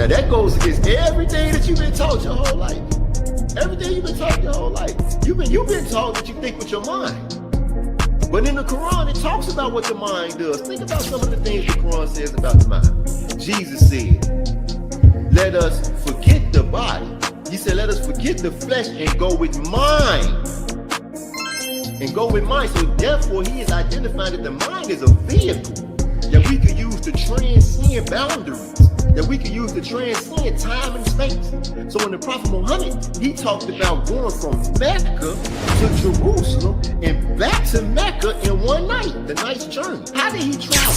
Now that goes against everything that you've been taught your whole life. Everything you've been taught your whole life. You've been taught that you think with your mind. But in the Quran, it talks about what the mind does. Think about some of the things the Quran says about the mind. Jesus said, let us forget the body. He said, let us forget the flesh and go with mind. And go with mind. So therefore, he is identifying that the mind is a vehicle that we could use to transcend boundaries, that we could use to transcend time and space. So when the Prophet Muhammad, he talked about going from Mecca to Jerusalem and back to Mecca in one night, the night's journey. How did he travel?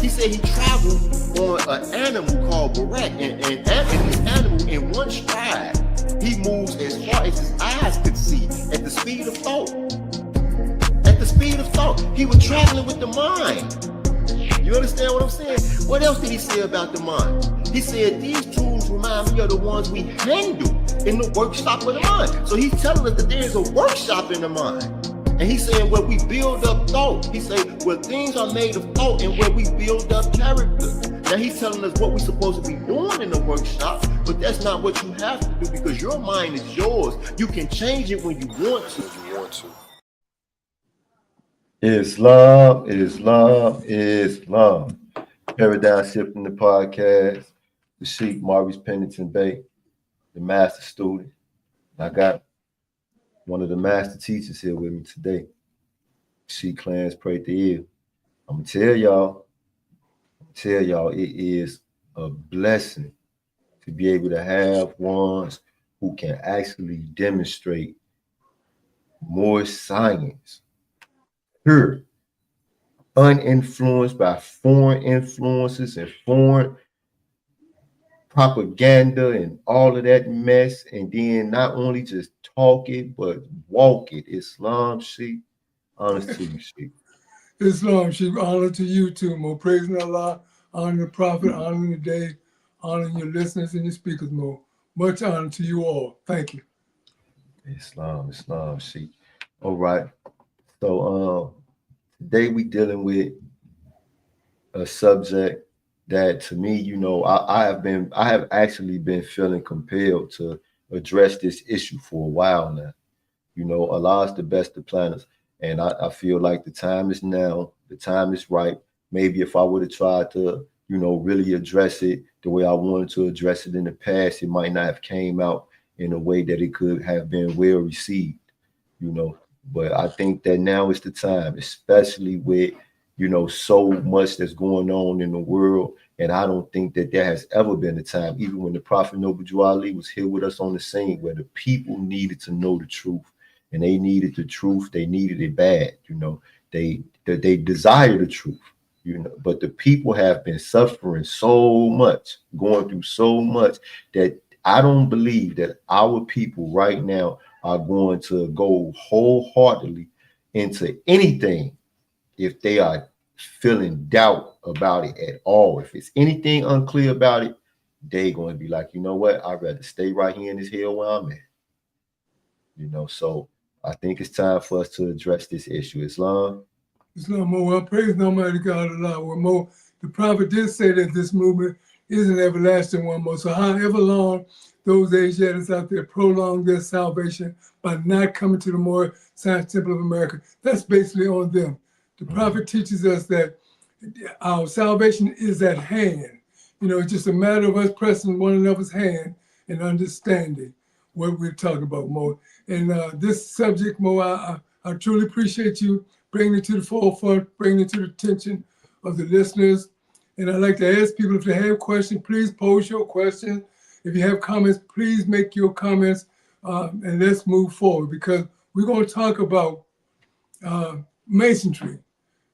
He said he traveled on an animal called Barak, and this animal in one stride, he moves as far as his eyes could see at the speed of thought. At the speed of thought, he was traveling with the mind. You understand what I'm saying? What else did he say about the mind? He said, these tools remind me of the ones we handle in the workshop of the mind. So he's telling us that there is a workshop in the mind. And he's saying where we build up thought. He said, where things are made of thought and where we build up character. Now he's telling us what we're supposed to be doing in the workshop, but that's not what you have to do because your mind is yours. You can change it when you want to. Islam, Islam, Islam. Paradigm Shifting the podcast. The Sheik, Maurice, Pennington Bay, the master student. I got one of the master teachers here with me today. Sheik, Clarence, Prather. I'm gonna tell y'all, it is a blessing to be able to have ones who can actually demonstrate Moorish science. Pure, uninfluenced by foreign influences and foreign propaganda and all of that mess, and then not only just talk it, but walk it. Islam, Sheik. Honor to you, Sheik. Islam, Sheik. Honor to you too. More praising Allah, honoring the Prophet, honoring the day, honoring your listeners and your speakers, more. Much honor to you all. Thank you. Islam, Sheik. All right. So today we dealing with a subject that, to me, you know, I have actually been feeling compelled to address this issue for a while now. You know, Allah is the best of planners, and I feel like the time is now. The time is right. Maybe if I would have tried to, you know, really address it the way I wanted to address it in the past, it might not have came out in a way that it could have been well received, you know. But I think that now is the time, especially with, you know, so much that's going on in the world. And I don't think that there has ever been a time, even when the Prophet Noble Ali was here with us on the scene, where the people needed to know the truth. And they needed the truth. They needed it bad, you know. They desire the truth, you know. But the people have been suffering so much, going through so much, that I don't believe that our people right now are going to go wholeheartedly into anything if they are feeling doubt about it at all. If it's anything unclear about it, they're going to be like, you know what, I'd rather stay right here in this hill where I'm at. You know, so I think it's time for us to address this issue. Islam, well, praise Almighty God Allah. Well, Mo, the Prophet did say that this movement is an everlasting one, Mo. So however long those Asiatics out there prolong their salvation by not coming to the Moorish Science Temple of America, that's basically on them. The Prophet teaches us that our salvation is at hand. You know, it's just a matter of us pressing one another's hand and understanding what we're talking about, Mo. And this subject, Mo, I truly appreciate you bringing it to the forefront, bringing it to the attention of the listeners. And I'd like to ask people, if they have questions, please pose your questions. If you have comments, please make your comments, and let's move forward, because we're going to talk about Masonry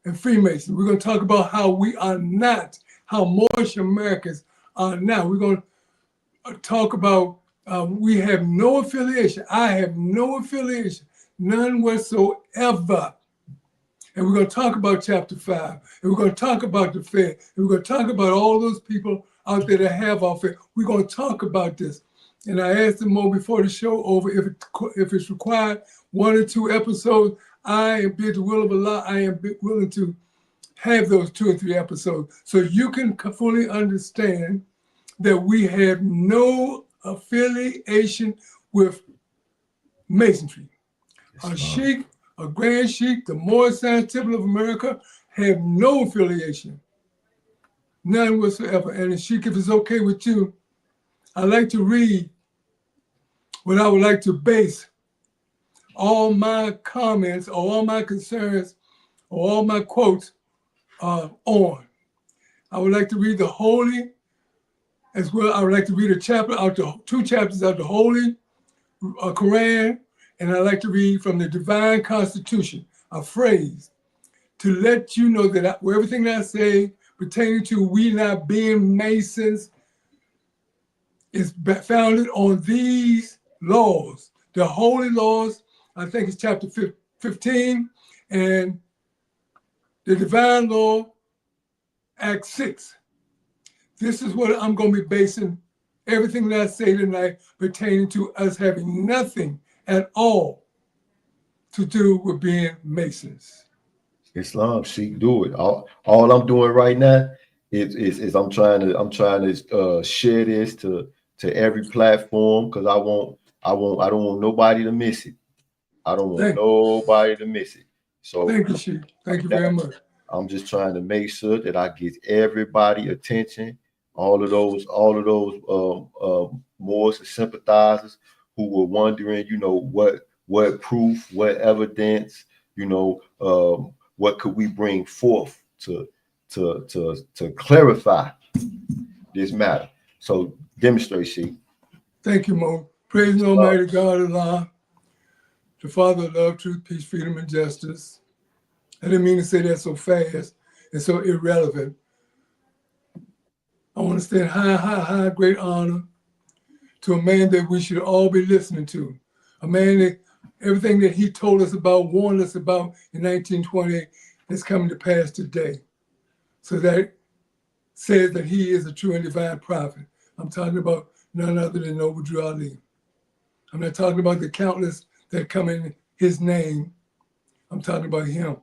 and Freemasonry. We're going to talk about how we are not, how Moorish Americans are not. We're going to talk about we have no affiliation. I have no affiliation, none whatsoever. And we're going to talk about chapter 5. And we're going to talk about the faith. And we're going to talk about all those people out there that have our faith. We're going to talk about this. And I asked them more before the show over, if it's required 1 or 2 episodes, I am, be it the will of Allah, I am willing to have those 2 or 3 episodes so you can fully understand that we have no affiliation with Masonry. A Sheik, a Grand Sheik, the Moorish Science Temple of America have no affiliation, none whatsoever. And Sheik, if it's okay with you, I'd like to read what I would like to base all my comments or all my concerns or all my quotes on. I would like to read the Holy as well. I would like to read a chapter out the 2 chapters out the Holy Quran, and I'd like to read from the Divine Constitution, a phrase to let you know that everything that I say pertaining to we not being Masons is founded on these laws, the holy laws. I think it's chapter 15, and the divine law, Act 6. This is what I'm going to be basing everything that I say tonight pertaining to us having nothing at all to do with being Masons. Islam, Sheik, do it. All I'm doing right now is I'm trying to share this to every platform, because I don't want nobody to miss it. I don't want nobody to miss it. So thank you, Sheik. Thank you very much. I'm just trying to make sure that I get everybody attention, all of those Moorish sympathizers who were wondering, what proof, what evidence, what could we bring forth to clarify this matter. So demonstrate, Sheik. Thank you, Mo. Praise the Almighty God, Allah, the Father of love, truth, peace, freedom, and justice. I didn't mean to say that so fast and so irrelevant. I want to stand high, great honor to a man that we should all be listening to. A man that everything that he told us about, warned us about in 1928 is coming to pass today. So that says that he is a true and divine prophet. I'm talking about none other than Noble Drew Ali. I'm not talking about the countless that come in his name. I'm talking about him.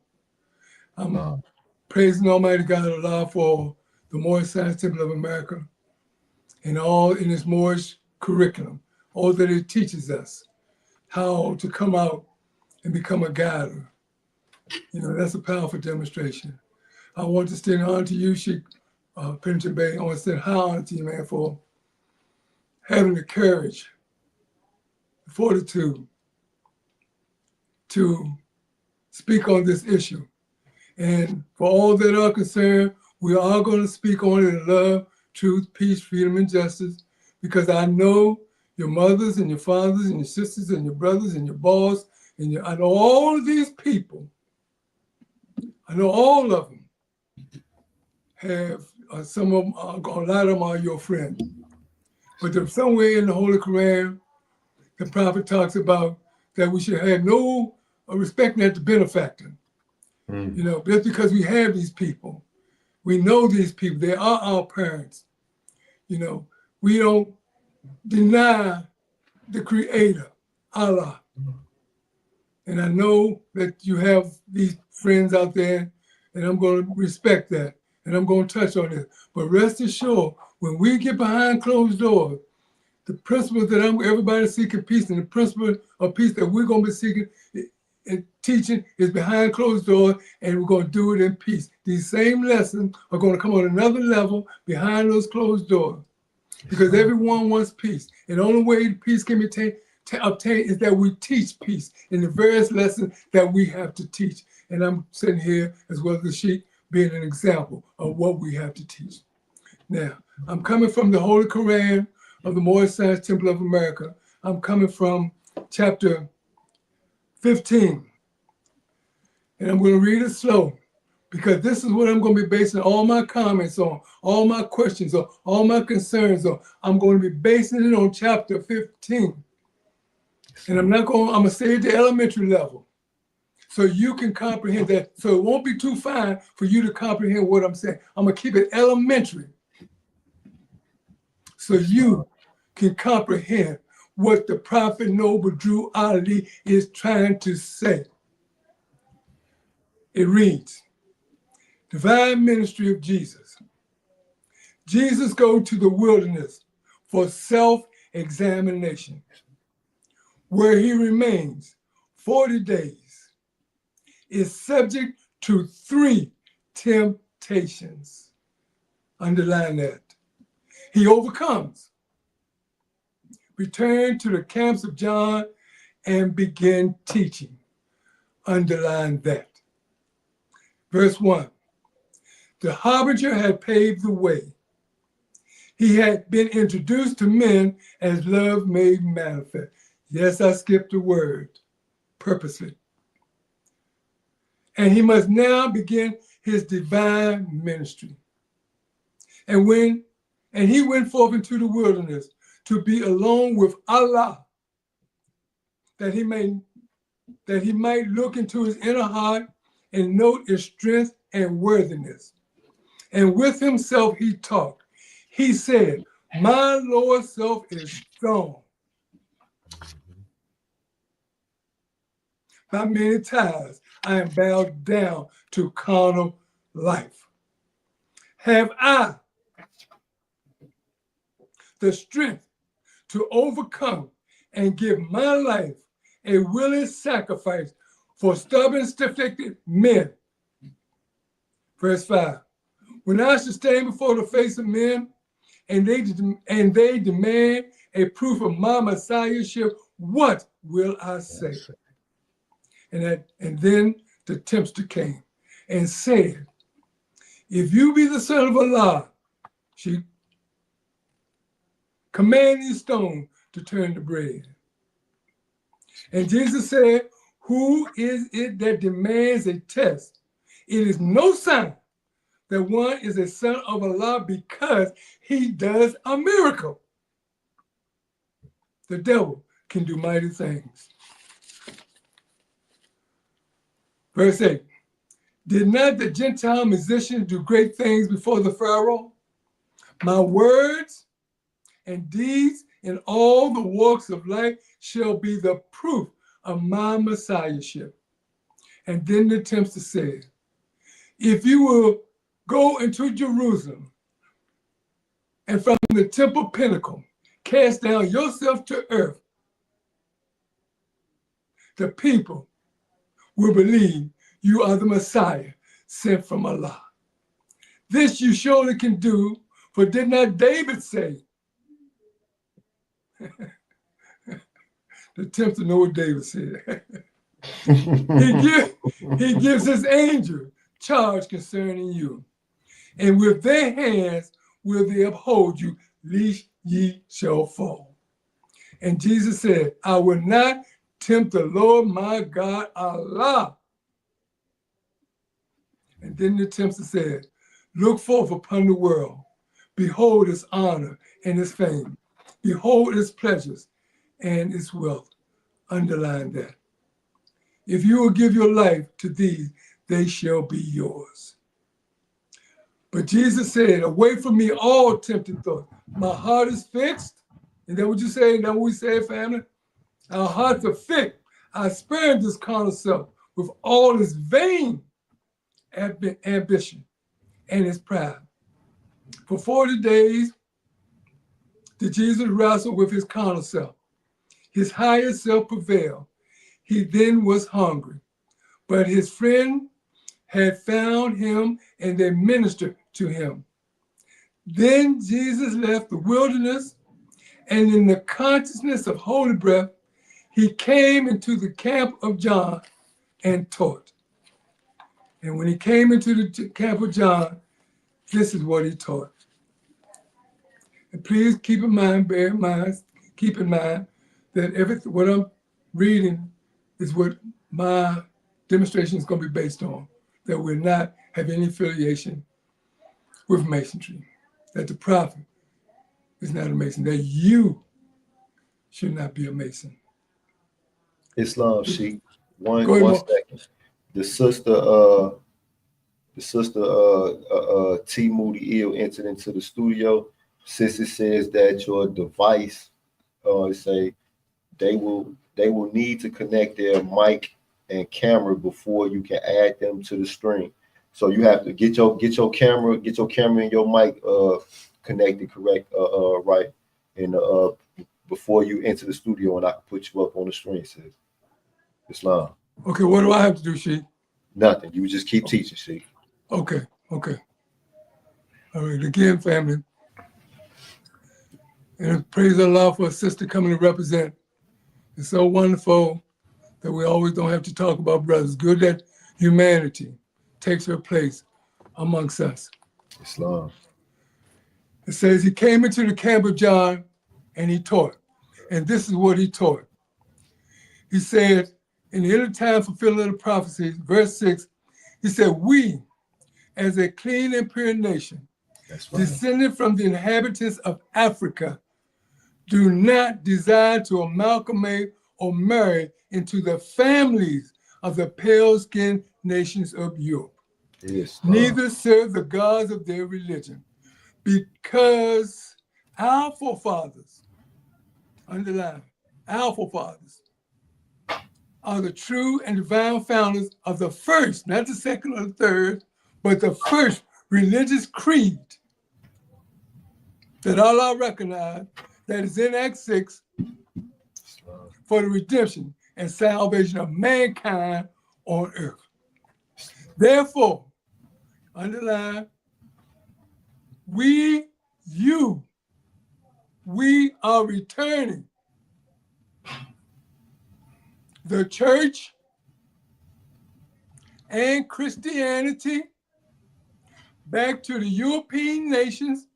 I'm praising Almighty God Allah for the Moorish Science Temple of America and all in its Moorish curriculum, all that it teaches us, how to come out and become a guider. That's a powerful demonstration. I want to stand honor to you, Sheik Pennington Bay. I want to stand high honor to you, man, for having the courage, the fortitude to speak on this issue. And for all that are concerned, we are going to speak on it in love, truth, peace, freedom, and justice, because I know your mothers and your fathers and your sisters and your brothers and your boss, I know all of these people. I know all of them have, some of them, a lot of them are your friends. But there's somewhere in the Holy Quran, the prophet talks about that we should have no respect at the benefactor. Just because we have these people, we know these people, they are our parents. We don't deny the Creator, Allah. And I know that you have these friends out there, and I'm going to respect that, and I'm going to touch on it. But rest assured, when we get behind closed doors, the principle that everybody's seeking peace, and the principle of peace that we're going to be seeking and teaching is behind closed doors, and we're going to do it in peace. These same lessons are going to come on another level behind those closed doors, because everyone wants peace. And the only way peace can be obtained is that we teach peace in the various lessons that we have to teach. And I'm sitting here, as well as the Sheik, being an example of what we have to teach. Now, I'm coming from the Holy Quran of the Moorish Science Temple of America. I'm coming from chapter 15. And I'm going to read it slow, because this is what I'm going to be basing all my comments on, all my questions on, all my concerns on. I'm going to be basing it on chapter 15. And I'm going to say it to elementary level, so you can comprehend that. So it won't be too fine for you to comprehend what I'm saying. I'm going to keep it elementary, so you can comprehend what the Prophet Noble Drew Ali is trying to say. It reads, Divine Ministry of Jesus. Jesus go to the wilderness for self-examination, where he remains 40 days, is subject to 3 temptations. Underline that. He overcomes, returned to the camps of John, and began teaching. Underline that. Verse 1. The harbinger had paved the way. He had been introduced to men as love made manifest. Yes, I skipped a word purposely. And he must now begin his divine ministry. And he went forth into the wilderness to be alone with Allah, that he might look into his inner heart and note its strength and worthiness. And with himself he talked. He said, my Lord self is strong. By many times I am bowed down to carnal life. Have I the strength to overcome and give my life a willing sacrifice for stubborn, stiff-necked men? Verse 5. When I shall stand before the face of men, and they demand a proof of my messiahship, what will I say? And then the tempter came and said, if you be the Son of Allah, she command these stones to turn to bread. And Jesus said, who is it that demands a test? It is no sign that one is a son of Allah because he does a miracle. The devil can do mighty things. Verse 8. Did not the Gentile musicians do great things before the Pharaoh? My words and deeds in all the walks of life shall be the proof of my messiahship. And then the tempter said, if you will go into Jerusalem and from the temple pinnacle, cast down yourself to earth, the people will believe you are the Messiah sent from Allah. This you surely can do, for did not David say? The tempter know what David said. He gives his angel charge concerning you. And with their hands will they uphold you, lest ye shall fall. And Jesus said, I will not tempt the Lord my God, Allah. And then the tempter said, look forth upon the world. Behold its honor and its fame. Behold its pleasures and its wealth. Underline that. If you will give your life to these, they shall be yours. But Jesus said, away from me all tempting thoughts. My heart is fixed. Is that what you say? Is that what we say, family? Our hearts are fixed. I spurned this carnal self with all its vain ambition and its pride. For 40 days, did Jesus wrestle with his carnal self. His higher self prevailed. He then was hungry, but his friend had found him and they ministered to him. Then Jesus left the wilderness, and in the consciousness of holy breath, he came into the camp of John and taught. And when he came into the camp of John, this is what he taught. And please keep in mind, keep in mind that what I'm reading is what my demonstration is going to be based on, that we're not have any affiliation with Masonry, that the prophet is not a Mason, that you should not be a Mason. Islam, Sheik. One second. The sister T. Moody Ill entered into the studio. Sister says that your device, say they will need to connect their mic and camera before you can add them to the stream. So you have to get your camera and your mic connected correct, right, and before you enter the studio, and I can put you up on the screen, sis. Islam. Okay, what do I have to do, Sheik? Nothing. You just keep teaching, Sheik. Okay. All right, again, family. And praise Allah for a sister coming to represent. It's so wonderful that we always don't have to talk about brothers. Good that humanity takes her place amongst us. Islam. It says he came into the camp of John and he taught. And this is what he taught. He said, in the end of time fulfilling of the prophecies, verse 6, he said, we, as a clean and pure nation, That's right. descended from the inhabitants of Africa, do not desire to amalgamate or marry into the families of the pale-skinned nations of Europe. Yes, Neither serve the gods of their religion, because our forefathers, underline, our forefathers, are the true and divine founders of the first, not the second or the third, but the first religious creed that Allah recognized, that is in Acts 6, for the redemption and salvation of mankind on earth. Therefore, underline, we are returning the church and Christianity back to the European nations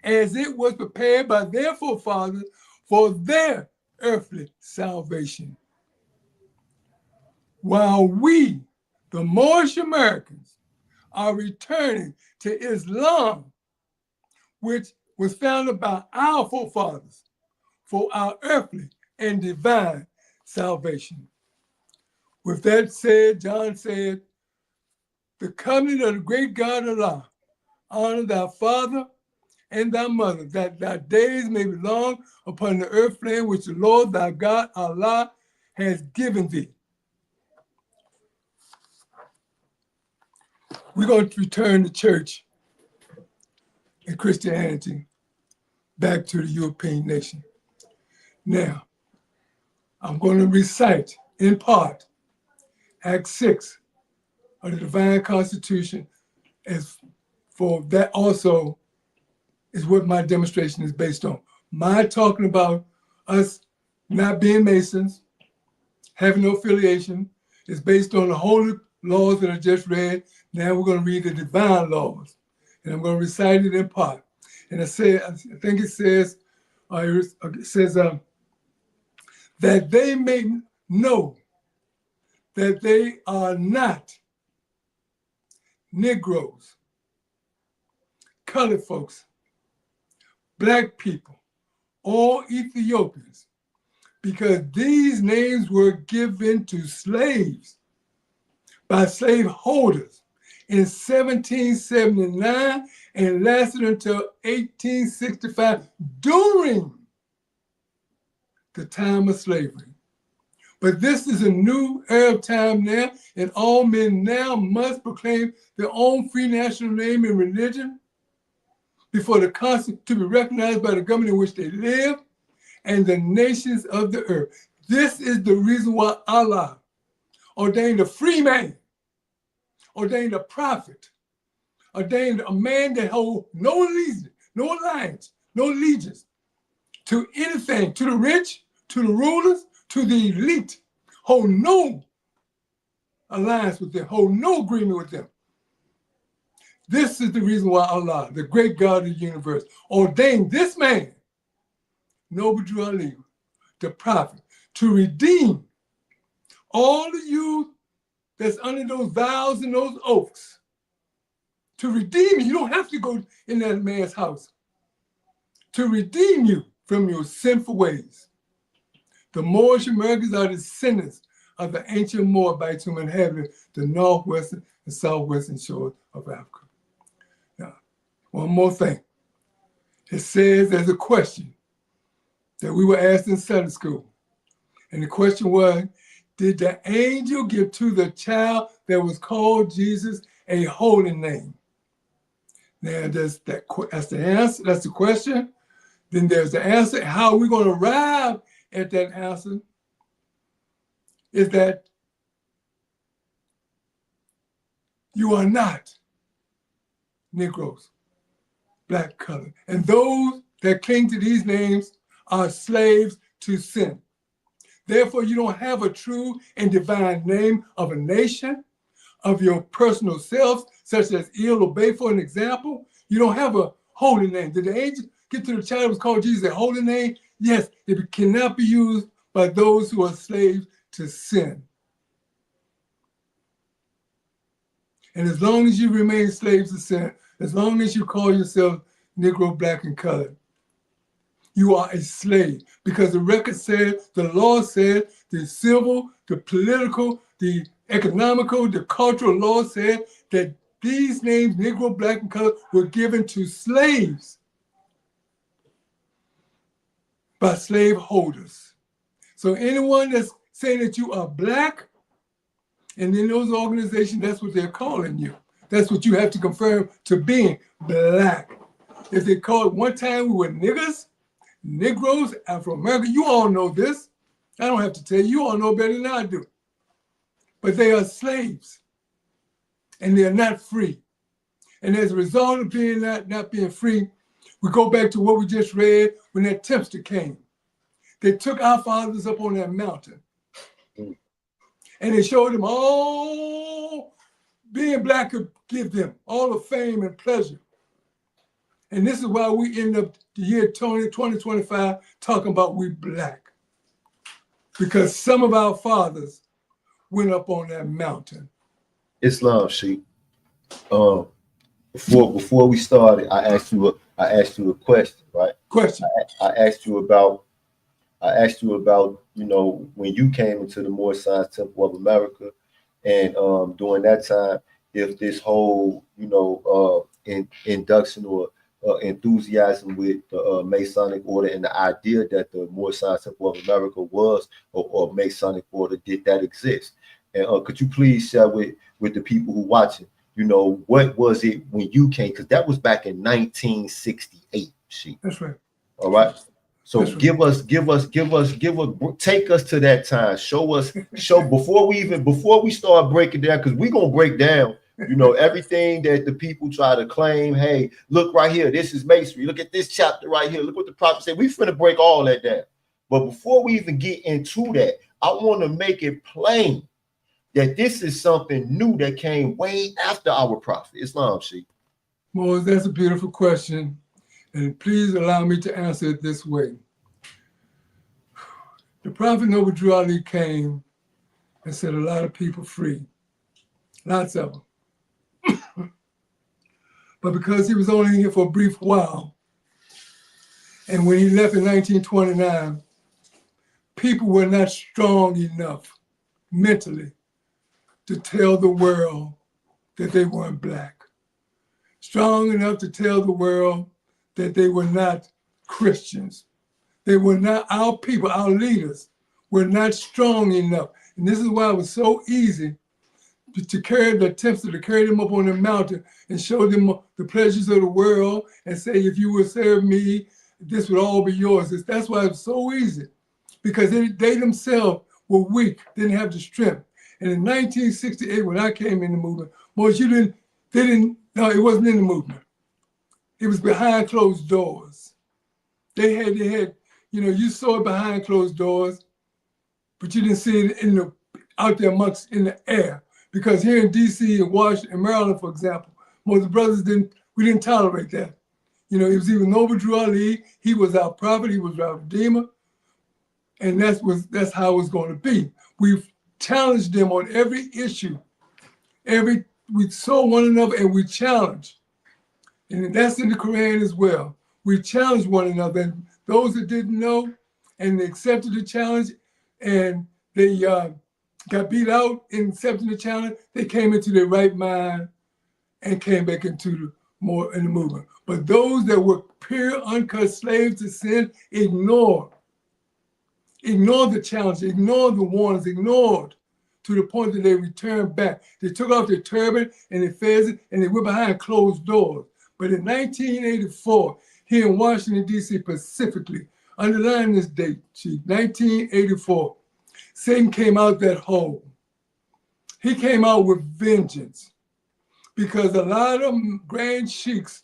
as it was prepared by their forefathers for their earthly salvation. While we, the Moorish Americans, are returning to Islam, which was founded by our forefathers for our earthly and divine salvation. With that said, John said, the covenant of the great God Allah, honor thy father and thy mother, that thy days may be long upon the earth land which the Lord thy God Allah has given thee. We're going to return the church and Christianity back to the European nation. Now, I'm going to recite in part Act 6 of the Divine Constitution, as for that also is what my demonstration is based on. My talking about us not being Masons, having no affiliation, is based on the holy laws that I just read. Now we're going to read the divine laws, and I'm going to recite it in part. And I think it says, that they may know that they are not Negroes, colored folks, Black people, or Ethiopians, because these names were given to slaves by slaveholders in 1779 and lasted until 1865 during the time of slavery. But this is a new era of time now, and all men now must proclaim their own free national name and religion before the Constitution to be recognized by the government in which they live and the nations of the earth. This is the reason why Allah ordained a free man, ordained a prophet, ordained a man that holds no allegiance, no alliance, no allegiance to anything, to the rich, to the rulers, to the elite, hold no alliance with them, hold no agreement with them. This is the reason why Allah, the great God of the universe, ordained this man, Noble Drew Ali, the prophet, to redeem all of you that's under those vows and those oaths. To redeem you. You don't have to go in that man's house. To redeem you from your sinful ways. The Moorish Americans are descendants of the ancient Moabites who inhabited the northwestern and southwestern shores of Africa. Now, one more thing. It says there's a question that we were asked in Sunday school. And the question was, did the angel give to the child that was called Jesus a holy name? Now that's the answer. That's the question. Then there's the answer. How are we going to arrive at that answer? Is that you are not Negroes, black, colored. And those that cling to these names are slaves to sin. Therefore, you don't have a true and divine name of a nation, of your personal selves, such as Il or Bay, for an example. You don't have a holy name. Did the angel get to the child who was called Jesus a holy name? Yes, it cannot be used by those who are slaves to sin. And as long as you remain slaves to sin, as long as you call yourself Negro, black, and colored, you are a slave, because the record said, the law said, the civil, the political, the economical, the cultural law said that these names, Negro, black, and colored, were given to slaves by slave holders. So anyone that's saying that you are black, and in those organizations, that's what they're calling you. That's what you have to confirm to being black. If they call it one time we were niggers, Negroes, Afro-American, you all know this. I don't have to tell you, you all know better than I do. But they are slaves, and they are not free. And as a result of being not being free, we go back to what we just read when that tempter came. They took our fathers up on that mountain, and they showed them all being black could give them, all the fame and pleasure. And this is why we end up the year 2025 talking about we black. Because some of our fathers went up on that mountain. Islam, Sheik. Before we started, I asked you a question, right? Question. I asked you about, you know, when you came into the Moorish Science Temple of America, and during that time, if this whole, you know, induction or enthusiasm with the Masonic order and the idea that the Moorish Science Temple of America was or Masonic order, did that exist? And could you please share with the people who watching, you know, what was it when you came? Because that was back in 1968, Sheik. That's right. All right. So That's right. take us to that time. Show before we start breaking down, because we're gonna break down, you know, everything that the people try to claim. Hey, look right here, this is Masonry. Look at this chapter right here. Look what the prophet said. We finna break all that down. But before we even get into that, I want to make it plain that this is something new that came way after our prophet, Islam, Sheik. Moise, that's a beautiful question. And please allow me to answer it this way. The Prophet Noble Drew Ali came and set a lot of people free. Lots of them. But because he was only here for a brief while, and when he left in 1929, people were not strong enough mentally to tell the world that they weren't black. Strong enough to tell the world that they were not Christians. They were not our people, our leaders were not strong enough. And this is why it was so easy to carry the attempts to carry them up on the mountain and show them the pleasures of the world and say, if you will serve me, this would all be yours. That's why it's so easy, because they themselves were weak, didn't have the strength. And in 1968, when I came in the movement, Moise, it wasn't in the movement. It was behind closed doors. They had, you know, you saw it behind closed doors, but you didn't see it out there amongst in the air. Because here in DC and Washington and Maryland, for example, most brothers we didn't tolerate that. You know, it was even Noble Drew Ali. He was our prophet, he was our redeemer. And that's how it was going to be. We've challenged them on every issue. We saw one another and we challenged. And that's in the Quran as well. We challenged one another. And those that didn't know and they accepted the challenge and they got beat out in accepting the challenge, they came into their right mind and came back into the movement. But those that were pure, uncut slaves to sin, ignored the challenge, ignored the warnings, ignored to the point that they returned back. They took off their turban and their fez and they went behind closed doors. But in 1984, here in Washington, D.C. specifically, underline this date, Chief, 1984, Satan came out that hole. He came out with vengeance because a lot of grand sheiks,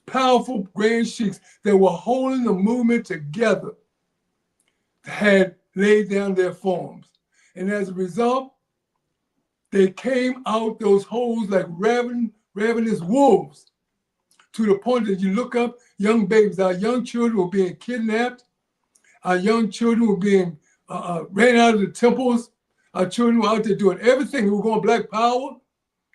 powerful grand sheiks that were holding the movement together had laid down their forms. And as a result, they came out those holes like ravenous wolves, to the point that you look up young babies, our young children were being kidnapped, our young children were being ran out of the temples, our children were out there doing everything. They were going Black Power,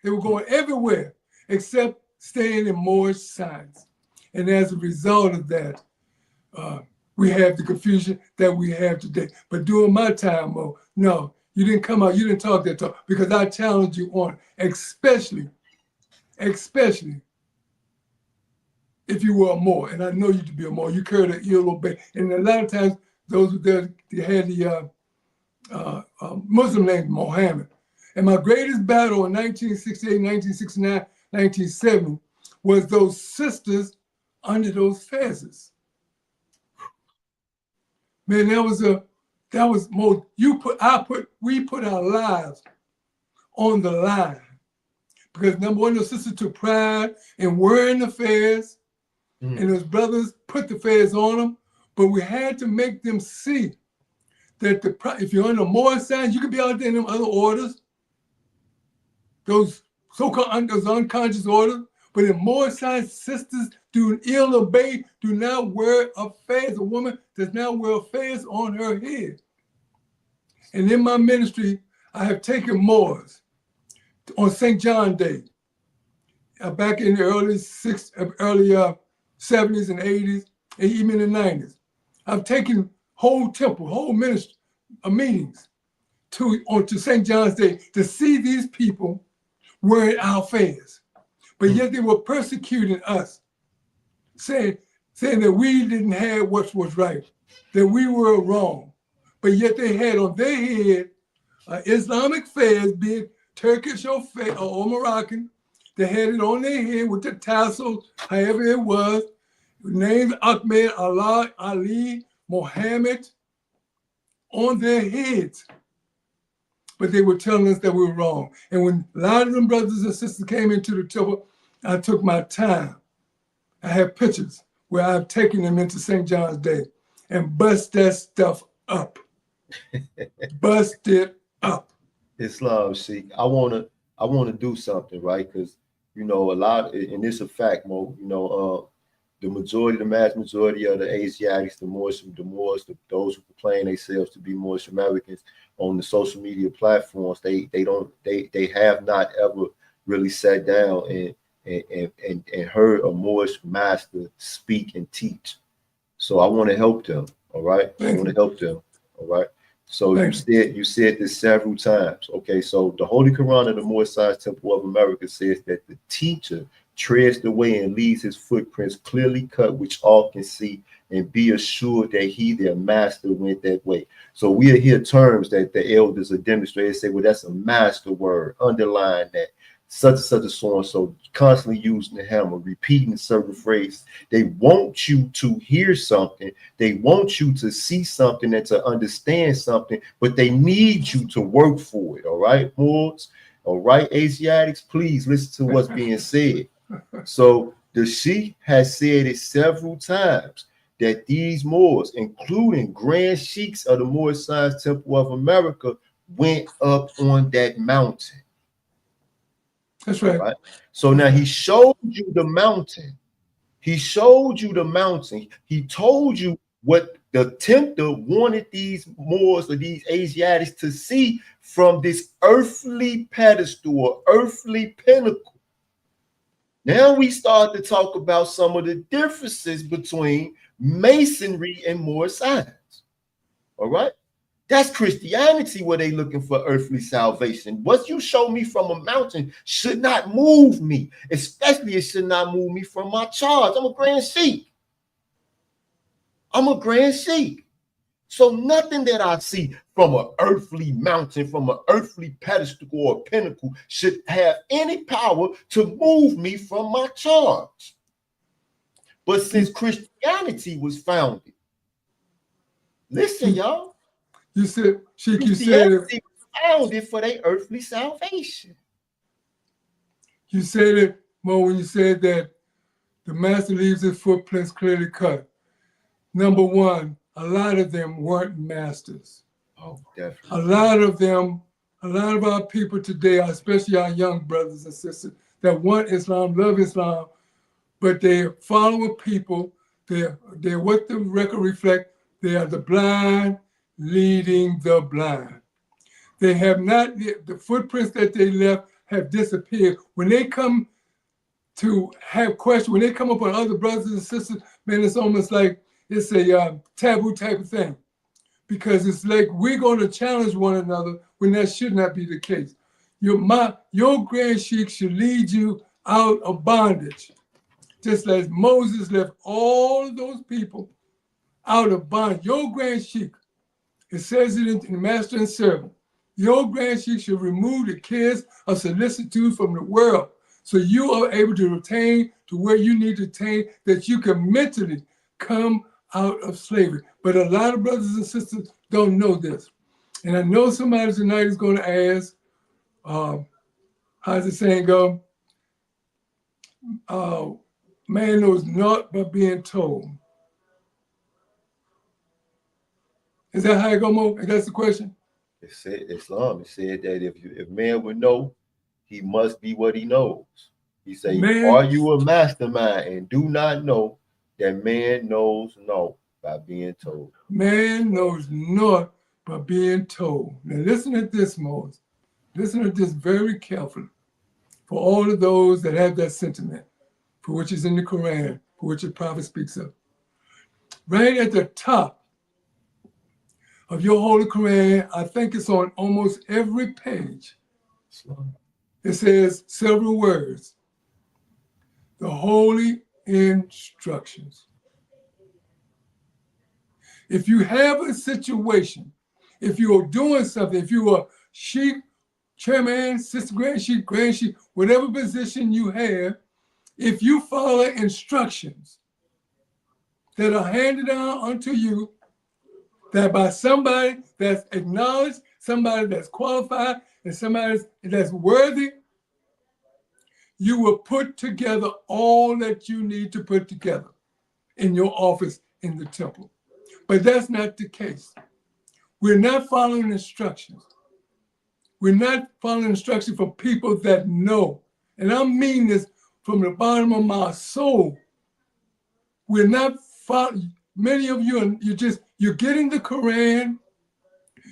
they were going everywhere except staying in Moorish Science. And as a result of that, we have the confusion that we have today. But during my time, Mo, no, you didn't come out, you didn't talk that talk, because I challenged you on it, especially if you were a Moor, and I know you to be a Moor, you carried an ill obey. And a lot of times, those who there, they had the Muslim name Muhammad. And my greatest battle in 1968, 1969, 1970 was those sisters under those fezzes. Man, that was more, we put our lives on the line. Because number one, those sisters took pride in wearing the fez, and those brothers put the fez on them, but we had to make them see that if you're in the Moorish Science, you could be out there in them other orders, those so-called those unconscious orders, but in Moorish Science, sisters do ill obey, do not wear a fez. A woman does not wear a fez on her head. And in my ministry, I have taken Moors on St. John Day, back in the early 70s and 80s, and even in the 90s. I've taken whole temple, whole ministry meetings to St. John's Day to see these people wearing our fez. But yet they were persecuting us, saying that we didn't have what was right, that we were wrong. But yet they had on their head Islamic fez, be it Turkish or Moroccan. They had it on their head with the tassels, however it was, names Ahmed, Allah, Ali, Muhammad on their heads. But they were telling us that we were wrong. And when a lot of them brothers and sisters came into the temple, I took my time. I have pictures where I've taken them into St. John's Day and bust that stuff up. Bust it up. Islam, Sheik. I wanna do something, right? Because a lot, and it's a fact, Mo. The mass majority of the Asiatics, the Moors, those who proclaim themselves to be Moorish Americans on the social media platforms, they have not ever really sat down and heard a Moorish master speak and teach. So I want to help them. All right, I want to help them. All right. So you said this several times. Okay, so the Holy Quran of the Moorish Science Temple of America says that the teacher treads the way and leaves his footprints clearly cut, which all can see, and be assured that he, their master, went that way. So we'll hear terms that the elders are demonstrating, say, well, that's a master word, underline that, such and such and so and so, constantly using the hammer, repeating certain phrases. They want you to hear something, they want you to see something and to understand something, but they need you to work for it. All right, Moors, all right, Asiatics, please listen to what's being said. So the Sheik has said it several times that these Moors, including Grand Sheiks of the Moorish Science Temple of America, went up on that mountain. That's right. Right. So now he showed you the mountain. He showed you the mountain. He told you what the tempter wanted these Moors or these Asiatics to see from this earthly pedestal or earthly pinnacle. Now we start to talk about some of the differences between Masonry and Moorish science. All right. That's Christianity where they looking for earthly salvation. What you show me from a mountain should not move me, especially it should not move me from my charge. I'm a Grand Sheik. I'm a Grand Sheik. So nothing that I see from an earthly mountain, from an earthly pedestal or pinnacle should have any power to move me from my charge. But since Christianity was founded, listen, y'all. You said, Sheik, you said Christianity it. was founded for their earthly salvation. You said it, Mo, when you said that the master leaves his footprints clearly cut. Number one, a lot of them weren't masters. Oh, definitely. A lot of our people today, especially our young brothers and sisters that want Islam, love Islam, but they're following people. They're what the record reflect. They are the blind leading the blind. They have not, the footprints that they left have disappeared. When they come to have questions, when they come up on other brothers and sisters, man, it's almost like it's a taboo type of thing. Because it's like we're going to challenge one another when that should not be the case. Your Grand Sheik should lead you out of bondage. Just as Moses left all of those people out of bondage. Your Grand Sheik, it says it in the Master and Servant, your Grand Sheik should remove the kiss of solicitude from the world so you are able to attain to where you need to attain, that you can mentally come out of slavery. But a lot of brothers and sisters don't know this. And I know somebody tonight is going to ask, how's the saying go? Man knows not by being told. Is that how it go, Mo? That's the question? It said Islam. It said that if man would know, he must be what he knows. He said, are you a mastermind and do not know that man knows no by being told? Man knows not by being told. Now listen at this, Moses. Listen at this very carefully. For all of those that have that sentiment, for which is in the Quran, for which the prophet speaks of. Right at the top of your Holy Quran, I think it's on almost every page. It says several words. The holy instructions. If you have a situation, if you are doing something, if you are Sheik, chairman, sister Grand Sheik, whatever position you have, if you follow instructions that are handed down unto you, that by somebody that's acknowledged, somebody that's qualified, and somebody that's worthy, you will put together all that you need to put together in your office in the temple. But that's not the case. We're not following instructions. We're not following instructions from people that know. And I mean this from the bottom of my soul. We're not following, many of you, you're getting the Quran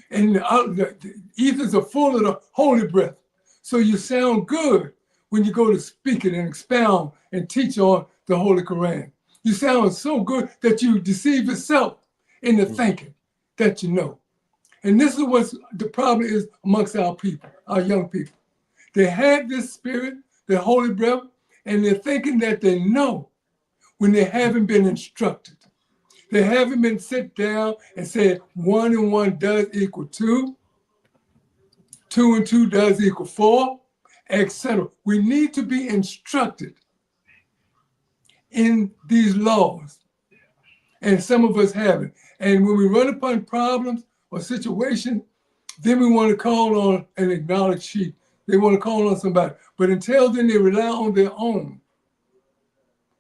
and the ethers are full of the holy breath. So you sound good when you go to speak it and expound and teach on the Holy Quran. You sound so good that you deceive yourself into thinking that you know. And this is what the problem is amongst our people, our young people. They have this spirit, the holy breath, and they're thinking that they know when they haven't been instructed. They haven't been sit down and said 1 and 1 does equal 2, 2 and 2 does equal 4, etc. We need to be instructed in these laws. And some of us haven't. And when we run upon problems or situations, then we want to call on an acknowledged sheik. They want to call on somebody. But until then, they rely on their own.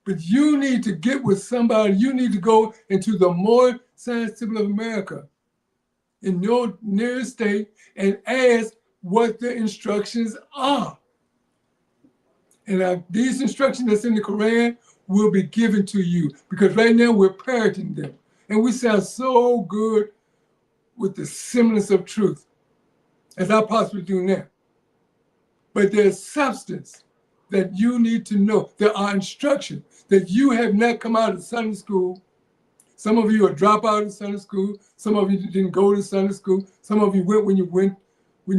But you need to get with somebody. You need to go into the Moorish Science Temple of America in your nearest state and ask what the instructions are. And these instructions that's in the Quran will be given to you, because right now we're parroting them. And we sound so good with the semblance of truth, as I possibly do now. But there's substance that you need to know. There are instructions that you have not come out of Sunday school. Some of you are drop out of Sunday school. Some of you didn't go to Sunday school. Some of you went when you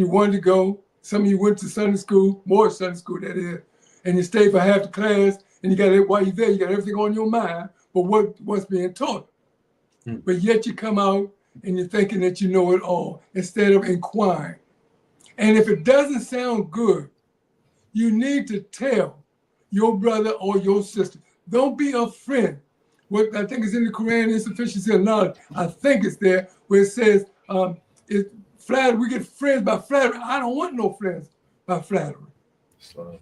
wanted to go. Some of you went to Sunday school, Moorish Sunday school that is, and you stayed for half the class, and you got it while you're there, you got everything on your mind, but what's being taught. But yet you come out and you're thinking that you know it all instead of inquiring. And if it doesn't sound good, you need to tell your brother or your sister, Don't be a friend. What I think is in the Quran, insufficiency of knowledge. I think it's there where it says, flattery. We get friends by flattery. I don't want no friends by flattery. Islam.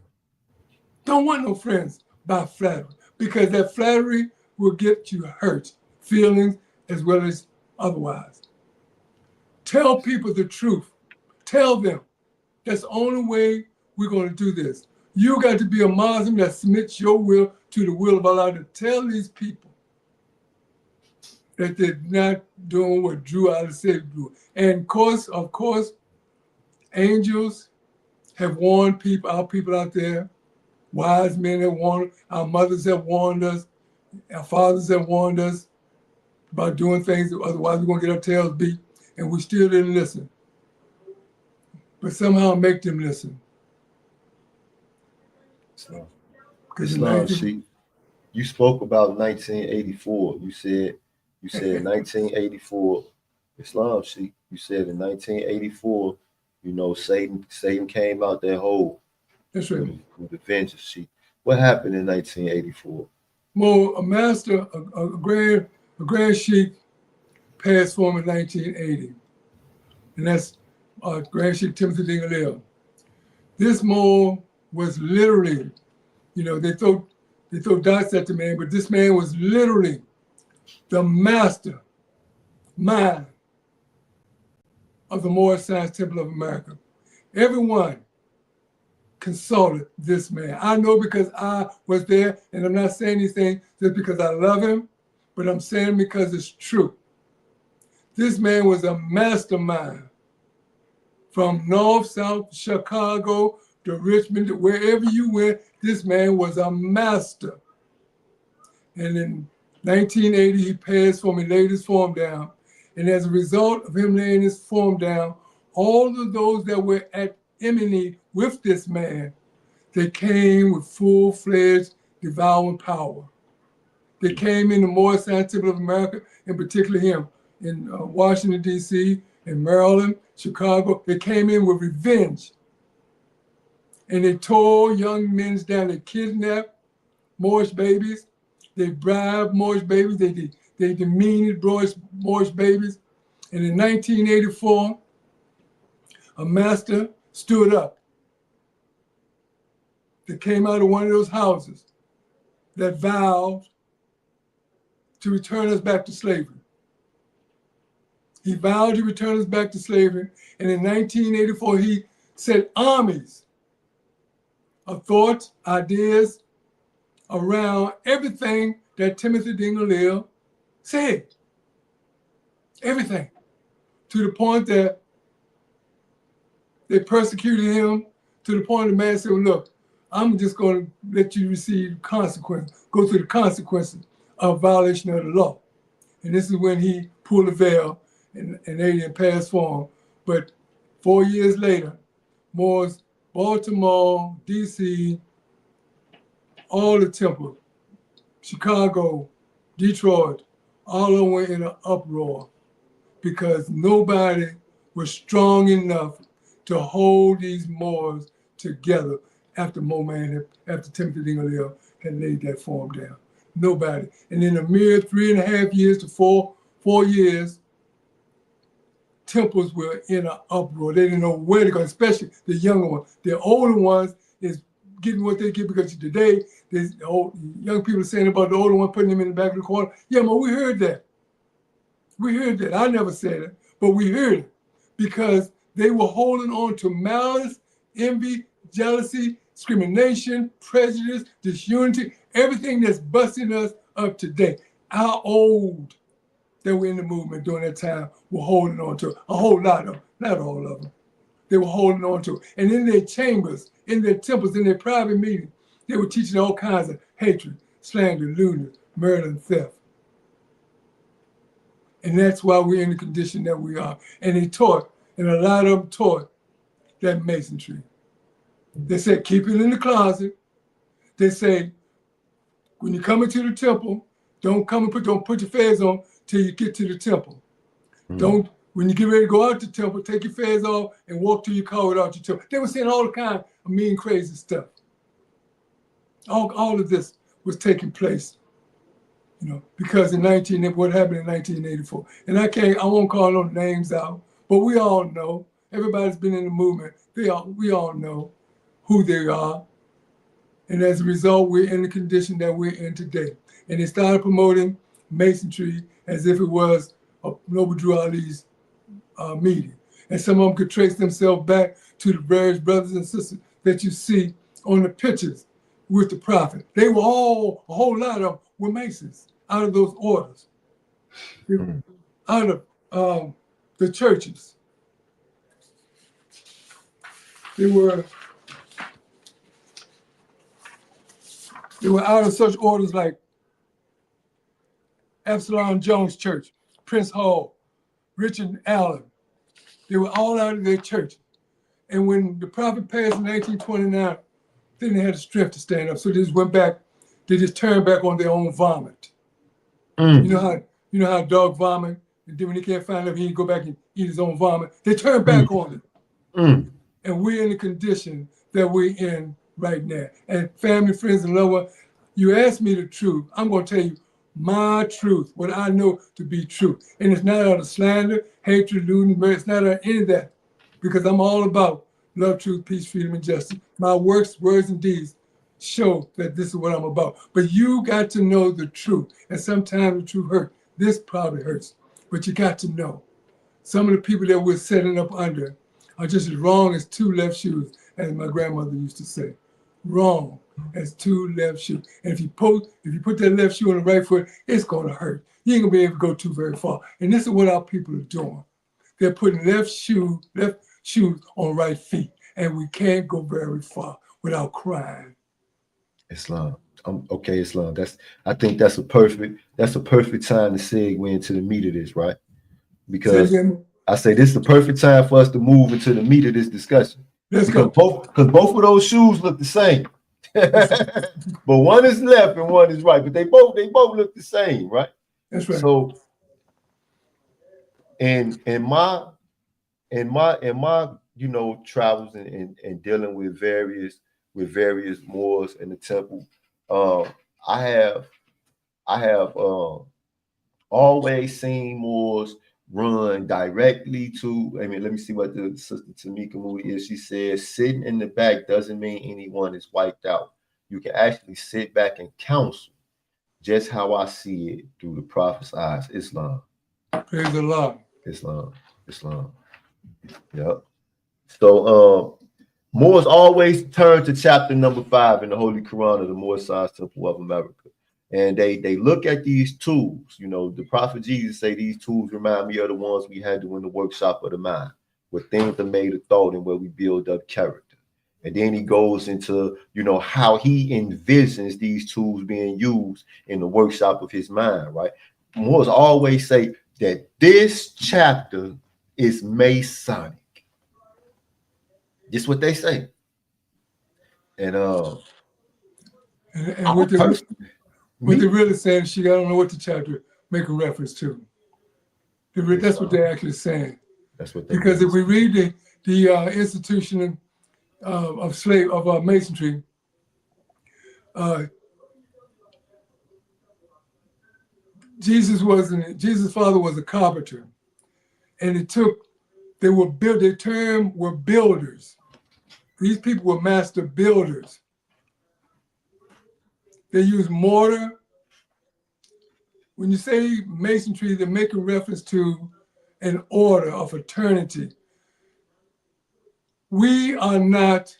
Don't want no friends by flattery, because that flattery will get you hurt, feelings as well as otherwise. Tell people the truth. Tell them. That's the only way we're going to do this. You got to be a Muslim that submits your will to the will of Allah, to tell these people that they're not doing what Drew out said do. And of course, angels have warned people, our people out there. Wise men have warned, our mothers have warned us, our fathers have warned us about doing things, otherwise we're going to get our tails beat, and we still didn't listen. But somehow make them listen. Islam, Sheik. You spoke about 1984. You said 1984. Islam, Sheik. You said in 1984, you know, Satan came out that hole. That's right. With the vengeance, Sheik. What happened in 1984? Well, a master, a grand Sheik passed for him in 1980. And that's Grand Sheik Timothy Dingalil. This Mo was literally, you know, they throw dots at the man, but this man was literally the master mind of the Moorish Science Temple of America. Everyone consulted this man. I know because I was there, and I'm not saying these things just because I love him, but I'm saying because it's true. This man was a mastermind. From North, South, Chicago, to Richmond, to wherever you went, this man was a master. And in 1980, he passed for me, laid his form down. And as a result of him laying his form down, all of those that were at enmity with this man, they came with full-fledged devouring power. They came in the Moorish Science Temple of America, in particular him, in Washington, D.C., in Maryland, Chicago. They came in with revenge. And they tore young men down. They kidnapped Moorish babies. They bribed Moorish babies. They demeaned Moorish babies. And in 1984, a master stood up that came out of one of those houses that vowed to return us back to slavery. He vowed to return us back to slavery. And in 1984, he set armies of thoughts, ideas around everything that Timothy Dingalil said. Everything. To the point that they persecuted him, to the point the man said, well, look, I'm just going to let you receive consequences, go through the consequences of violation of the law. And this is when he pulled the veil and alien passed for him. But 4 years later, Moore's Baltimore, DC, all the temples, Chicago, Detroit, all of them were in an uproar because nobody was strong enough to hold these Moors together after after Timothy Dingalil had laid that form down. Nobody. And in a mere 3.5 years to four years, temples were in an uproar. They didn't know where to go, especially the younger ones. The older ones is getting what they get because today, there's young people saying about the older one putting them in the back of the corner. Yeah, but we heard that. We heard that. I never said it, but we heard it because they were holding on to malice, envy, jealousy, discrimination, prejudice, disunity, everything that's busting us up today. Our old that were in the movement during that time were holding on to it. A whole lot of them, not all of them. They were holding on to it. And in their chambers, in their temples, in their private meetings, they were teaching all kinds of hatred, slander, lewdness, murder, and theft. And that's why we're in the condition that we are. And they taught, and a lot of them taught that masonry. They said, keep it in the closet. They say, when you come into the temple, don't put your fez on till you get to the temple. Mm-hmm. When you get ready to go out the temple, take your fez off and walk till your car without your temple. They were saying all kind of mean, crazy stuff. All of this was taking place, you know, because what happened in 1984. And I won't call no names out, but we all know, everybody's been in the movement, we all know who they are. And as a result, we're in the condition that we're in today. And they started promoting Masonry as if it was a Noble Drew Ali's meeting. And some of them could trace themselves back to the various brothers and sisters that you see on the pictures with the prophet. They were all, a whole lot of them were Masons out of those orders, out of the churches. They were out of such orders like Absalom Jones Church, Prince Hall, Richard Allen. They were all out of their church. And when the prophet passed in 1929, then they had the strength to stand up. So they just went back, they just turned back on their own vomit. You know how a dog vomit, and then when he can't find it, he go back and eat his own vomit. They turn back on it. And we're in the condition that we're in right now. And family, friends, and loved ones, you ask me the truth, I'm going to tell you my truth, what I know to be true. And it's not out of slander, hatred, looting, murder. It's not out of any of that, because I'm all about love, truth, peace, freedom, and justice. My works, words, and deeds show that this is what I'm about. But you got to know the truth. And sometimes the truth hurts. This probably hurts, but you got to know. Some of the people that we're setting up under are just as wrong as two left shoes, as my grandmother used to say. Wrong as two left shoes. And if you put that left shoe on the right foot, it's gonna hurt. You ain't gonna be able to go too very far. And this is what our people are doing. They're putting left shoes on right feet, and we can't go very far without crying. Islam. Okay, Islam. I think that's a perfect time to segue into the meat of this, right? Because I say this is the perfect time for us to move into the meat of this discussion. Let's go. Because both of those shoes look the same. But one is left and one is right. But they both look the same, right? That's right. So in my travels and dealing with various Moors in the temple, I have always seen Moors run directly to, let me see what the sister Tamika Moody is. She says, sitting in the back doesn't mean anyone is wiped out. You can actually sit back and counsel, just how I see it through the prophet's eyes. Islam. Praise the Lord. Islam. Yep. So Moors always turn to chapter number 5 in the Holy Quran of the Moorish Science Temple of America. And they look at these tools. You know, the prophet Jesus say these tools remind me of the ones we had to in the workshop of the mind, where things are made of thought and where we build up character. And then he goes into, how he envisions these tools being used in the workshop of his mind, right? Moors always say that this chapter is Masonic. Just what they say. And what they're really saying, I don't know what the chapter make a reference to. That's what they're actually saying. That's what they because if we read the institution of Masonry, Jesus' father was a carpenter, and their term were builders. These people were master builders. They use mortar. When you say Masonry, they're making reference to an order of fraternity. We are not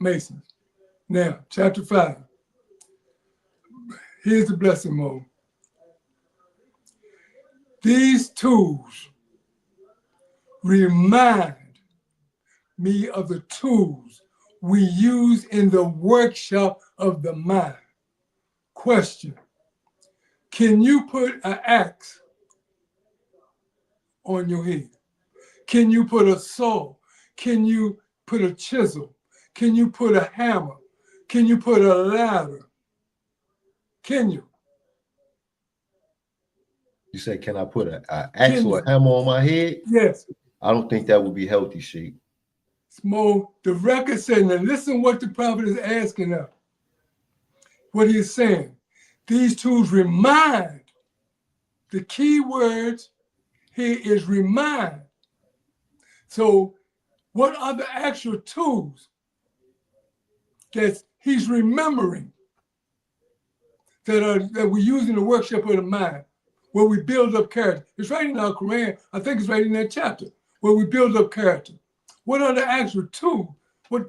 Masons. Now, chapter 5. Here's the blessing mode. These tools remind me of the tools we use in the workshop of the mind. Question: can you put an axe on your head? Can you put a saw? Can you put a chisel? Can you put a hammer? Can you put a ladder? Can you? You say, can I put an axe or a hammer on my head? Yes. I don't think that would be healthy, Sheik. Mo, the record said, now listen what the prophet is asking us. What he is saying. These tools remind. The key words here is remind. So what are the actual tools that he's remembering that we use in the workshop of the mind, where we build up character? It's right in our Quran. I think it's right in that chapter where we build up character. What are the actual tools? What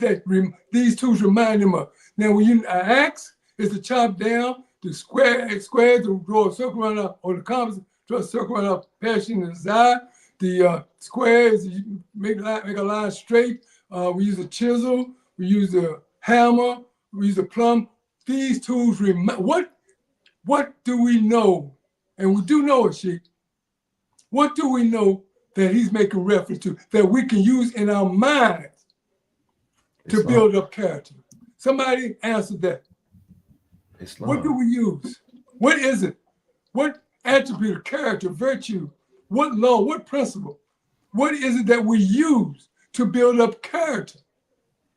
these tools remind him of? Now, when you axe is to chop down the squares to draw a circle around, or the compass draw a circle around passion and desire. The squares you make a line straight. We use a chisel. We use a hammer. We use a plumb. These tools what do we know? And we do know it, Sheik. What do we know that he's making reference to that we can use in our minds to build up character? Somebody answer that. Islam. What do we use? What is it? What attribute of character, virtue, what law, what principle? What is it that we use to build up character?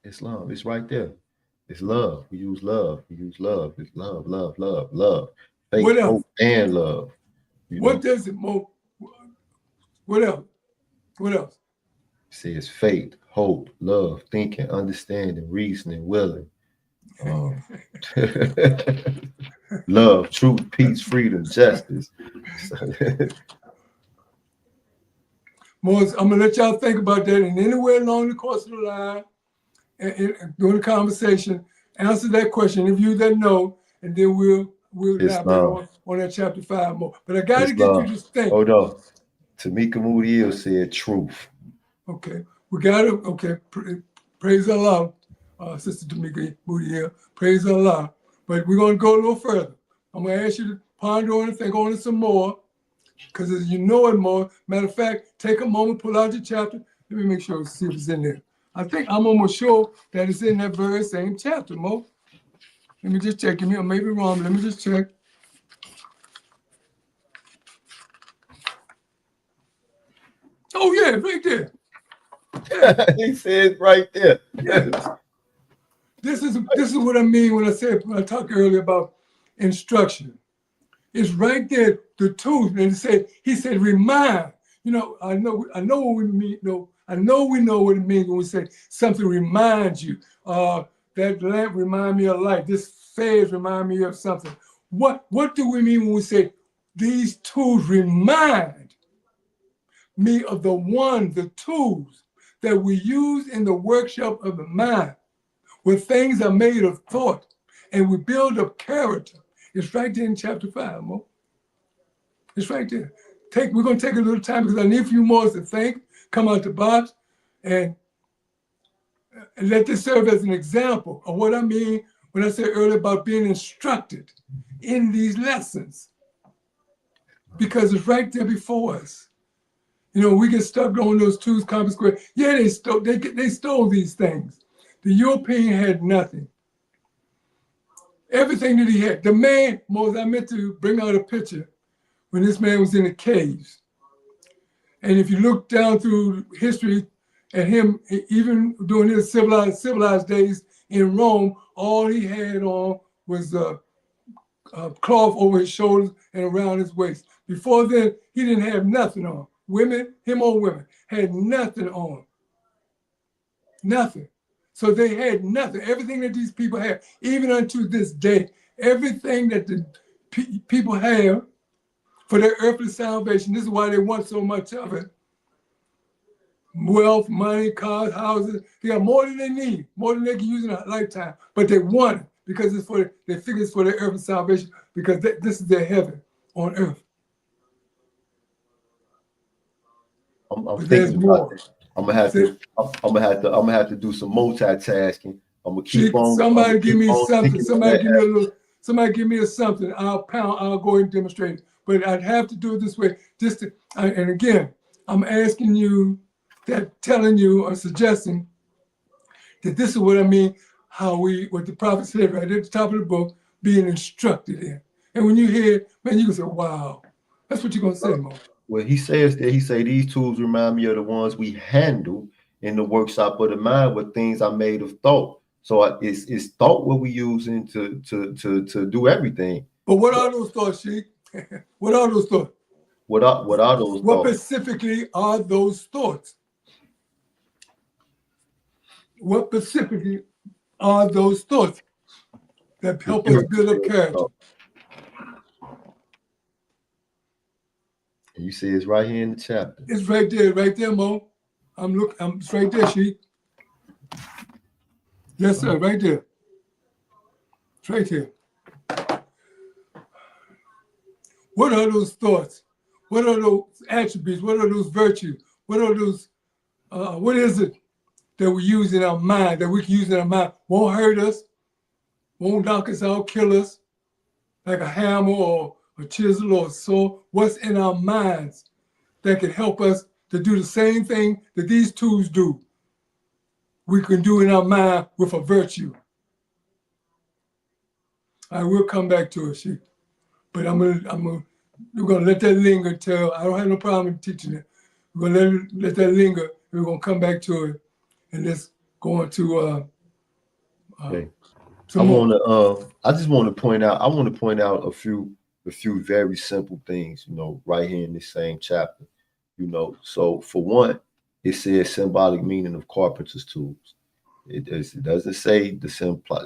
Islam. It's right there. It's love. We use love. We use love. It's love, love, love, love. Faith, What else? hope, and love. What does it, Mo? What else? What else? It says faith, hope, love, thinking, understanding, reasoning, willing. Love, truth, peace, freedom, justice. Mo, I'm gonna let y'all think about that, and anywhere along the course of the line, and during the conversation, answer that question if you that know, and then we'll elaborate on that chapter 5 more. But I got to get you to think. Hold on. Tamika Moody said truth. Okay, we got to. Okay, praise Allah, Sister Tamika Moody. Praise Allah. But we're gonna go a little further. I'm gonna ask you to ponder on it, think on it some more, because as you know it more. Matter of fact, take a moment, pull out your chapter. Let me make sure, see if it's in there. I think I'm almost sure that it's in that very same chapter, Mo. Let me just check. I may be wrong, but let me just check. Oh yeah, right there. Yeah. He said right there. Yeah. This is what I mean when I talked earlier about instruction. It's right there, the tools. And he said, remind. You know, I know what we mean. No, I know we know what it means when we say something reminds you. That lamp remind me of light. This fez remind me of something. What do we mean when we say these tools remind me of the tools that we use in the workshop of the mind, where things are made of thought and we build up character? It's right there in chapter 5, Mo. It's right there. We're going to take a little time because I need a few more to think, come out the box, and let this serve as an example of what I mean when I said earlier about being instructed in these lessons, because it's right there before us. You know, we get stuck on those tools, compass, square. Yeah, they stole these things. The European had nothing. Everything that he had. The man, Moses, I meant to bring out a picture when this man was in the caves. And if you look down through history at him, even during his civilized days in Rome, all he had on was a cloth over his shoulders and around his waist. Before then, he didn't have nothing on. Him or women, had nothing on. Nothing. So they had nothing. Everything that these people have, even unto this day, everything that the people have for their earthly salvation, this is why they want so much of it. Wealth, money, cars, houses. They got more than they need, more than they can use in a lifetime. But they want it because they figure it's for their earthly salvation, because this is their heaven on earth. I'm thinking about this. I'm gonna have to do some multitasking. I'm gonna keep on. Somebody give me something. Somebody give me a something. I'll go and demonstrate it. But I'd have to do it this way. And again, I'm asking you, telling you or suggesting that this is what I mean. What the prophet said right at the top of the book, being instructed in. And when you hear it, man, you can say, "Wow, that's what you're gonna say, Mo." Well, he says that these tools remind me of the ones we handle in the workshop of the mind where things are made of thought. So it's thought what we using to do everything. But what are those thoughts, Sheik? What are those thoughts? What are those What thoughts? specifically are those thoughts? What specifically are those thoughts that help us build up character? You see it's right here in the chapter. It's right there, Mo. It's right there, Sheik. Yes, sir, right there. It's right here. What are those thoughts? What are those attributes? What are those virtues? What are those, what is it that we use in our mind, that we can use in our mind? Won't hurt us, won't knock us out, kill us, like a hammer or a chisel or a saw. What's in our minds that can help us to do the same thing that these tools do? We can do in our mind with a virtue. I will come back to it, Sheik. But we're gonna let that linger till I don't have no problem teaching it. We're gonna let that linger, and we're gonna come back to it, and let's go on to okay. I just want to point out. I want to point out a few very simple things. Right here in this same chapter. So for one, it says symbolic meaning of carpenter's tools. It doesn't say the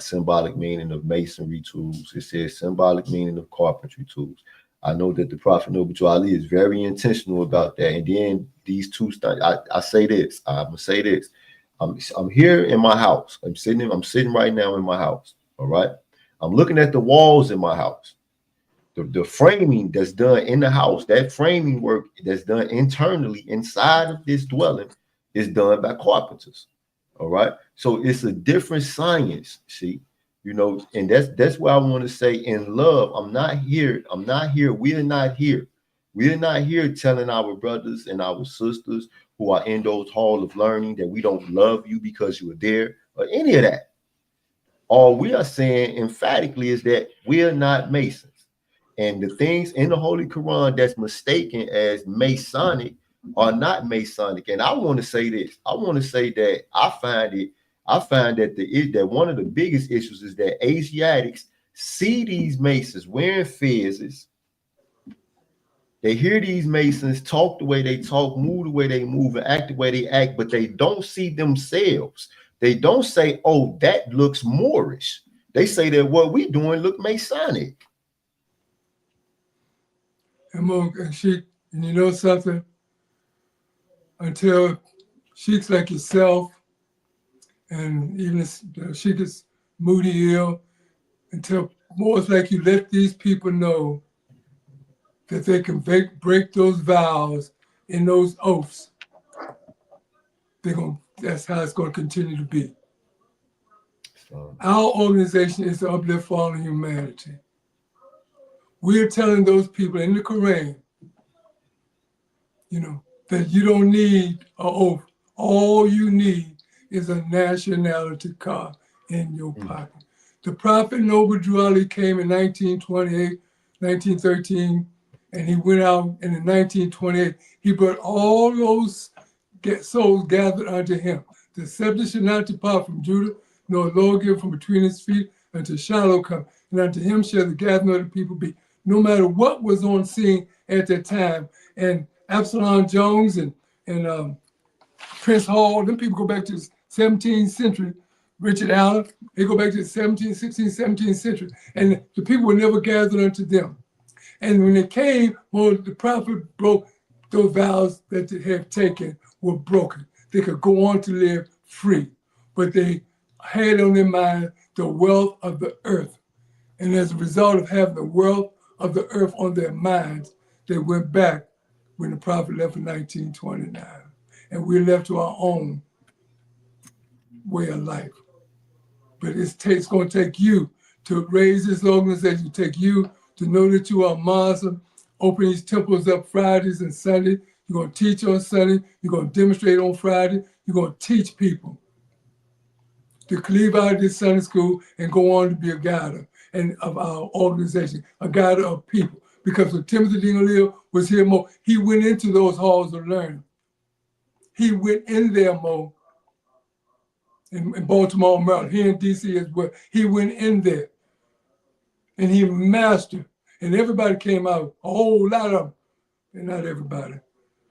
symbolic meaning of masonry tools. It says symbolic meaning of carpentry tools. I know that the Prophet Noble Ali is very intentional about that. And then these two things, I say this. I'm gonna say this. I'm here in my house. I'm sitting right now in my house. All right. I'm looking at the walls in my house. The framing that's done in the house, that framing work that's done internally inside of this dwelling is done by carpenters. All right. So it's a different science, see, and that's why I want to say in love, we're not here. We're not here telling our brothers and our sisters who are in those halls of learning that we don't love you because you were there or any of that. All we are saying emphatically is that we are not Masons. And the things in the Holy Quran that's mistaken as Masonic are not Masonic. And I want to say this. I want to say that I find that one of the biggest issues is that Asiatics see these Masons wearing fezzes. They hear these Masons talk the way they talk, move the way they move, and act the way they act, but they don't see themselves. They don't say, oh, that looks Moorish. They say that what we doing look Masonic. And Sheik, and you know something? Until Sheiks like yourself, and even Sheik is moody ill, until more like you let these people know that they can break those vows and those oaths, that's how it's going to continue to be. Our organization is to uplift fallen humanity. We're telling those people in the Quran, that you don't need an oath. All you need is a nationality card in your pocket. The Prophet Noble Drew Ali came in 1928, 1913, and he went out and in 1928. He brought all those souls gathered unto him. The scepter shall not depart from Judah, nor a lawgiver from between his feet until Shiloh come. And unto him shall the gathering of the people be. No matter what was on scene at that time. And Absalom Jones and Prince Hall, them people go back to the 17th century. Richard Allen, they go back to the 17th, 16th, 17th century. And the people were never gathered unto them. And when they came, the prophet broke those vows that they had taken were broken. They could go on to live free, but they had on their mind the wealth of the earth. And as a result of having the wealth of the earth on their minds, they went back when the prophet left in 1929. And we're left to our own way of life. But it's going to take you to raise this organization, take you to know that you are Muslim, open these temples up Fridays and Sundays. You're going to teach on Sunday. You're going to demonstrate on Friday. You're going to teach people to leave out of this Sunday school and go on to be a guide of our organization, a guide of people. Because when Timothy Dingley was here, he went into those halls of learning. He went in there, in Baltimore, Maryland, here in DC as well. He went in there and he mastered, and everybody came out, a whole lot of them, and not everybody, a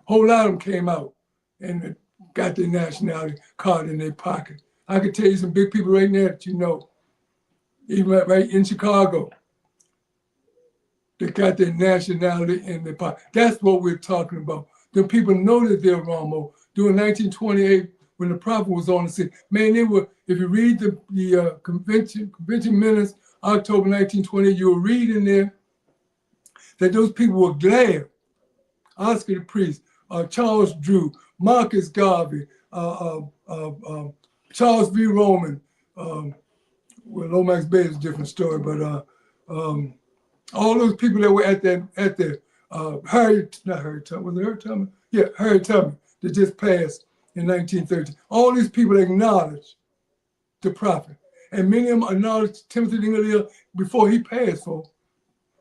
whole lot of them came out and got their nationality card in their pocket. I could tell you some big people right now that you know, even right in Chicago, they got their nationality in their pocket. That's what we're talking about. The people know that they're wrong. During 1928, when the Prather was on the scene, man, they were, if you read the convention minutes, October 1928, you'll read in there that those people were glad. Oscar the Priest, Charles Drew, Marcus Garvey, Charles V. Roman, well, Lomax Bay is a different story, but all those people that were at the Harriet Tubman, was it Harriet Tubman? Yeah, Harriet Tubman that just passed in 1913. All these people acknowledged the prophet. And many of them acknowledged Timothy Dingley before he passed, folks.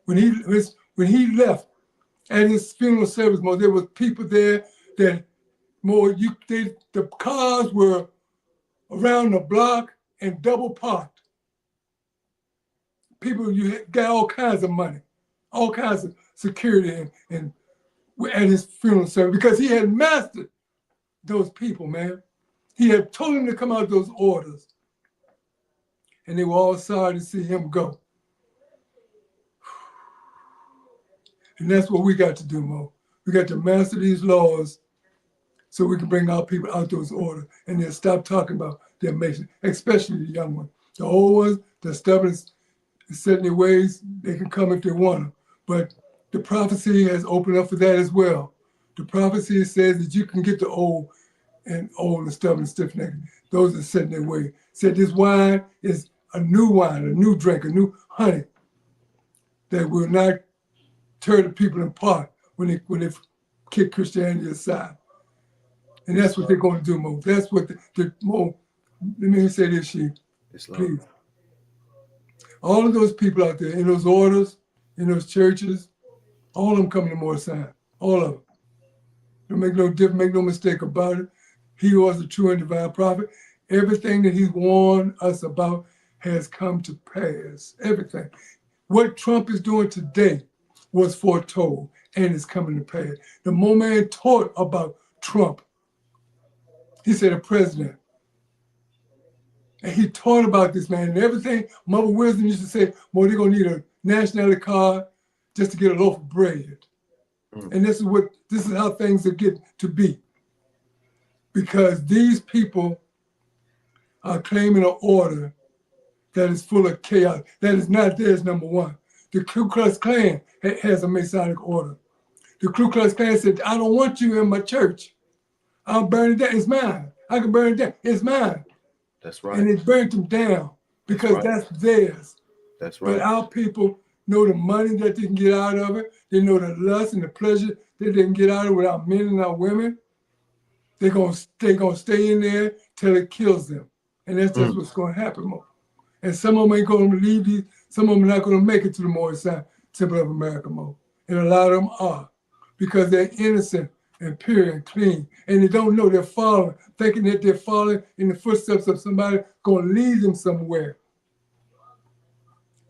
When he left at his funeral service, there was people there that the cars were around the block and double parked. People, you got all kinds of money, all kinds of security and at his funeral service because he had mastered those people, man. He had told them to come out those orders. And they were all sorry to see him go. And that's what we got to do, Mo. We got to master these laws so we can bring our people out those orders and then stop talking about their Mason, especially the young ones. The old ones, the stubborn, set in their ways, they can come if they want to. But the prophecy has opened up for that as well. The prophecy says that you can get the old and stubborn, stiff-necked. Those are set in their way. Said this wine is a new wine, a new drink, a new honey that will not tear the people apart when they kick Christianity aside. And that's what they're going to do, Mo. That's what Mo, let me say this, Sheik, please. All of those people out there in those orders, in those churches, all of them coming to Moorish Science, all of them. Don't make no difference, make no mistake about it. He was the true and divine prophet. Everything that he's warned us about has come to pass, everything. What Trump is doing today was foretold and is coming to pass. The moment man taught about Trump, he said a president. And he taught about this man and everything. Mother Wisdom used to say, well, they're gonna need a nationality card just to get a loaf of bread. And this is how things are getting to be. Because these people are claiming an order that is full of chaos. That is not theirs, number one. The Ku Klux Klan has a Masonic order. The Ku Klux Klan said, I don't want you in my church. I'll burn it down. It's mine. I can burn it down. It's mine. That's right. And it burnt them down because that's theirs. That's right. But our people know the money that they can get out of it. They know the lust and the pleasure that they can get out of it with our men and our women. They're gonna stay in there till it kills them. And that's just what's gonna happen, Mo. And some of them ain't gonna leave these, some of them are not gonna make it to the Moorish Science Temple of America, Mo. And a lot of them are, because they're innocent and pure and clean. And they don't know they're following, thinking that they're following in the footsteps of somebody gonna lead them somewhere.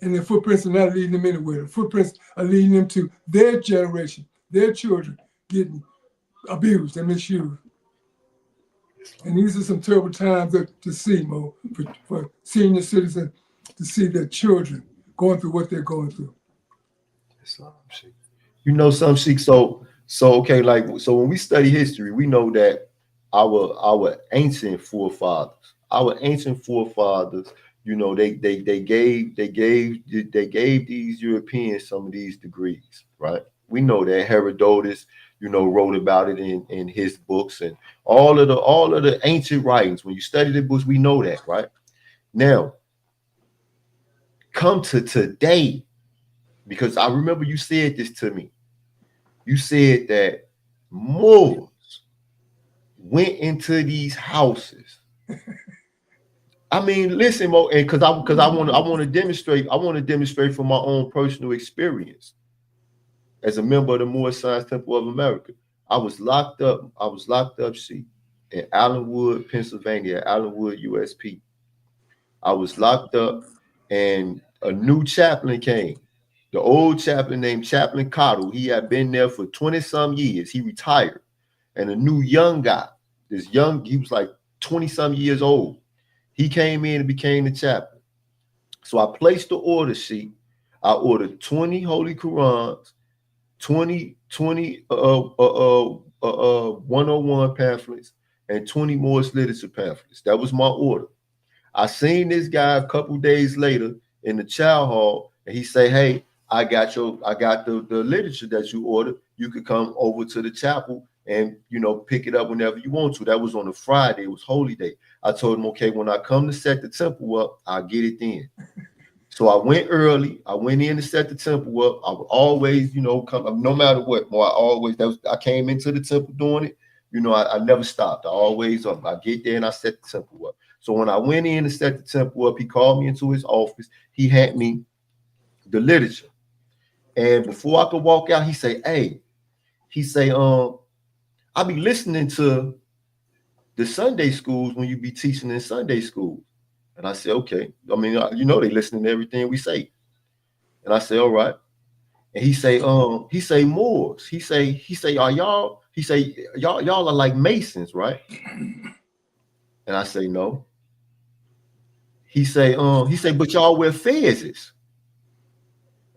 And the footprints are not leading them anywhere. The footprints are leading them to their generation, their children getting abused and misused. And these are some terrible times to see, Mo, for senior citizens to see their children going through what they're going through. Islam, Sheik. You know some Sheik, so okay, so when we study history, we know that our ancient forefathers, you know, they gave these Europeans some of these degrees, right? We know that Herodotus, you know, wrote about it in his books and all of the ancient writings. When you study the books, we know that, right? Now, come to today, because I remember you said this to me. You said that Moors went into these houses. I mean, listen, Mo, and because I want to demonstrate from my own personal experience. As a member of the Moorish Science Temple of America, I was locked up, Sheik. in Allenwood, Pennsylvania, Allenwood, USP. I was locked up, and a new chaplain came. The old chaplain named Chaplain Cottle, he had been there for 20-some years. He retired. And a new young guy, he was like 20-some years old. He came in and became the chaplain. So I placed the order sheet. I ordered 20 Holy Qurans, 20 101 pamphlets, and 20 Moorish literature pamphlets. That was my order. I seen this guy a couple days later in the chow hall, and he say, "Hey, I got the literature that you ordered. You could come over to the chapel and, you know, pick it up whenever you want to." That was on a Friday. It was holy day. I told him, okay, when I come to set the temple up, I'll get it then. So I went early. I went in to set the temple up. I would always, you know, come, no matter what. I came into the temple doing it. You know, I never stopped. I get there and I set the temple up. So when I went in to set the temple up, he called me into his office. He had me the literature. And before I could walk out, he say, "Hey," he say, "I be listening to the Sunday schools when you be teaching in Sunday school." And I said, "Okay." I mean, you know, they listening to everything we say. And I say, "All right." And he say Moors. He say, "Are y'all?" He say, y'all are like Masons, right?" And I say, "No." He say, "But y'all wear fezzes."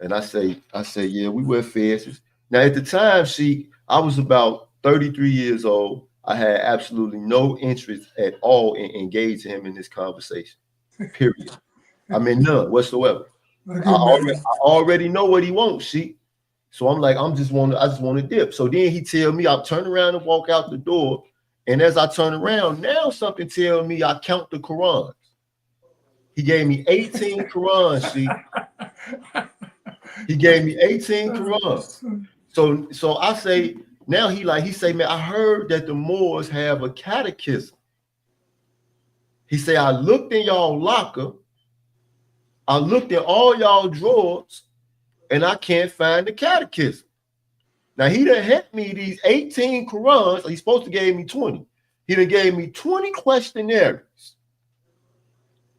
And I say, "Yeah, we wear fezzes." Now, at the time, I was about 33 years old. I had absolutely no interest at all in engaging him in this conversation. Period. I mean, none whatsoever. I already know what he wants, Sheik. So I'm like, I just want to dip. So then he tell me, I'll turn around and walk out the door. And as I turn around, now something tell me I count the Qurans. He gave me 18 Qurans, Sheik. He gave me 18 Qurans. So I say, now he say, "Man, I heard that the Moors have a catechism." He say, "I looked in y'all locker, I looked in all y'all drawers, and I can't find the catechism." Now he done had me these 18 Qurans. He's supposed to give me 20. He done gave me 20 questionnaires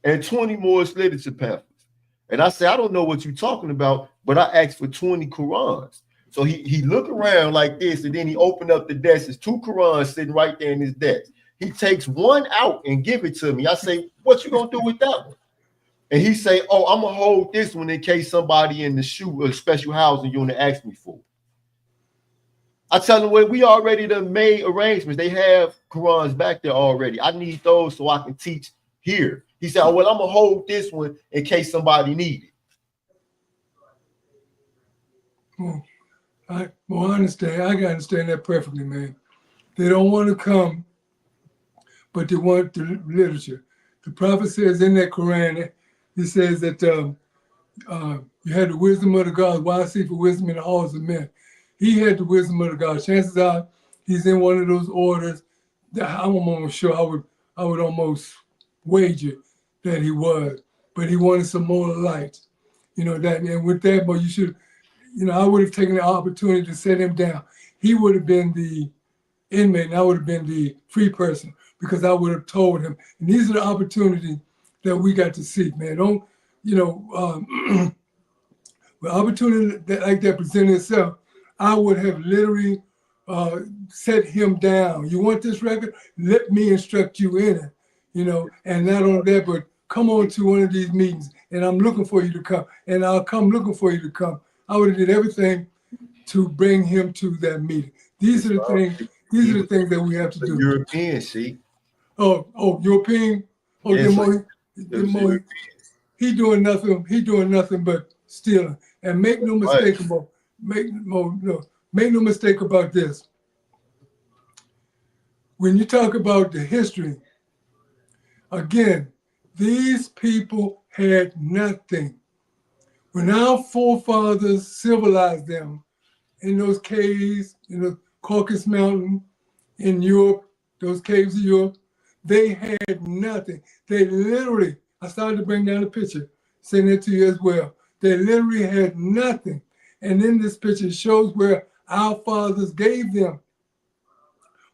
and 20 Moorish literature pamphlets. And I say, "I don't know what you're talking about, but I asked for 20 Qurans." So he looked around like this, and then he opened up the desk. There's 2 Qurans sitting right there in his desk. He takes one out and give it to me. I say, "What you gonna do with that one?" And he say, "Oh, I'm gonna hold this one in case somebody in the special housing unit asks me for it." I tell him, "Well, we already done made arrangements. They have Qurans back there already. I need those so I can teach here." He said, "Oh, well, I'm gonna hold this one in case somebody need it." I understand. I can understand that perfectly, man. They don't want to come, but they want the literature. The prophet says in that Quran, he says that you had the wisdom of the gods. Why seek for wisdom in the halls of men? He had the wisdom of the gods. Chances are he's in one of those orders that I'm almost sure I would almost wager that he was, but he wanted some more light. You know that, and with that, but you should. You know, I would have taken the opportunity to set him down. He would have been the inmate, and I would have been the free person, because I would have told him. And these are the opportunities that we got to seek, man. Don't, you know, the opportunity that like that presented itself, I would have literally set him down. You want this record? Let me instruct you in it, you know, and not only that, but come on to one of these meetings, and I'm looking for you to come, and I'll come looking for you to come. I would have did everything to bring him to that meeting. These are the things. These are the things that we have to do. European, Sheik. Oh, European. Oh, yes, he doing nothing. He doing nothing but stealing. And make no mistake about make no mistake about this. When you talk about the history, again, these people had nothing. When our forefathers civilized them in those caves, in the Caucasus Mountain, in Europe, those caves of Europe, they had nothing. They literally, I started to bring down the picture, send it to you as well. They literally had nothing. And in this picture shows where our fathers gave them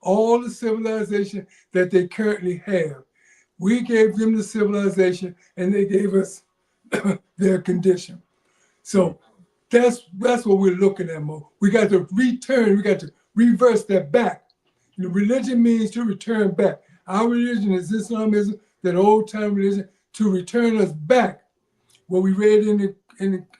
all the civilization that they currently have. We gave them the civilization and they gave us their condition. So that's what we're looking at, Mo. We got to return, we got to reverse that back. Religion means to return back. Our religion is Islamism, that old time religion, to return us back. What we read in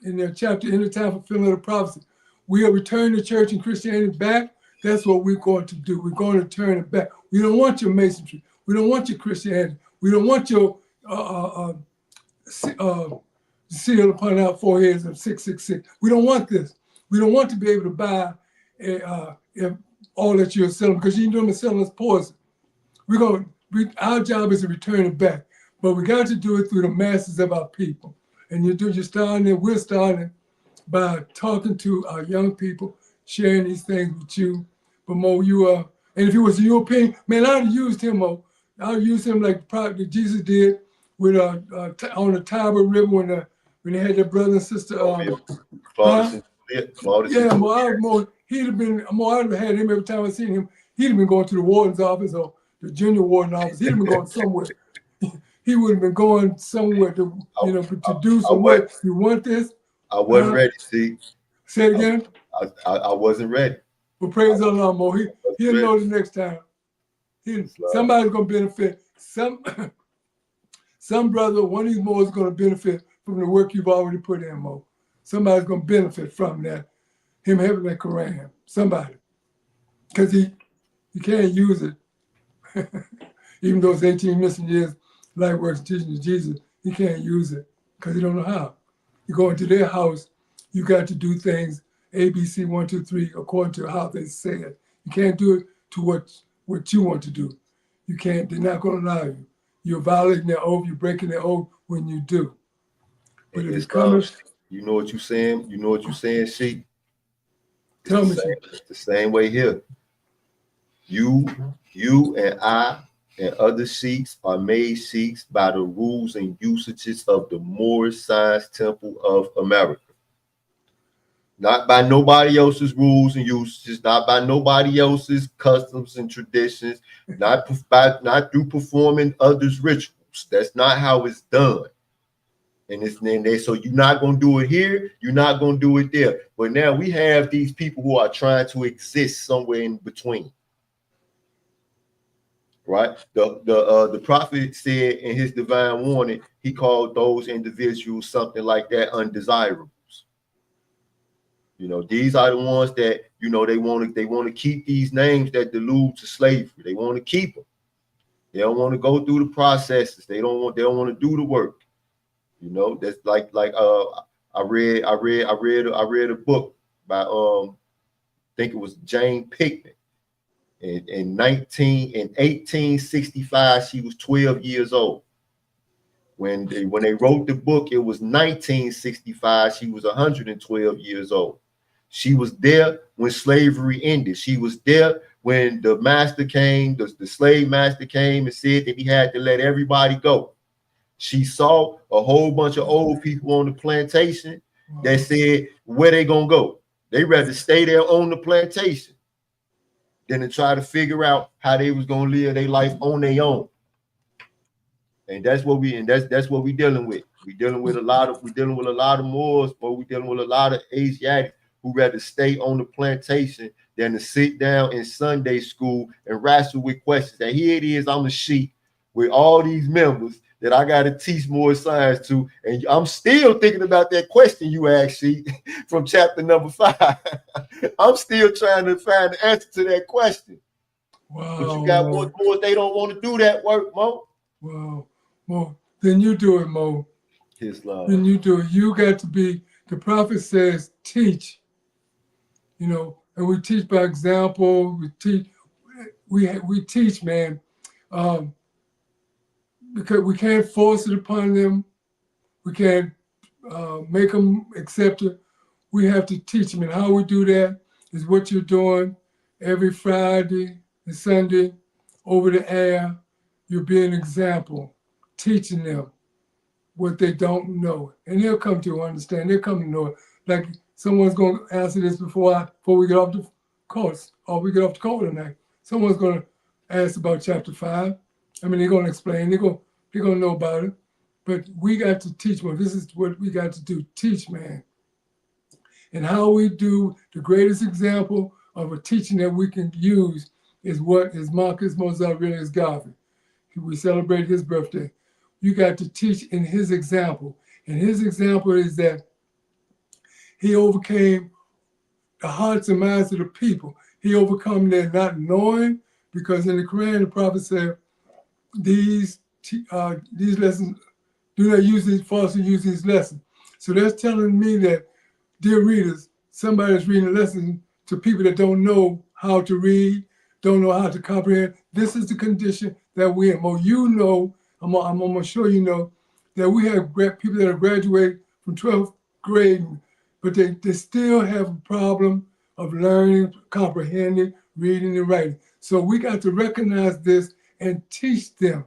the chapter, in the time fulfilling of the prophecy. We are returning the church and Christianity back. That's what we're going to do. We're going to turn it back. We don't want your Masonry. We don't want your Christianity. We don't want your seal upon our foreheads of 666. We don't want this. We don't want to be able to buy all that you're selling, because you know them selling us poison. Our job is to return it back, but we got to do it through the masses of our people. And you're starting it. We're starting by talking to our young people, sharing these things with you. But Mo, and if it was a European, man, I'd have used him, Mo. I'd use him like probably Jesus did with on the Tiber River when they had their brother and sister. Yeah, Mo, he'd have been. I'd have had him every time I seen him. He'd have been going to the warden's office or the junior warden office. He'd have been going somewhere. He would have been going somewhere to do some work. You want this? I wasn't ready. See, say it again. I wasn't ready. Well, praise Allah, Mo. He'll know the next time. Somebody's gonna benefit. Some brother, one of these Moors is gonna benefit from the work you've already put in, Mo. Somebody's gonna benefit from that. Him having that Quran. Somebody, because he can't use it. Even though it's 18 missing years, life works teaching to Jesus, he can't use it because he don't know how. You go into their house, you got to do things ABC 1, 2, 3 according to how they say it. You can't do it to what you want to do. You can't. They're not going to allow you. You're violating their oath. You're breaking their oath when you do. But if it's coming, you know what you're saying. You know what you're saying, Sheik. Tell me, it's the same way here. You and I and other Sheiks are made Sheiks by the rules and usages of the Moorish Science Temple of America. Not by nobody else's rules and usages, not by nobody else's customs and traditions, not through performing others' rituals. That's not how it's done. So you're not going to do it here, you're not going to do it there. But now we have these people who are trying to exist somewhere in between. Right? The prophet said in his divine warning, he called those individuals something like that, undesirables. These are the ones that they want to keep these names that delude to slavery. They want to keep them. They don't want to go through the processes. They don't want to do the work. That's like I read a book by I think it was Jane Pinkman. In 1865, she was 12 years old. When they wrote the book, it was 1965. She was 112 years old. She was there when slavery ended. She was there when the master came, the slave master came and said that he had to let everybody go. She saw a whole bunch of old people on the plantation that said, where they gonna go? They rather stay there on the plantation than to try to figure out how they was gonna live their life on their own. And that's what we dealing with. We're dealing with a lot of Moors, but we're dealing with a lot of Asiatics who rather stay on the plantation than to sit down in Sunday school and wrestle with questions. And here it is, I'm a Sheik with all these members that I got to teach more science to, and I'm still thinking about that question you asked, Sheik, from chapter number 5. I'm still trying to find the answer to that question. Wow. But you got more, they don't want to do that work, Mo. Wow. Well, then you do it, Mo. Islam. Then you do it. You got to be, the prophet says, teach. And we teach by example. We teach, man. Because we can't force it upon them. We can't make them accept it. We have to teach them. And how we do that is what you're doing every Friday and Sunday over the air. You'll be an example, teaching them what they don't know. And they'll come to understand. They'll come to know it. Like someone's going to answer this before we get off the course, or we get off the call tonight. someone's going to ask about chapter 5. I mean, they're going to explain. They're going to know about it. But we got to teach, well, this is what we got to do, teach, man. And how we do, the greatest example of a teaching that we can use is what is Marcus Moses Aurelius Garvey. We celebrate his birthday. You got to teach in his example. And his example is that he overcame the hearts and minds of the people. He overcome their not knowing, because in the Quran, the prophet said, these lessons, do not use these, falsely use these lessons. So that's telling me that, dear readers, somebody's reading a lesson to people that don't know how to read, don't know how to comprehend. This is the condition that we're in. Well, you know, I'm going to show you know, that we have people that have graduated from 12th grade, but they still have a problem of learning, comprehending, reading, and writing. So we got to recognize this and teach them.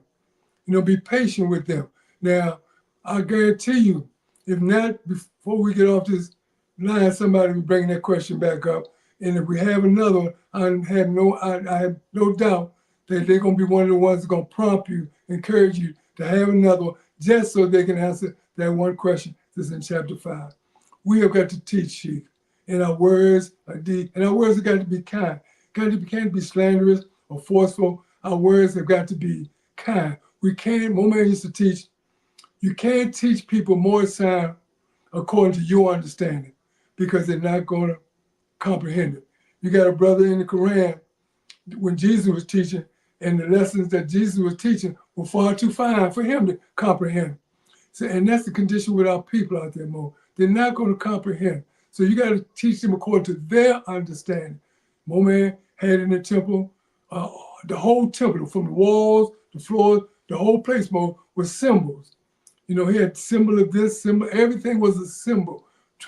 You know, be patient with them. Now, I guarantee you, if not, before we get off this line, somebody will bring that question back up. And if we have another one, I have no doubt that they're going to be one of the ones that's going to prompt you, encourage you to have another one, just so they can answer that one question that's in chapter 5. We have got to teach, Sheik, and our words are deep, and our words have got to be kind. Can't be slanderous or forceful. Our words have got to be kind. We can't, my man used to teach, you can't teach people more sound according to your understanding, because they're not going to comprehend it. You got a brother in the Quran, when Jesus was teaching, and the lessons that Jesus was teaching were far too fine for him to comprehend. So, and that's the condition with our people out there, Mo. They're not going to comprehend. So you got to teach them according to their understanding. Mo man had in the temple, the whole temple, from the walls, the floors, the whole place, Mo, was symbols. You know, he had symbol of this, symbol, everything was a symbol,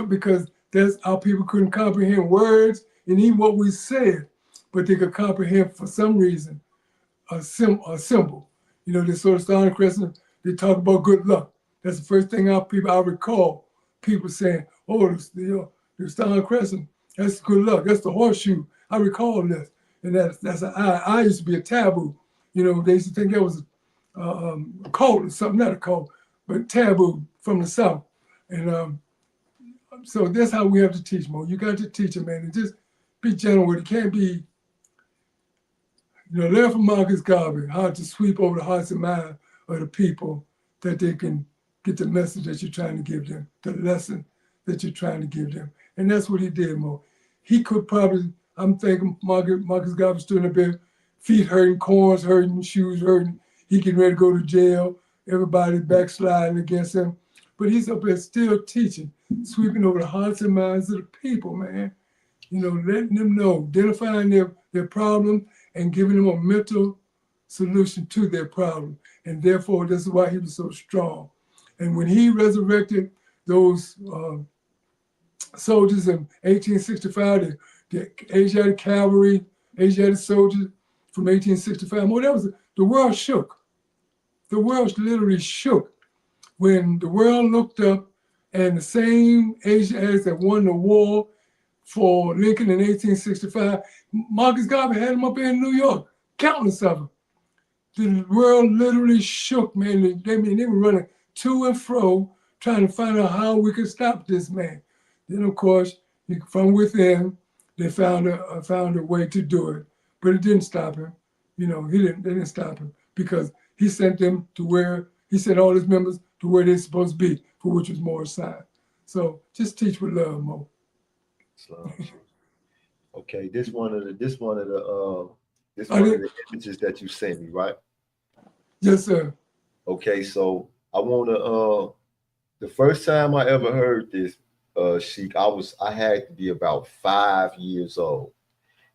because that's how people couldn't comprehend words and even what we said, but they could comprehend, for some reason, a symbol. You know, this sort of Star and Crescent, they talk about good luck. That's the first thing I recall people saying, oh, the Star and Crescent, that's good luck. That's the horseshoe. I recall this. And that's an eye. Eye used to be a taboo. You know, they used to think that was a cult or something, not a cult, but taboo from the South. And so that's how we have to teach, Mo. You got to teach it, man, and just be gentle with it. Can't be, you know, learn from Marcus Garvey how to sweep over the hearts and minds of the people, that they can get the message that you're trying to give them, the lesson that you're trying to give them. And that's what he did, Mo. He could probably, I'm thinking Marcus Garvey stood in the bed, feet hurting, corns hurting, shoes hurting. He getting ready to go to jail. Everybody backsliding against him. But he's up there still teaching, sweeping over the hearts and minds of the people, man. You know, letting them know, identifying their problem and giving them a mental solution to their problem. And therefore, this is why he was so strong. And when he resurrected those soldiers in 1865, the Asiatic cavalry, Asiatic soldiers from 1865, well, that was, the world shook. The world literally shook when the world looked up, and the same Asiatics that won the war for Lincoln in 1865, Marcus Garvey had them up here in New York, countless of them. The world literally shook, man. They were running to and fro, trying to find out how we could stop this man. Then, of course, from within, they found a way to do it, but it didn't stop him. You know, they didn't stop him, because he sent them to where, he sent all his members to where they're supposed to be, for which was Moorish Science. So just teach with love, Mo. Okay, this one of the images that you sent me, right? Yes, sir. Okay, so I want to. The first time I ever heard this, Sheik, I had to be about 5 years old,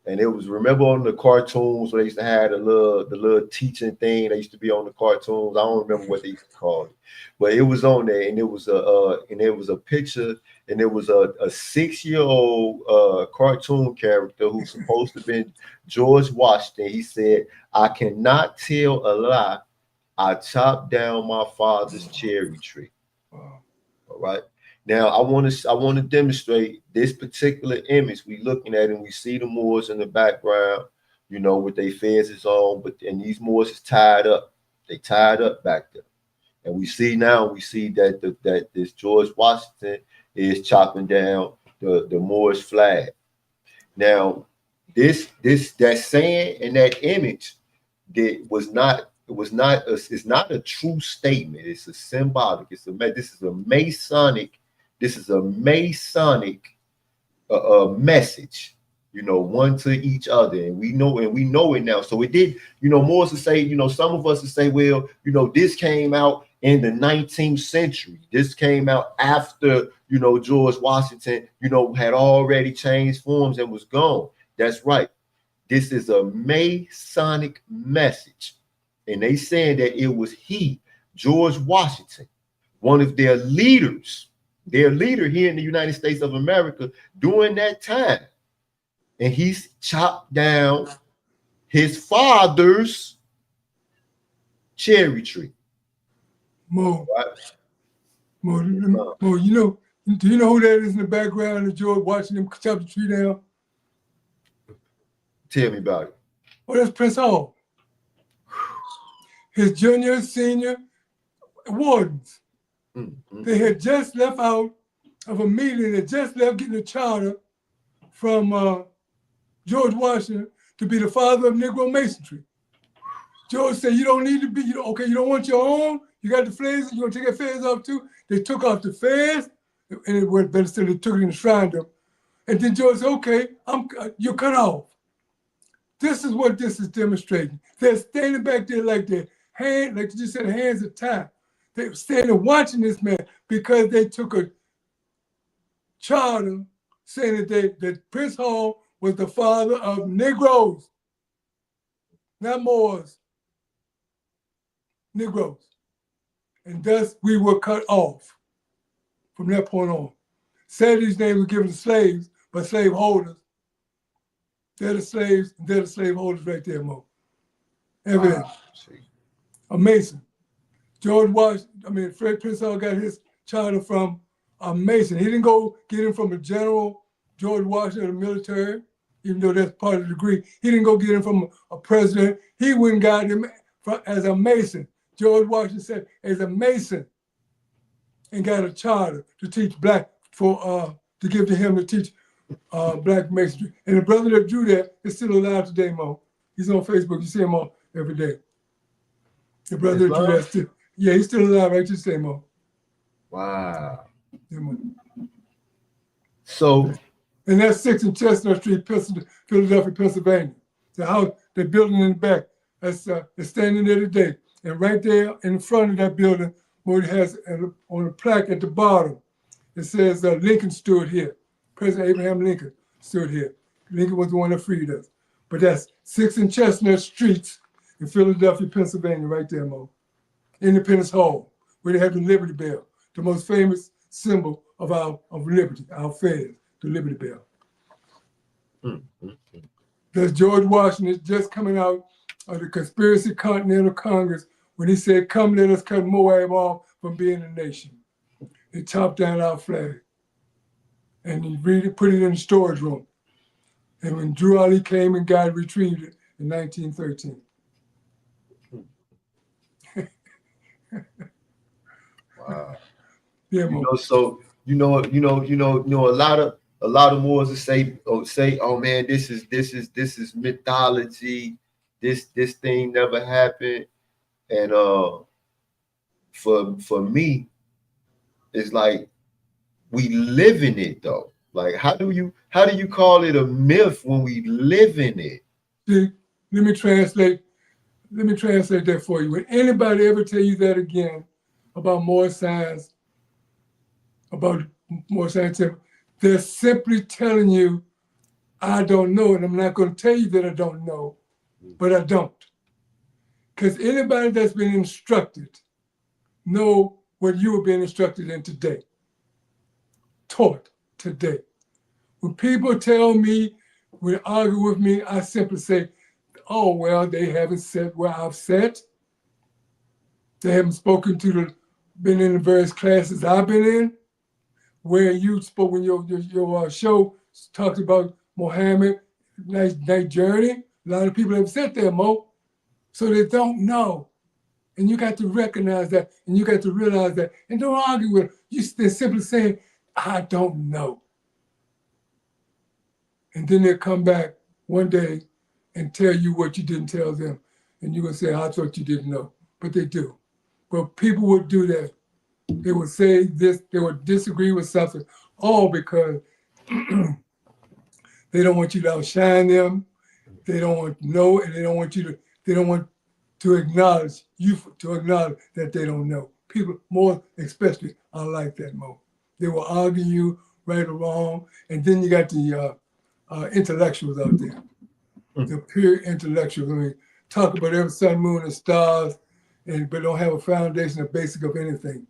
and it was, remember on the cartoons where they used to have the little teaching thing that used to be on the cartoons. I don't remember what they used to call it, but it was on there, and it was a picture, and it was a 6-year-old cartoon character who's supposed to have been George Washington. He said, "I cannot tell a lie. I chopped down my father's cherry tree." Wow. All right. Now I want to demonstrate this particular image we looking at, and we see the Moors in the background. you know, with their fences on, and these Moors is tied up. They tied up back there. And we see that that this George Washington is chopping down the Moorish flag. Now, that saying and that image it's not a true statement. It's a symbolic. This is a Masonic message, you know, one to each other, and we know it now. So it did, you know, more to say, you know, some of us to say, well, you know, this came out in the 19th century. This came out after, you know, George Washington, you know, had already changed forms and was gone. That's right. This is a Masonic message. And they saying that it was George Washington, one of their leaders, their leader here in the United States of America during that time. And he's chopped down his father's cherry tree. Mo, Right? Mo, you know, do you know who that is in the background of George watching him chop the tree down? Tell me about it. Oh, that's Prince Hall. His junior, senior wardens. They had just left out of a meeting. They just left getting a charter from George Washington to be the father of Negro Masonry. George said, you don't need to be, you don't want your own. You got the flags, you want to take that flags off too? They took off the flags, and it went better still, they took it and enshrined them. And then George said, okay, you're cut off. This is what this is demonstrating. They're standing back there like their hand, like you said, hands are tied. They were standing watching this man because they took a charter saying that Prince Hall was the father of Negroes, not Moors, Negroes. And thus we were cut off from that point on. These names were given to slaves, but slave holders. They're the slaves, they're the slave holders right there, Mo. Evidence. A Mason. Fred Prince Hall got his charter from a Mason. He didn't go get him from a general, George Washington, the military, even though that's part of the degree. He didn't go get him from a president. He went and got him as a Mason. George Washington said, as a Mason, and got a charter to teach to give to him to teach Black Masonry. And the brother that drew that is still alive today, Mo. He's on Facebook. You see him on every day. The brother that drew that still, yeah, he's still alive right today, Mo. Wow. Yeah, Mo. So, and that's 6 and Chestnut Street, Philadelphia, Pennsylvania. The house, the building in the back, that's standing there today. And right there in front of that building, where it has on a plaque at the bottom, it says Lincoln stood here. President Abraham Lincoln stood here. Lincoln was the one that freed us. But that's 6 and Chestnut Streets in Philadelphia, Pennsylvania, right there, Mo. Independence Hall, where they have the Liberty Bell, the most famous symbol of liberty, our flag, the Liberty Bell. That's George Washington just coming out of the Conspiracy Continental Congress when he said, come let us cut Moab off from being a nation. They chopped down our flag. And he put it in the storage room. And when Drew Ali came and got retrieved it in 1913. Wow. Yeah, you know, so a lot of Moors say, oh man, this is mythology. This thing never happened. And for me, it's like we live in it though. Like how do you call it a myth when we live in it? See, let me translate that for you. When anybody ever tell you that again about Moorish Science, about Moorish Science Temple, they're simply telling you, I don't know, and I'm not going to tell you that I don't know, but I don't. Because anybody that's been instructed know what you are being instructed in today, taught today. When people tell me, when they argue with me, I simply say, oh, well, they haven't said where I've said. They haven't been in the various classes I've been in, where you spoke when your show talked about Muhammad, night journey, A lot of people have sat there, Mo, so they don't know. And you got to recognize that, and you got to realize that, and don't argue with them. They're simply saying, I don't know. And then they'll come back one day and tell you what you didn't tell them. And you're going to say, I thought you didn't know. But they do. But people would do that. They would say this, they would disagree with something, all because they don't want you to outshine them. They don't want to know, and they don't want to acknowledge that they don't know. People, more especially, are like that, Mo. They will argue you right or wrong. And then you got the intellectuals out there, the pure intellectuals. I mean, talk about every sun, moon, and stars, but don't have a foundation or basic of anything,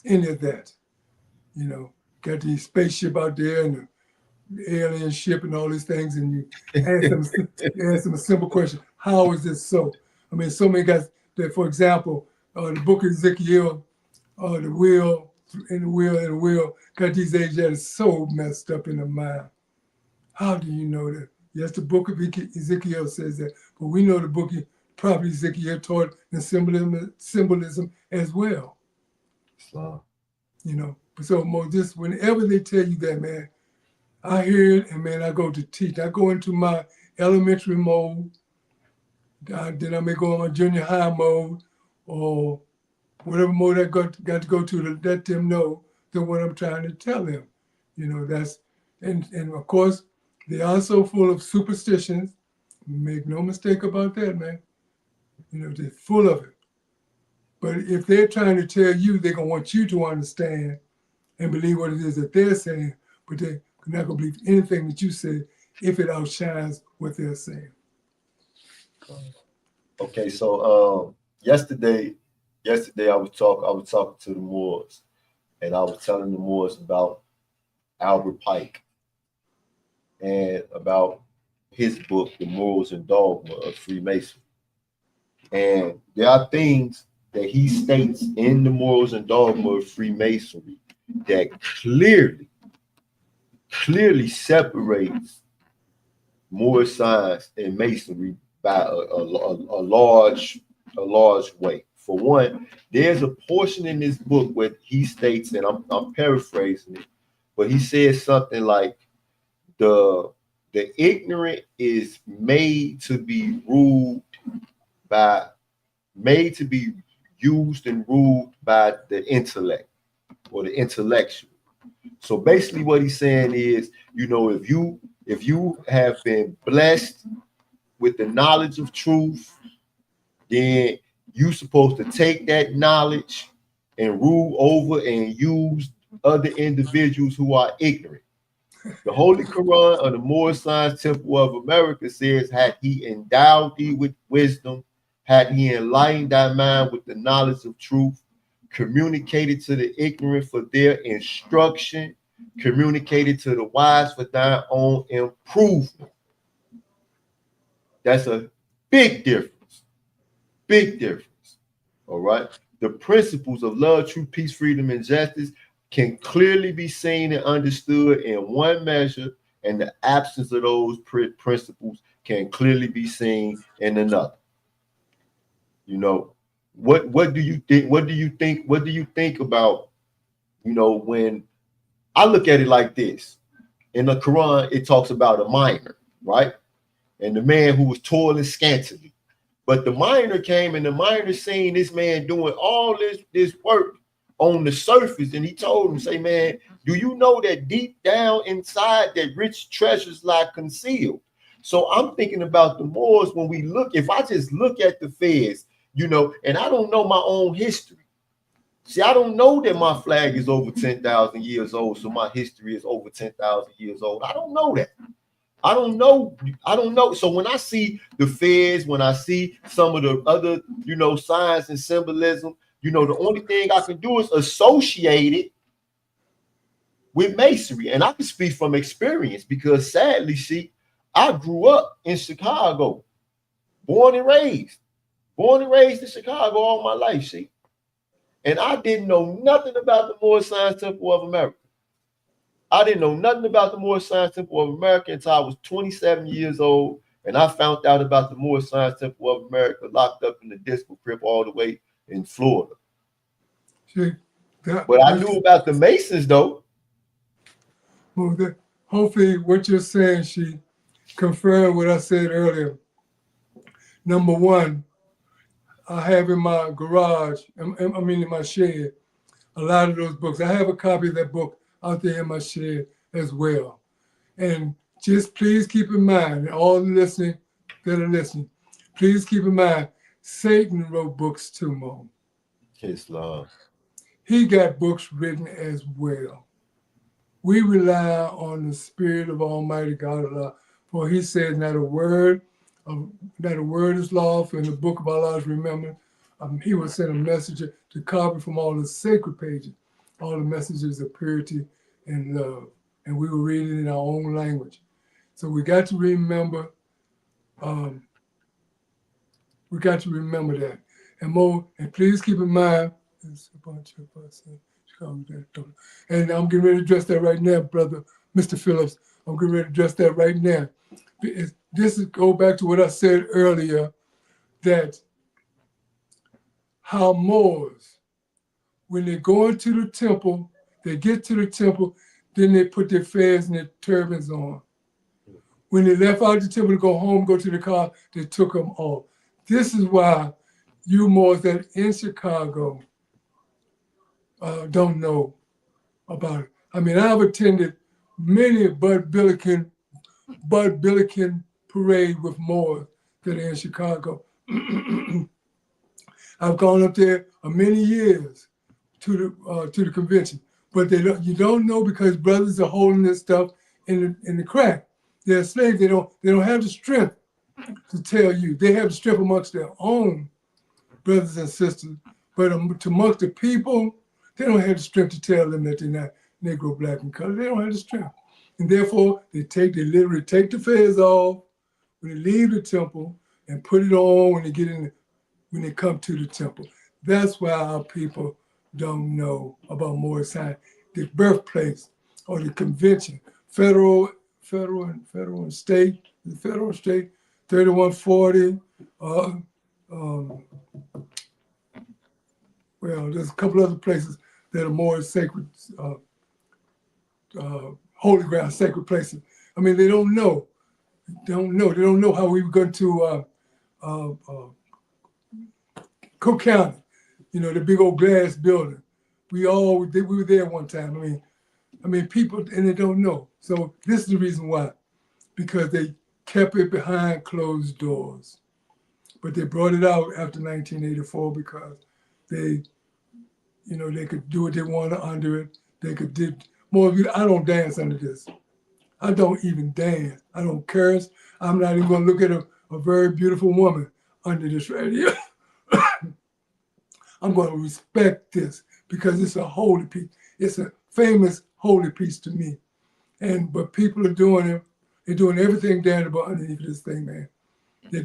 any of that. You know, got the spaceship out there and the alien ship and all these things, and you ask them a simple question: how is this so? I mean, so many guys that, for example, the book of Ezekiel, the wheel, got these Asians that are so messed up in the mind. How do you know that? Yes, the book of Ezekiel says that, but we know the book of Prophet Ezekiel taught the symbolism as well. So, you know, so just whenever they tell you that, man, I hear it, and man, I go to teach. I go into my elementary mode, then I may go on my junior high mode, or whatever mode I got to go to let them know that what I'm trying to tell them. You know, that's, and of course, they are so full of superstitions. Make no mistake about that, man. You know, they're full of it. But if they're trying to tell you, they're going to want you to understand and believe what it is that they're saying, but they're not going to believe anything that you say if it outshines what they're saying. okay, so yesterday I was talking to the Moors, and I was telling the Moors about Albert Pike and about his book, The Morals and Dogma of Freemasonry. And there are things that he states in the Morals and Dogma of Freemasonry that clearly separates Moorish science and Masonry by a large way. For one, there's a portion in this book where he states, and I'm paraphrasing it, but he says something like, the ignorant is made to be used and ruled by the intellect or the intellectual. So basically what he's saying is, you know, if you have been blessed with the knowledge of truth, then you're supposed to take that knowledge and rule over and use other individuals who are ignorant. The Holy Quran of the Moorish Science Temple of America says, had he endowed thee with wisdom, had he enlightened thy mind with the knowledge of truth, communicated to the ignorant for their instruction, communicated to the wise for thine own improvement. That's a big difference. Big difference. All right. The principles of love, truth, peace, freedom, and justice can clearly be seen and understood in one measure, and the absence of those principles can clearly be seen in another. You know, what do you think? What do you think about, you know, when I look at it like this? In the Quran, it talks about a miner, right? And the man who was toiling scantily. But the miner came, and the miner seen this man doing all this work on the surface, and he told him, say, man, do you know that deep down inside that rich treasures lie concealed? So I'm thinking about the Moors when we look, if I just look at the feds, you know, and I don't know my own history. See, I don't know that my flag is over 10,000 years old, so my history is over 10,000 years old. I don't know that. I don't know. So when I see the feds, when I see some of the other, you know, science and symbolism, you know, the only thing I can do is associate it with Masonry. And I can speak from experience because sadly, see, I grew up in Chicago, born and raised in Chicago all my life, see. And I didn't know nothing about the Moorish Science Temple of America. I didn't know nothing about the Moorish Science Temple of America until I was 27 years old. And I found out about the Moorish Science Temple of America locked up in the disco crib all the way in Florida. See, But I knew about the Masons though. Well, hopefully what you're saying, she confirmed what I said earlier. Number one, I have in my garage, I mean in my shed, a lot of those books. I have a copy of that book out there in my shed as well. And just please keep in mind, all the listening that are listening, please keep in mind, Satan wrote books too, Mo. His love. He got books written as well. We rely on the Spirit of Almighty God Allah, for He says, not a word is lost in the book of Allah's remembrance. He will send a messenger to copy from all the sacred pages, all the messages of purity and love. And we will read it in our own language. So we got to remember, that. And more, and please keep in mind, there's a bunch of us in Chicago. And I'm getting ready to address that right now, brother, Mr. Phillips. I'm getting ready to address that right now. This is go back to what I said earlier, that how Moors, when they go into the temple, they get to the temple, then they put their fez and their turbans on. When they left out the temple to go home, go to the car, they took them off. This is why you Moors that in Chicago don't know about it. I mean, I've attended many Bud Billiken parade with Moors that are in Chicago. I've gone up there many years to the convention, but you don't know because brothers are holding this stuff in the crack. They're slaves. They don't have the strength to tell you. They have the strength amongst their own brothers and sisters, but amongst the people, they don't have the strength to tell them that they're not Negro, black, and colored. They don't have the strength, and therefore they literally take the fez off when they leave the temple and put it on when they come to the temple. That's why our people don't know about Moorish Science, the birthplace or the convention, federal and state, 3140. Well, there's a couple other places that are more sacred, holy ground, sacred places. I mean, they don't know. They don't know how we were going to Cook County, the big old glass building. We were there one time. I mean, people, and they don't know. So this is the reason why, because they kept it behind closed doors. But they brought it out after 1984 because they could do what they wanted under it. They could did more. I don't dance under this. I don't even dance. I don't curse. I'm not even going to look at a very beautiful woman under this right here. I'm going to respect this because it's a holy piece. It's a famous holy piece to me. But people are doing it. They're doing everything down about underneath this thing, man. They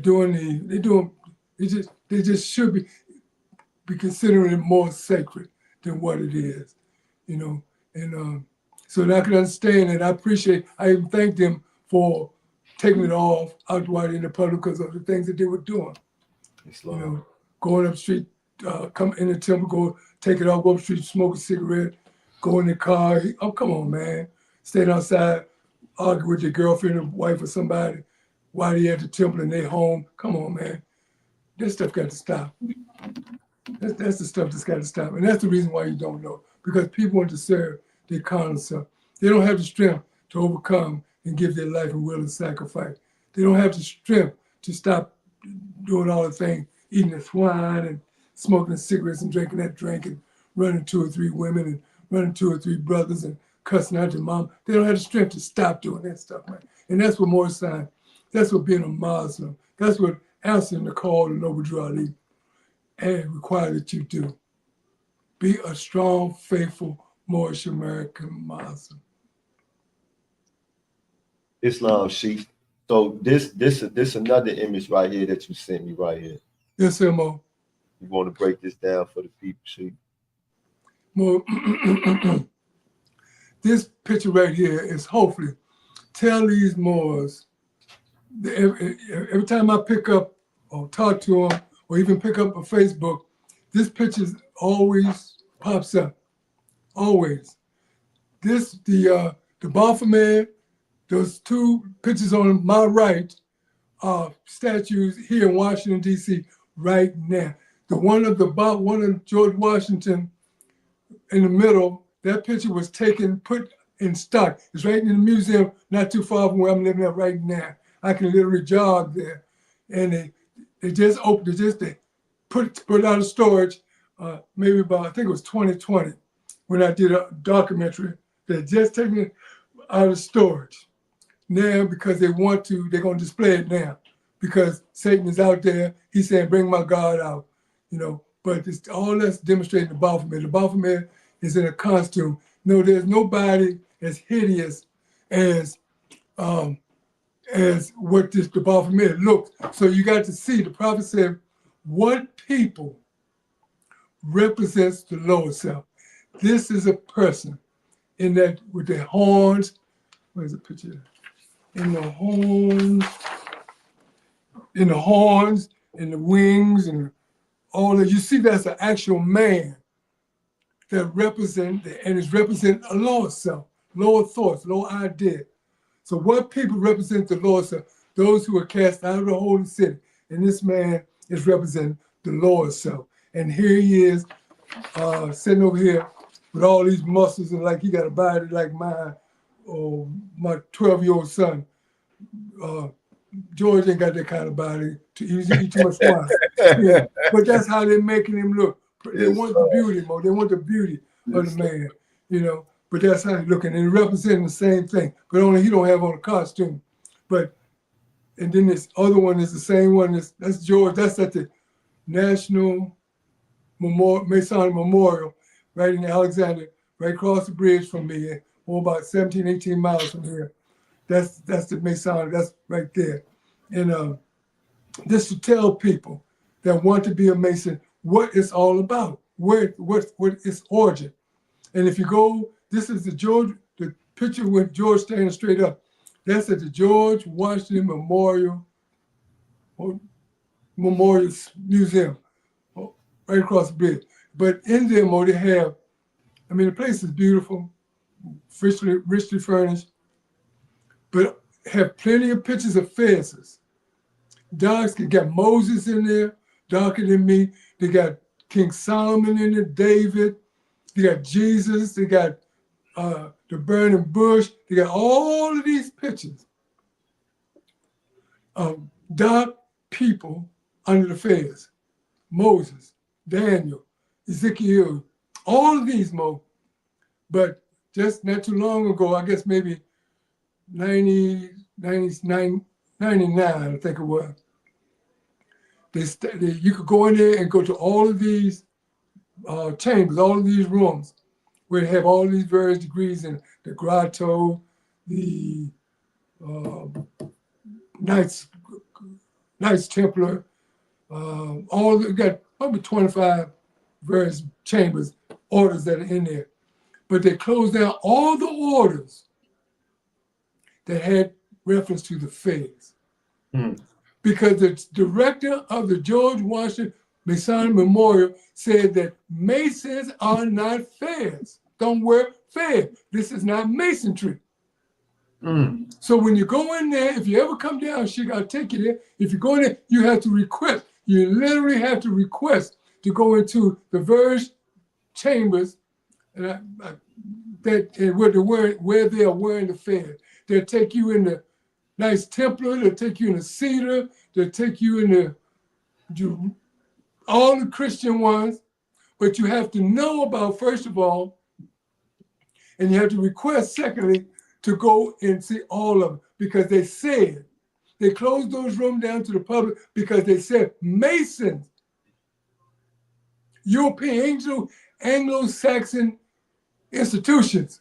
just should be considering it more sacred than what it is, And so that I can understand it. I even thank them for taking it off out while in the public because of the things that they were doing. Going up the street, come in the temple, go take it off, go up the street, smoke a cigarette, go in the car. Oh, come on, man. Stand outside, argue with your girlfriend or wife or somebody while they at the temple and they home. Come on, man. This stuff got to stop. That's the stuff that's got to stop. And that's the reason why you don't know. Because people want to serve their carnal self. They don't have the strength to overcome and give their life and will and sacrifice. They don't have the strength to stop doing all the things, eating the swine and smoking the cigarettes and drinking that drink and running 2 or 3 women and running 2 or 3 brothers and cussing out your mom. They don't have the strength to stop doing that stuff, man. And that's what Moorish Science, that's what being a Muslim, that's what answering the call to Noble Drew Ali and require that you do. Be a strong, faithful Moorish American Muslim. Islam, Sheik. So this another image right here that you sent me right here. Yes, sir, Mo. You want to break this down for the people, Sheik? Mo, this picture right here is hopefully tell these Moors every time I pick up or talk to them or even pick up on Facebook, this picture always pops up. Always. The Baphomet, those two pictures on my right are statues here in Washington, D.C. right now. The one of George Washington in the middle, that picture was taken, put in stock. It's right in the museum, not too far from where I'm living at right now. I can literally jog there. And they just opened, they put out of storage, maybe about, I think it was 2020, when I did a documentary. They're just taking it out of storage now because they're going to display it now because Satan is out there. He's saying, bring my God out, but it's all that's demonstrating the Baphomet. The Baphomet is in a costume. No, there's nobody as hideous as what the Baphomet looks. So you got to see, the prophet said, what people represents the lower self. This is a person in that with their horns. Where's the picture? In the horns, in the wings, and all that. You see, that's an actual man that represent and is representing a lower self, lower thoughts, lower idea. So what people represent the lower self? Those who are cast out of the holy city. And this man is representing the lower self. And here he is sitting over here with all these muscles and like he got a body like mine or my 12-year-old son. George ain't got that kind of body. He eat too much wine. Yeah. But that's how they're making him look. They want the beauty, Mo. They want the beauty of the man, But that's how he's looking. And representing the same thing. But only he don't have on a costume. And then this other one is the same one. That's George. That's at the National Masonic Memorial right in Alexander, right across the bridge from me, about 17, 18 miles from here. That's the Masonic, that's right there. And this to tell people that want to be a Mason what it's all about, what its origin. And if you go, this is the picture with George standing straight up. That's at the George Washington Memorial Museum, right across the bridge. But in there, they have, the place is beautiful, richly furnished, but have plenty of pictures of fences. Dogs can get Moses in there, darker than me. They got King Solomon in there, David. They got Jesus. They got the burning bush. They got all of these pictures of dark people under the fez. Moses, Daniel, Ezekiel, all of these, Mo. But just not too long ago, I guess maybe 99, I think it was. You could go in there and go to all of these chambers, all of these rooms, where they have all these various degrees in the grotto, the Knights Templar, you got probably 25 various chambers, orders that are in there. But they closed down all the orders that had reference to the fez. Because the director of the George Washington Masonic Memorial said that Masons are not fez. Don't wear fez. This is not Masonry. So when you go in there, if you ever come down, Sheik, I'll take you there. If you go in there, you have to request. You literally have to request to go into the various chambers where they are wearing the fez. They'll take you in the Knights Templar, they'll take you in the Cedar, they'll take you in all the Christian ones, but you have to know about, first of all, and you have to request, secondly, to go and see all of them, because they said, they closed those rooms down to the public because they said Masons, European, Anglo-Saxon institutions,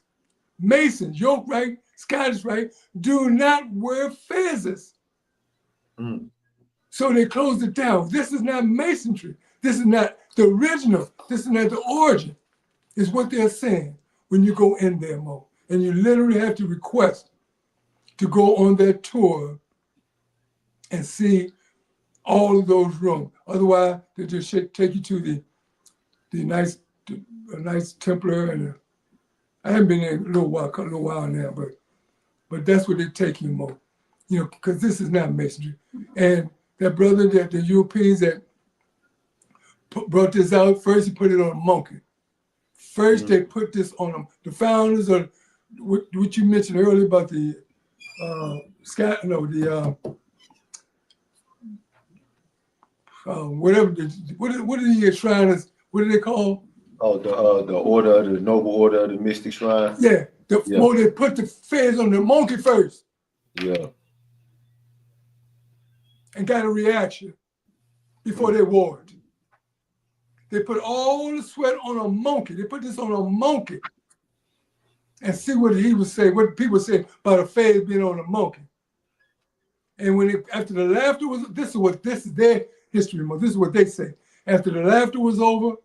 Masons, York Rite, Scottish Rite, do not wear fezzes. So they closed it down. This is not Masonry. This is not the original. This is not the origin, is what they're saying when you go in there, Mo. And you literally have to request to go on that tour and see all of those rooms. Otherwise, they just should take you to the nice Templar, and I haven't been there a little while now, but that's what they take you more, because this is not Masonry. And that brother, that the Europeans that brought this out, first he put it on a monkey. First they put this on them. The founders of what you mentioned earlier about the whatever. What are the Shriners? What do they call? Oh, the order, the noble order of the Mystic Shrine. Yeah, well, they put the feds on the monkey first. Yeah. And got a reaction before they wore it. They put all the sweat on a monkey. They put this on a monkey. And see what he would say, what people say about a feds being on a monkey. And when after the laughter was, this is their history, this is what they say. After the laughter was over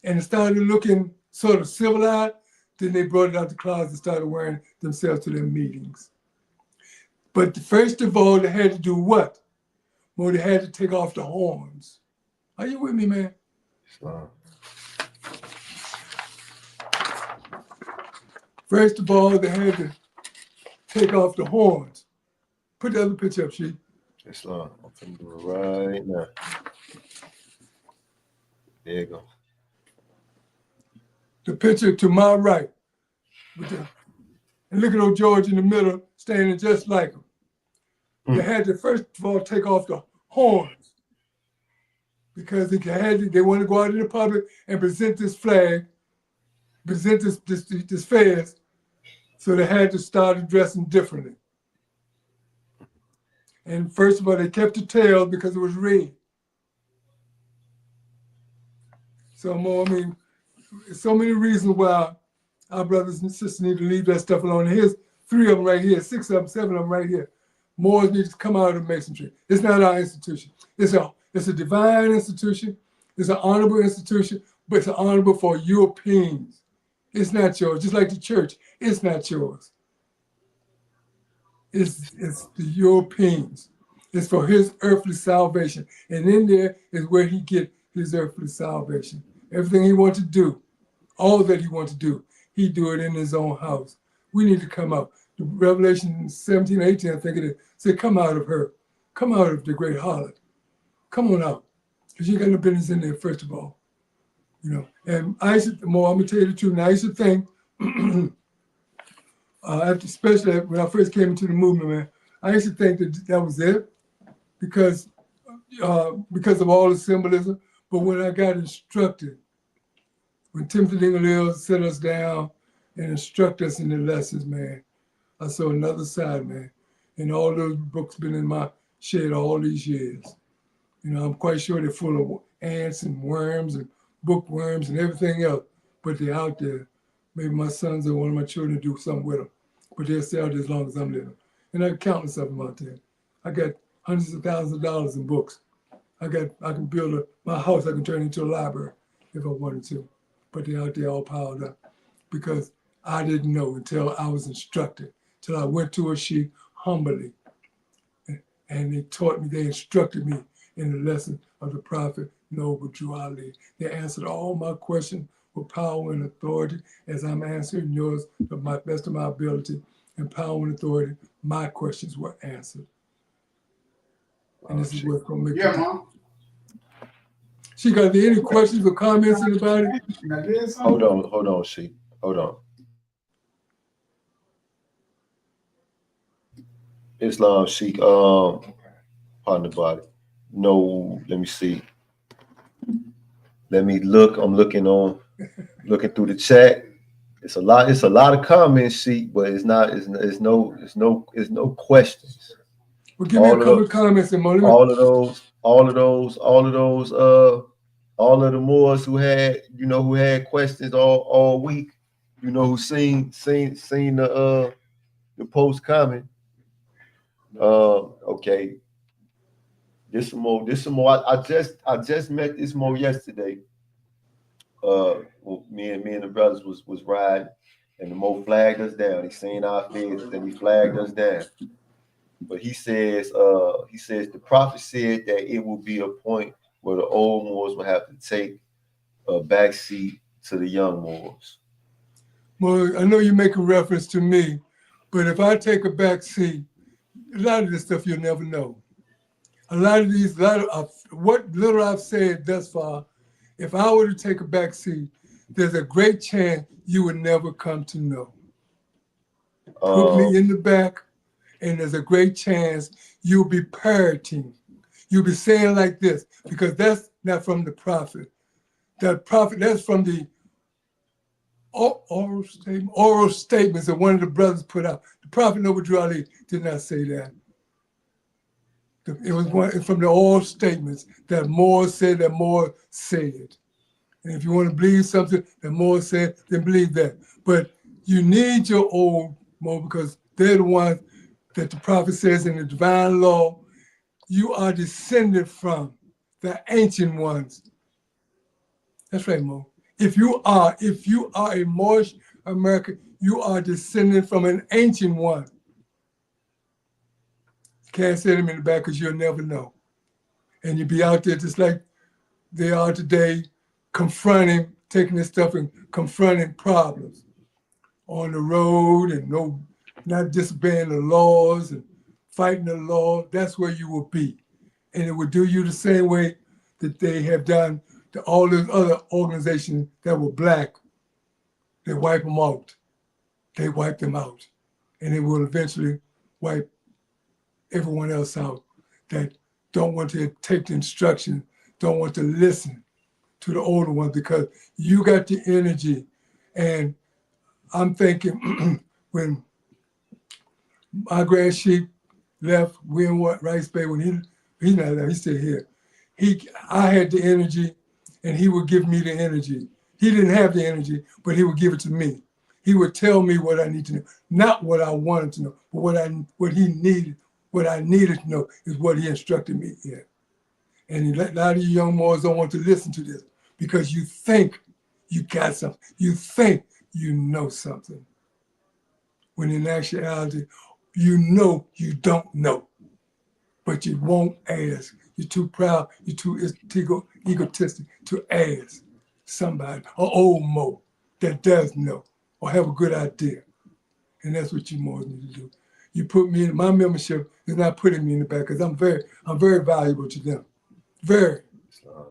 and it started looking sort of civilized, then they brought it out the closet and started wearing themselves to their meetings. But first of all, they had to do what? Well, they had to take off the horns. Are you with me, man? Sure. First of all, they had to take off the horns. Put the other picture up, Sheik. It's I'm finna do it right now. There you go. The picture to my right. And look at old George in the middle, standing just like him. They had to first of all take off the horns because they wanted to go out in the public and present this flag, present this fez. So they had to start dressing differently. And first of all, they kept the tail because it was red. So so many reasons why our brothers and sisters need to leave that stuff alone. Here's 3 of them right here, 6 of them, 7 of them right here. Moors need to come out of Masonry. It's not our institution. It's a divine institution. It's an honorable institution, but it's honorable for Europeans. It's not yours. Just like the church, it's not yours. It's the Europeans. It's for his earthly salvation. And in there is where he get his earthly salvation. Everything he wants to do, all that he wants to do, he do it in his own house. We need to come out. The Revelation 17, 18, I think it is, said, come out of her. Come out of the great harlot. Come on out. Because you got no business in there, first of all. And I'm going to tell you the truth. Now, I used to think, especially when I first came into the movement, man, I used to think that was it because of all the symbolism. But when I got instructed, when Timothy Dingley set us down and instructed us in the lessons, man, I saw another side, man. And all those books been in my shed all these years. I'm quite sure they're full of ants and worms and bookworms and everything else, but they're out there. Maybe my sons or one of my children do something with them, but they'll stay out there as long as I'm living. And I have countless of them out there. I got hundreds of thousands of dollars in books. I can build my house, I can turn it into a library if I wanted to, but they're out there all piled up because I didn't know until I was instructed, till I went to a Sheik humbly. And they instructed me in the lesson of the prophet, noble Drew Ali. They answered all my questions with power and authority as I'm answering yours to my best of my ability. And power and authority, my questions were answered. And this is what's going to make it. Mom. She got any questions or comments about it? Hold on, Sheik. Hold on. Islam, Sheik, pardon the body. No, let me see. Let me look. I'm looking through the chat. It's a lot of comments, Sheik, but it's no questions. Well, give me a couple of comments and more. All of the Moors who had questions all week, who seen the post comment. Okay. This some more. I just met this Mo yesterday. Me and the brothers was riding, and the Mo flagged us down. He seen our faces and he flagged us down. But he says the prophet said that it will be a point where the old Moors will have to take a back seat to the young Moors. Well, I know you make a reference to me, but if I take a back seat, a lot of this stuff you'll never know. A lot of what little I've said thus far, if I were to take a back seat, there's a great chance you would never come to know. Put me in the back, and there's a great chance you'll be parroting. You'll be saying like this, because that's not from the prophet. That's from the oral statements that one of the brothers put out. The prophet Noble Ali did not say that. It was from the oral statements that Moore said, that Moore said. And if you want to believe something that Moore said, then believe that. But you need your old Moore, because they're the ones that the prophet says in the divine law, you are descended from the ancient ones. That's right, Mo. If you are a Moorish American, you are descended from an ancient one. You can't say them in the back because you'll never know. And you'll be out there just like they are today, taking this stuff and confronting problems on the road, and not disobeying the laws and fighting the law. That's where you will be. And it will do you the same way that they have done to all those other organizations that were black. They wipe them out. They wipe them out. And it will eventually wipe everyone else out that don't want to take the instruction, don't want to listen to the older ones, because you got the energy. And I'm thinking when my grand Sheik left Rice Bay, when he's not left, he's still here. I had the energy, and he would give me the energy. He didn't have the energy, but he would give it to me. He would tell me what I need to know, not what I wanted to know, but what he needed. What I needed to know is what he instructed me in. And a lot of you young Moors don't want to listen to this because you think you got something. You think you know something. When in actuality, you know you don't know, but you won't ask. You're too proud, you're too egotistic to ask somebody, an old Mo that does know or have a good idea. And that's what you Moors need to do. You put me in, my membership is not putting me in the back, because I'm very valuable to them. Very.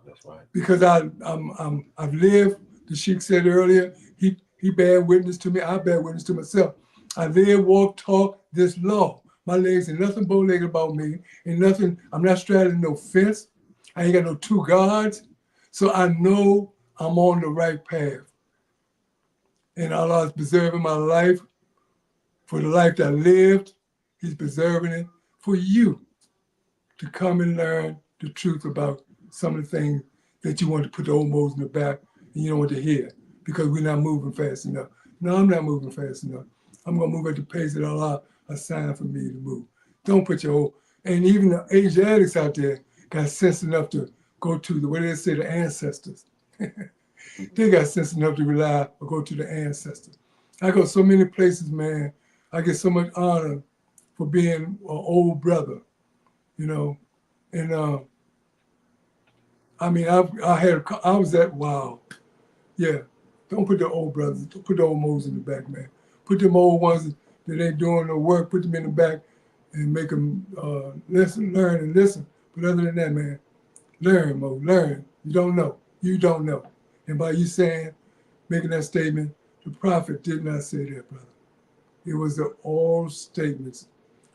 That's right. Because I've lived, the Sheik said earlier, he bear witness to me, I bear witness to myself. I live, walk, talk this law. My legs ain't nothing bow-legged about me. Ain't nothing, I'm not straddling no fence. I ain't got no two guards. So I know I'm on the right path. And Allah is preserving my life for the life that I lived. He's preserving it for you to come and learn the truth about some of the things that you want to put the old Moors in the back and you don't want to hear because we're not moving fast enough. No, I'm not moving fast enough. I'm going to move at the pace that Allah assigned for me to move. Don't put your old, and even the Asiatics out there got sense enough to go to the, what do they say, the ancestors. They got sense enough to rely or go to the ancestors. I go so many places, man. I get so much honor for being an old brother, you know. And I mean, I was at, wow. Yeah, don't put the old brothers, don't put the old Moors in the back, man. Put them old ones that ain't doing no work, put them in the back and make them learn and listen. But other than that, man, learn, Mo, learn. You don't know. You don't know. And by you making that statement, the prophet did not say that, brother. It was the oral statements,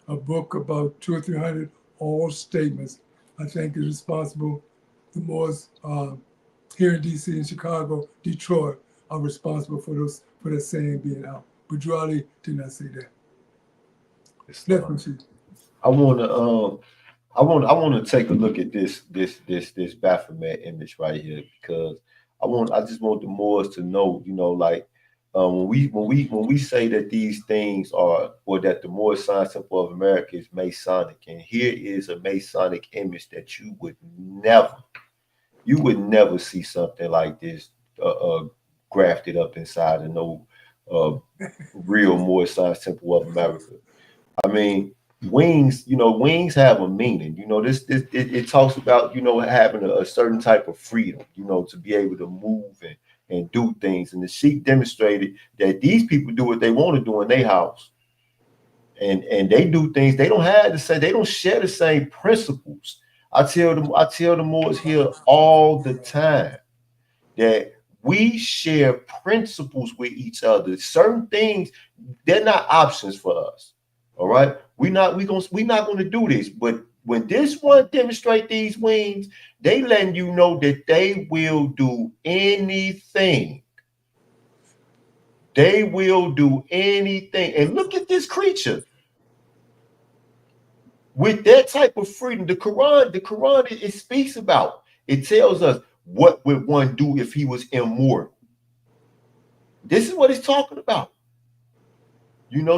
a book about 200 or 300 oral statements. I think is responsible. The Moors here in DC, in Chicago, Detroit, are responsible for that saying being out. But Drali did not say that. I want to take a look at this Baphomet image right here, because I just want the Moors to know, you know, like when we say that these things are, or that the Moorish Science Temple of America is Masonic, and here is a Masonic image that you would never see something like this grafted up inside of no real Moorish Science Temple of America. I mean, wings, wings have a meaning. It talks about, having a certain type of freedom, to be able to move and do things. And the Sheik demonstrated that these people do what they want to do in their house. And they do things, they don't share the same principles. I tell the Moors here all the time that we share principles with each other. Certain things, they're not options for us. All right. We're not gonna do this. But when this one demonstrate these wings, they letting you know that they will do anything. They will do anything. And look at this creature. With that type of freedom, the Quran, it speaks about. It tells us what would one do if he was immortal. This is what it's talking about.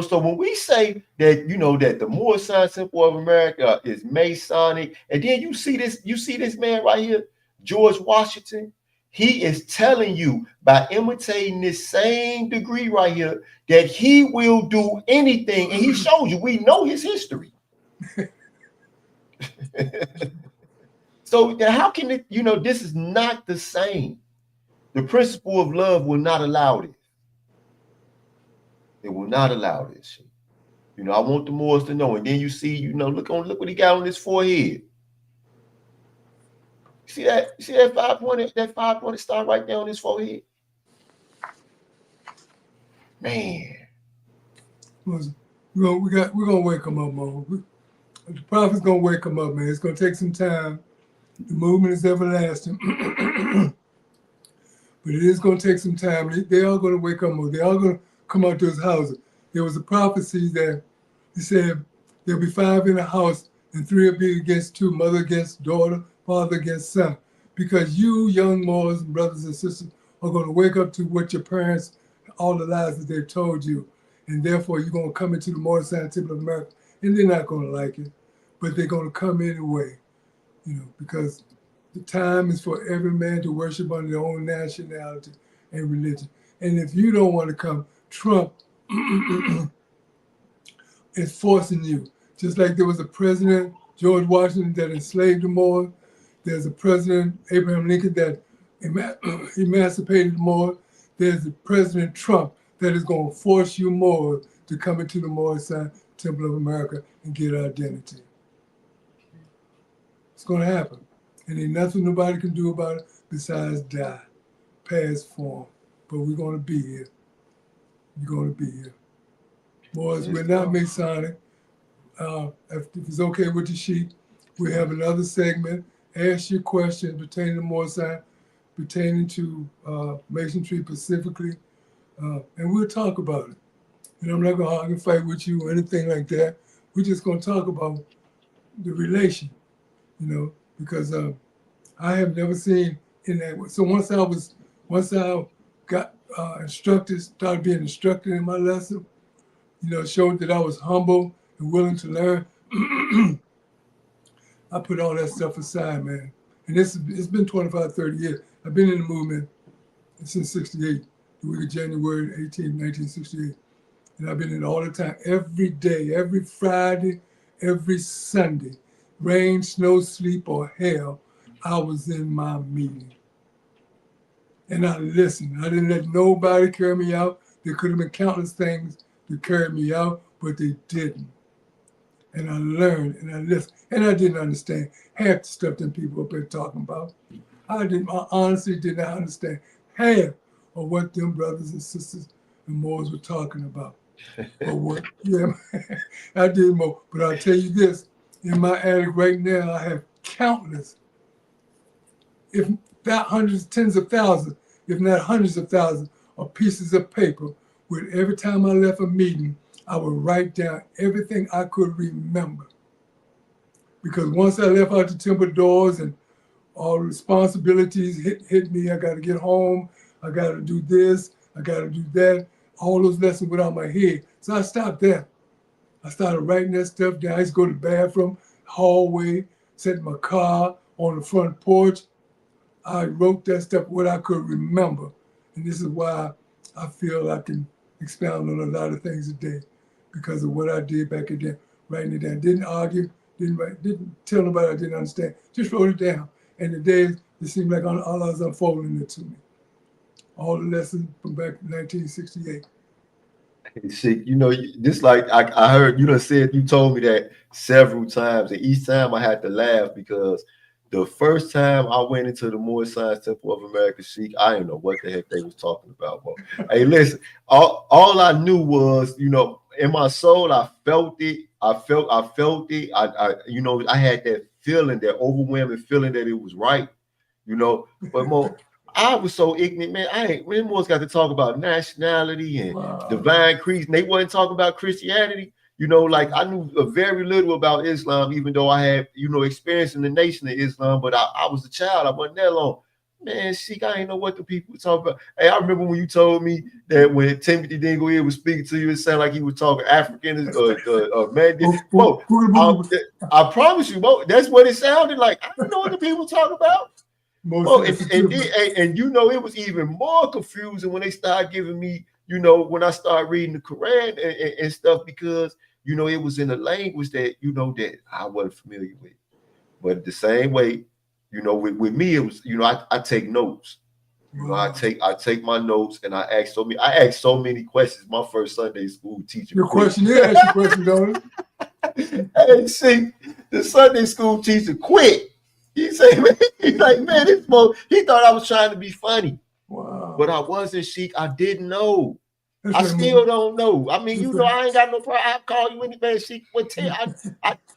So when we say that, that the Moorish Science Temple of America is Masonic, and then you see this man right here, George Washington, he is telling you by imitating this same degree right here that he will do anything. And he shows you, we know his history. So how can it, this is not the same. The principle of love will not allow this. It will not allow this. I want the Moors to know. And then you see, look what he got on his forehead. See that 5-pointed star right there on his forehead? Man. We're gonna wake him up, Mo. The prophet's gonna wake him up, man. It's gonna take some time. The movement is everlasting. But it is gonna take some time. They are gonna wake up, Mo. They are gonna come out to his house. There was a prophecy that he said there'll be 5 in the house and 3 will be against 2, mother against daughter, father against son. Because you young Moors and brothers and sisters are going to wake up to what your parents, all the lies that they've told you. And therefore you're going to come into the Moorish Science Temple of America, and they're not going to like it, but they're going to come anyway, because the time is for every man to worship under their own nationality and religion. And if you don't want to come, Trump is forcing you. Just like there was a president, George Washington, that enslaved the Moors. There's a president, Abraham Lincoln, that emancipated the Moors. There's the President Trump that is going to force you more to come into the Moorish Science Temple of America and get identity. It's going to happen. And ain't nothing nobody can do about it besides die, pass form. But we're going to be here. You're going to be here. Boys, we're not Masonic. If it's okay with the Sheik, we have another segment. Ask your questions pertaining to Moorish Science, pertaining to Masonry specifically, and we'll talk about it. And I'm not going to argue and fight with you or anything like that. We're just going to talk about the relation, because I have never seen in that. So once I got instructed, started being instructed in my lesson, showed that I was humble and willing to learn. I put all that stuff aside, man. And it's been 25, 30 years. I've been in the movement since 68, the week of January 18, 1968. And I've been in it all the time, every day, every Friday, every Sunday. Rain, snow, sleep, or hell, I was in my meeting. And I listened. I didn't let nobody carry me out. There could have been countless things to carry me out, but they didn't. And I learned and I listened. And I didn't understand half the stuff that people up there talking about. I honestly did not understand half of what them brothers and sisters and Moors were talking about. Or what, I did more. But I'll tell you this, in my attic right now, I have countless, if not hundreds, tens of thousands, if not hundreds of thousands of pieces of paper with every time I left a meeting, I would write down everything I could remember. Because once I left out the temple doors and all the responsibilities hit me, I got to get home, I got to do this, I got to do that, all those lessons went out my head. So I stopped there. I started writing that stuff down. I used to go to the bathroom, hallway, sit in my car, on the front porch. I wrote that stuff, what I could remember. And this is why I feel I can expound on a lot of things today, because of what I did back then. writing it down. Didn't argue, didn't tell nobody I didn't understand. Just wrote it down. And the days, it seemed like Allah was unfolding it to me. All the lessons from back in 1968. Sheik, you know, this like I heard you done said, you told me that several times, and each time I had to laugh because the first time I went into the Moorish Science Temple of America, Sheik, I didn't know what the heck they was talking about. But hey, listen, all I knew was, you know, in my soul, I felt it. I felt it. You know, I had that feeling, that overwhelming feeling that it was right, you know. But more, I was so ignorant, man. We almost got to talk about nationality and divine creeds. They wasn't talking about Christianity. You know, like I knew very little about Islam, even though I had, you know, experience in the nation of Islam, but I was a child. I wasn't that long. Man, Sheik, I ain't know what the people were talking about. Hey, I remember when you told me that when Timothy Dingle was speaking to you, it sounded like he was talking African man. Whoa, I promise you, Bo, that's what it sounded like. I don't know what the people talk about. Oh, and you know, it was even more confusing when they started giving me, you know, when I started reading the Quran and stuff, because, you know, it was in a language that, you know, that I wasn't familiar with. But the same way, you know, with me, it was, you know, I take notes. You know, I take my notes and I ask so many questions. My first Sunday school teacher. Your question, yeah, ask your question, don't it? Hey, see, the Sunday school teacher quit. He said, he's like, man, this boy, he thought I was trying to be funny. Wow. But I wasn't, Sheik. I didn't know. I still don't know. I mean, you know, I ain't got no problem. I'll call you anything, Sheik.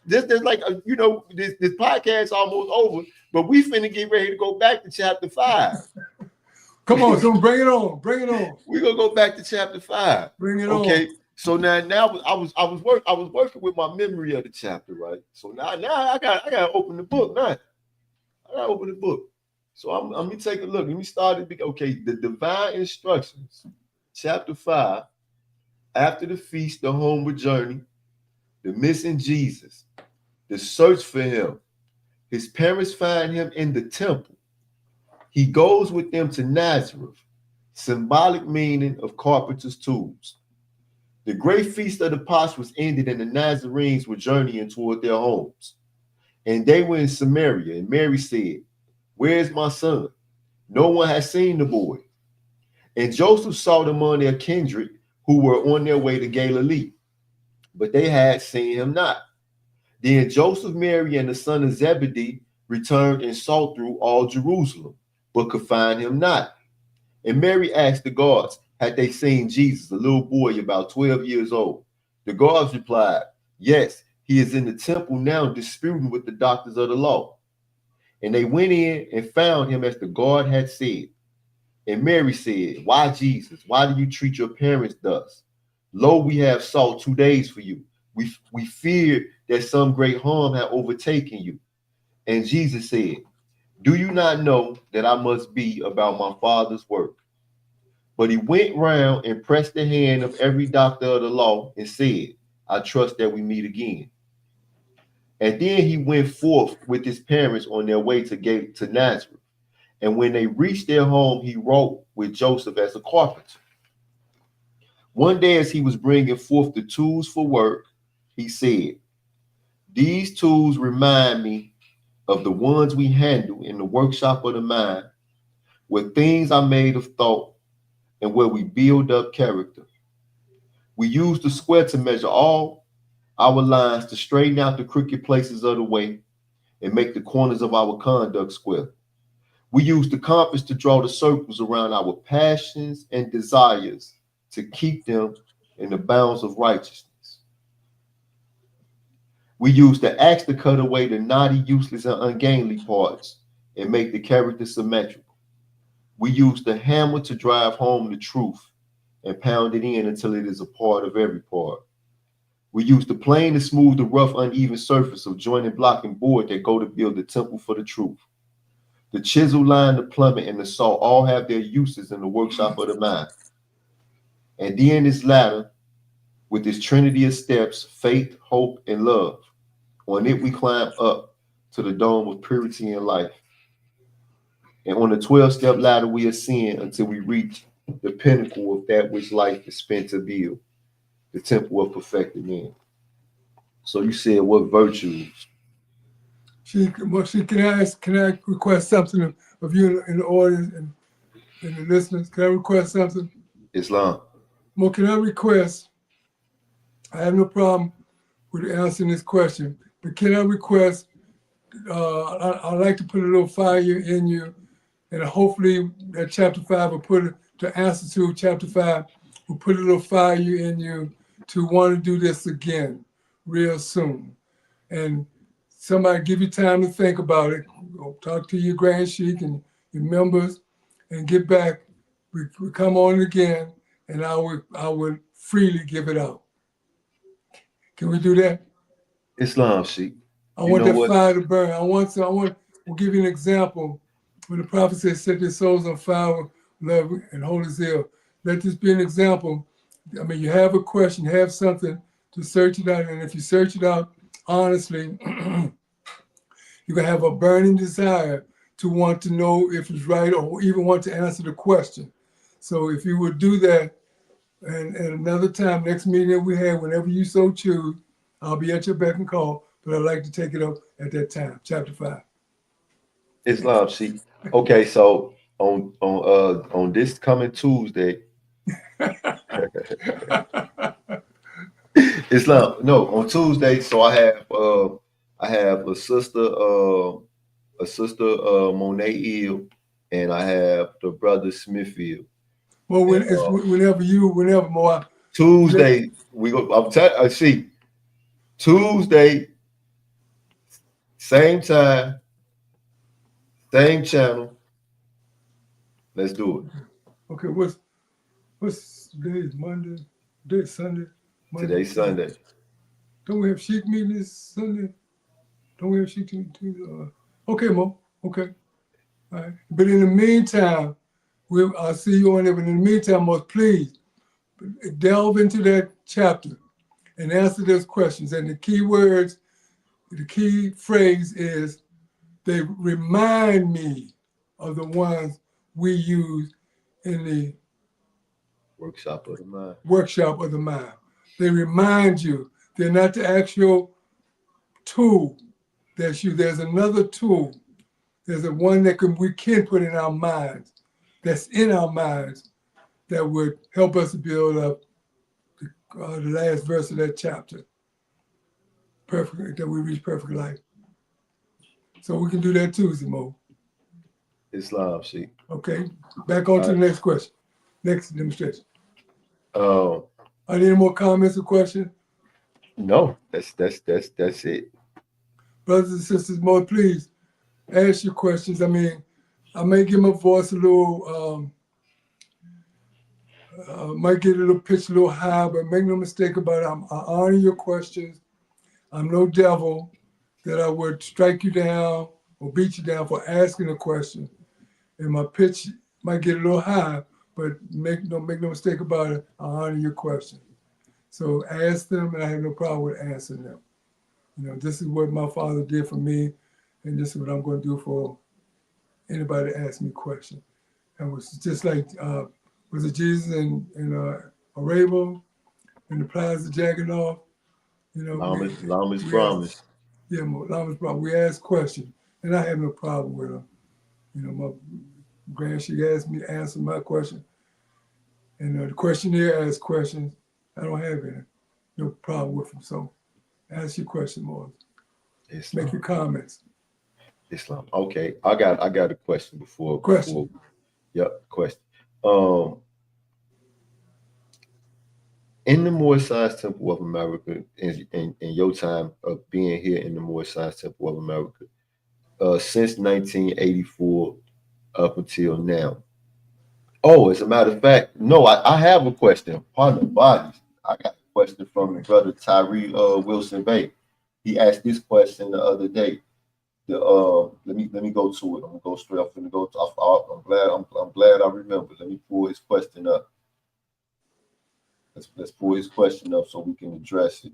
This like, you know, this podcast almost over, but we finna get ready to go back to chapter 5. Come on, so bring it on. Bring it on. We're gonna go back to chapter 5. Bring it on. Okay. So now I was working with my memory of the chapter, right? So now I gotta open the book now. I gotta open the book. So let me take a look. Let me start it. Okay, the divine instructions, chapter 5. After the feast, the homeward journey, the missing Jesus, the search for him. His parents find him in the temple. He goes with them to Nazareth, symbolic meaning of carpenter's tools. The great feast of the Pasch was ended, and the Nazarenes were journeying toward their homes. And they were in Samaria, and Mary said, "Where is my son? No one has seen the boy." And Joseph saw them among their kindred who were on their way to Galilee, but they had seen him not. Then Joseph, Mary, and the son of Zebedee returned and sought through all Jerusalem, but could find him not. And Mary asked the guards, had they seen Jesus, a little boy about 12 years old? The guards replied, "Yes, he is in the temple now disputing with the doctors of the law." And they went in and found him as the guard had said. And Mary said, "Why, Jesus? Why do you treat your parents thus? Lo, we have sought 2 days for you. We feared that some great harm had overtaken you." And Jesus said, "Do you not know that I must be about my Father's work?" But he went round and pressed the hand of every doctor of the law and said, "I trust that we meet again." And then he went forth with his parents on their way to Nazareth. And when they reached their home, he wrote with Joseph as a carpenter. One day as he was bringing forth the tools for work, he said, "These tools remind me of the ones we handle in the workshop of the mind, where things are made of thought and where we build up character. We use the square to measure all our lines, to straighten out the crooked places of the way and make the corners of our conduct square. We use the compass to draw the circles around our passions and desires to keep them in the bounds of righteousness. We use the axe to cut away the knotty, useless, and ungainly parts and make the character symmetrical. We use the hammer to drive home the truth and pound it in until it is a part of every part. We use the plane to smooth the rough, uneven surface of jointed block and board that go to build the temple for the truth. The chisel line, the plummet, and the saw all have their uses in the workshop of the mind. And then this ladder, with its trinity of steps, faith, hope, and love. On it we climb up to the dome of purity and life. And on the 12-step ladder we ascend until we reach the pinnacle of that which life is spent to build, the temple of perfected men." So you said what virtues? Sheik, can I request something of you in the audience and the listeners? Can I request something? Islam. Well, can I request? I have no problem with answering this question, but can I request? I'd like to put a little fire in you, and hopefully that chapter 5 will put it to answer to chapter 5 will put a little fire in you to want to do this again real soon. And somebody give you time to think about it. Go talk to your Grand Sheik and your members and get back. We come on again, and I would freely give it out. Can we do that? Islam, Sheik. I You want know that what? fire to burn. We'll give you an example. When the prophet says, set their souls on fire with love and holy zeal. Let this be an example. I mean, you have a question, you have something to search it out. And if you search it out honestly, you're going to have a burning desire to want to know if it's right or even want to answer the question. So if you would do that, and another time, next meeting that we have, whenever you so choose, I'll be at your beck and call, but I'd like to take it up at that time, chapter 5. Islam, Sheik. Okay, so on this coming Tuesday, Islam. No, on Tuesday. So I have a sister Monet Hill, and I have the brother Smithfield. Well, whenever more. Tuesday we go. I'm telling. See, Tuesday, same time, same channel. Let's do it. Okay, what's today is Monday? Today's Sunday. Monday. Today's Sunday. Don't we have Sheik meeting this Sunday? Don't we have Sheik meeting? Okay, Mo. Okay. All right. But in the meantime, I'll see you on there. But in the meantime, Mo, please delve into that chapter and answer those questions. And the key words, the key phrase is, they remind me of the ones we use in the Workshop of the mind. They remind you. They're not the actual tool that's you. There's another tool. There's a one that we can put in our minds, that's in our minds, that would help us to build up the last verse of that chapter. Perfect, that we reach perfect life. So we can do that Tuesday, Mo. Islam, Sheik. Okay, back on to the next question. Next demonstration. Oh. Are there any more comments or questions? No, that's it. Brothers and sisters, Mo, please ask your questions. I mean, I may give my voice a little, might get a little pitch a little high, but make no mistake about it. I honor your questions. I'm no devil that I would strike you down or beat you down for asking a question. And my pitch might get a little high, but make no mistake about it. I honor your question. So ask them, and I have no problem with answering them. You know, this is what my father did for me, and this is what I'm going to do for anybody that asks me a question. And it was just like, was it Jesus in Arabo, in the Plaza Jagganoff? You know, Lama's promise. Yeah, Lama's promise. We ask questions, and I have no problem with them. You know, my Grand Sheik asked me to answer my question, and the questionnaire asks questions. I don't have no problem with them. So ask your question, more. Make your comments. Islam. Okay, I got a question before. Yep, question. In the Moorish Science Temple of America, in your time of being here in the Moorish Science Temple of America, since 1984 up until now. Oh, as a matter of fact, no, I have a question. Pardon the bodies. I got a question from brother Tyree Wilson Bay. He asked this question the other day. Let me go to it. I'm gonna go straight. I'm gonna go. I'm glad I remember. Let me pull his question up. Let's pull his question up so we can address it.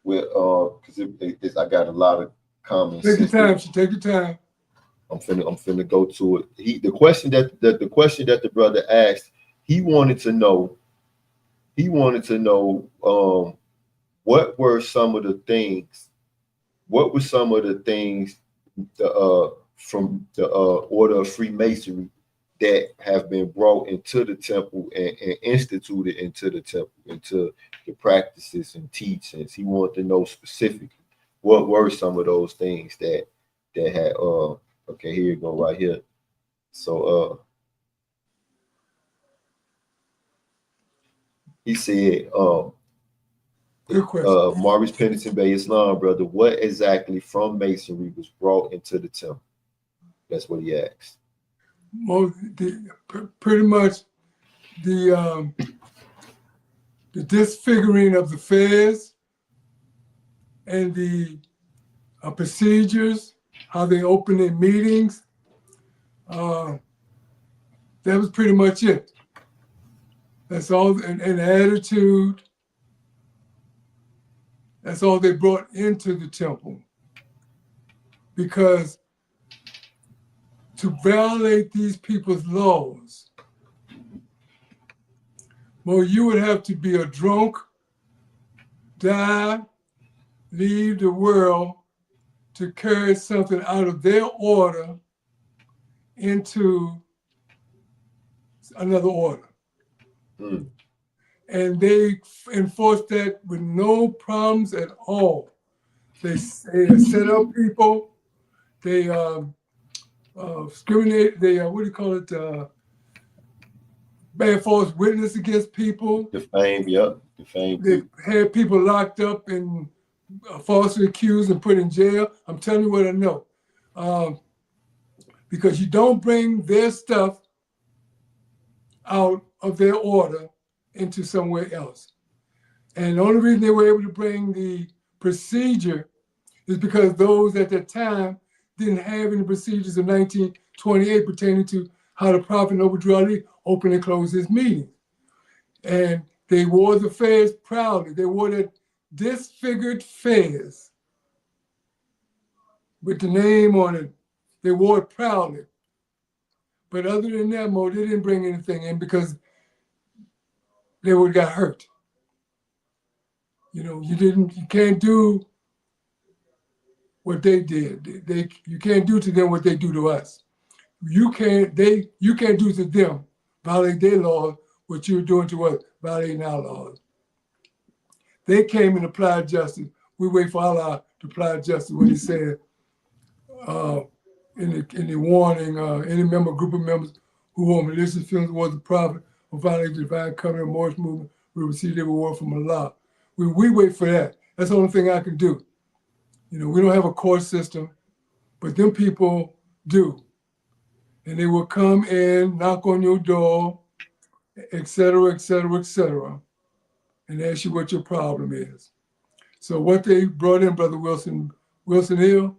Well, because I got a lot of comments. Take your time. I'm finna go to it. The question that the brother asked, he wanted to know what were some of the things from the order of Freemasonry that have been brought into the temple and instituted into the temple, into the practices and teachings. He wanted to know specifically what were some of those things that had okay, here you go right here. So he said Good question. Maurice Pennington Bay Islam, brother, what exactly from Masonry was brought into the temple? That's what he asked. Pretty much the disfiguring of the fairs and the procedures, how they open their meetings. That was pretty much it. That's all, and attitude. That's all they brought into the temple. Because to violate these people's laws, well, you would have to be a drunk, die, leave the world to carry something out of their order into another order. Mm. And they enforced that with no problems at all. They set up people, they discriminate, they, what do you call it, bad false witness against people. Defame, yep. Defame. They had people locked up and falsely accused and put in jail. I'm telling you what I know. Because you don't bring their stuff out of their order into somewhere else. And the only reason they were able to bring the procedure is because those at that time didn't have any procedures in 1928 pertaining to how the Prophet Noble Drew Ali opened and closed his meetings. And they wore the fez proudly. They wore the disfigured fez with the name on it. They wore it proudly. But other than that, Mo, they didn't bring anything in because they would have got hurt. You know, you can't do what they did. You can't do to them what they do to us. You can't do to them, violate their laws, what you're doing to us, violating our laws. They came and applied justice. We wait for Allah to apply justice when he said in the warning, any group of members who hold malicious feelings towards the Prophet or violate the divine covenant of Moorish movement will receive their reward from Allah. We wait for that. That's the only thing I can do. You know, we don't have a court system, but them people do. And they will come in, knock on your door, et cetera, et cetera, et cetera, and ask you what your problem is. So what they brought in, Brother Wilson Hill?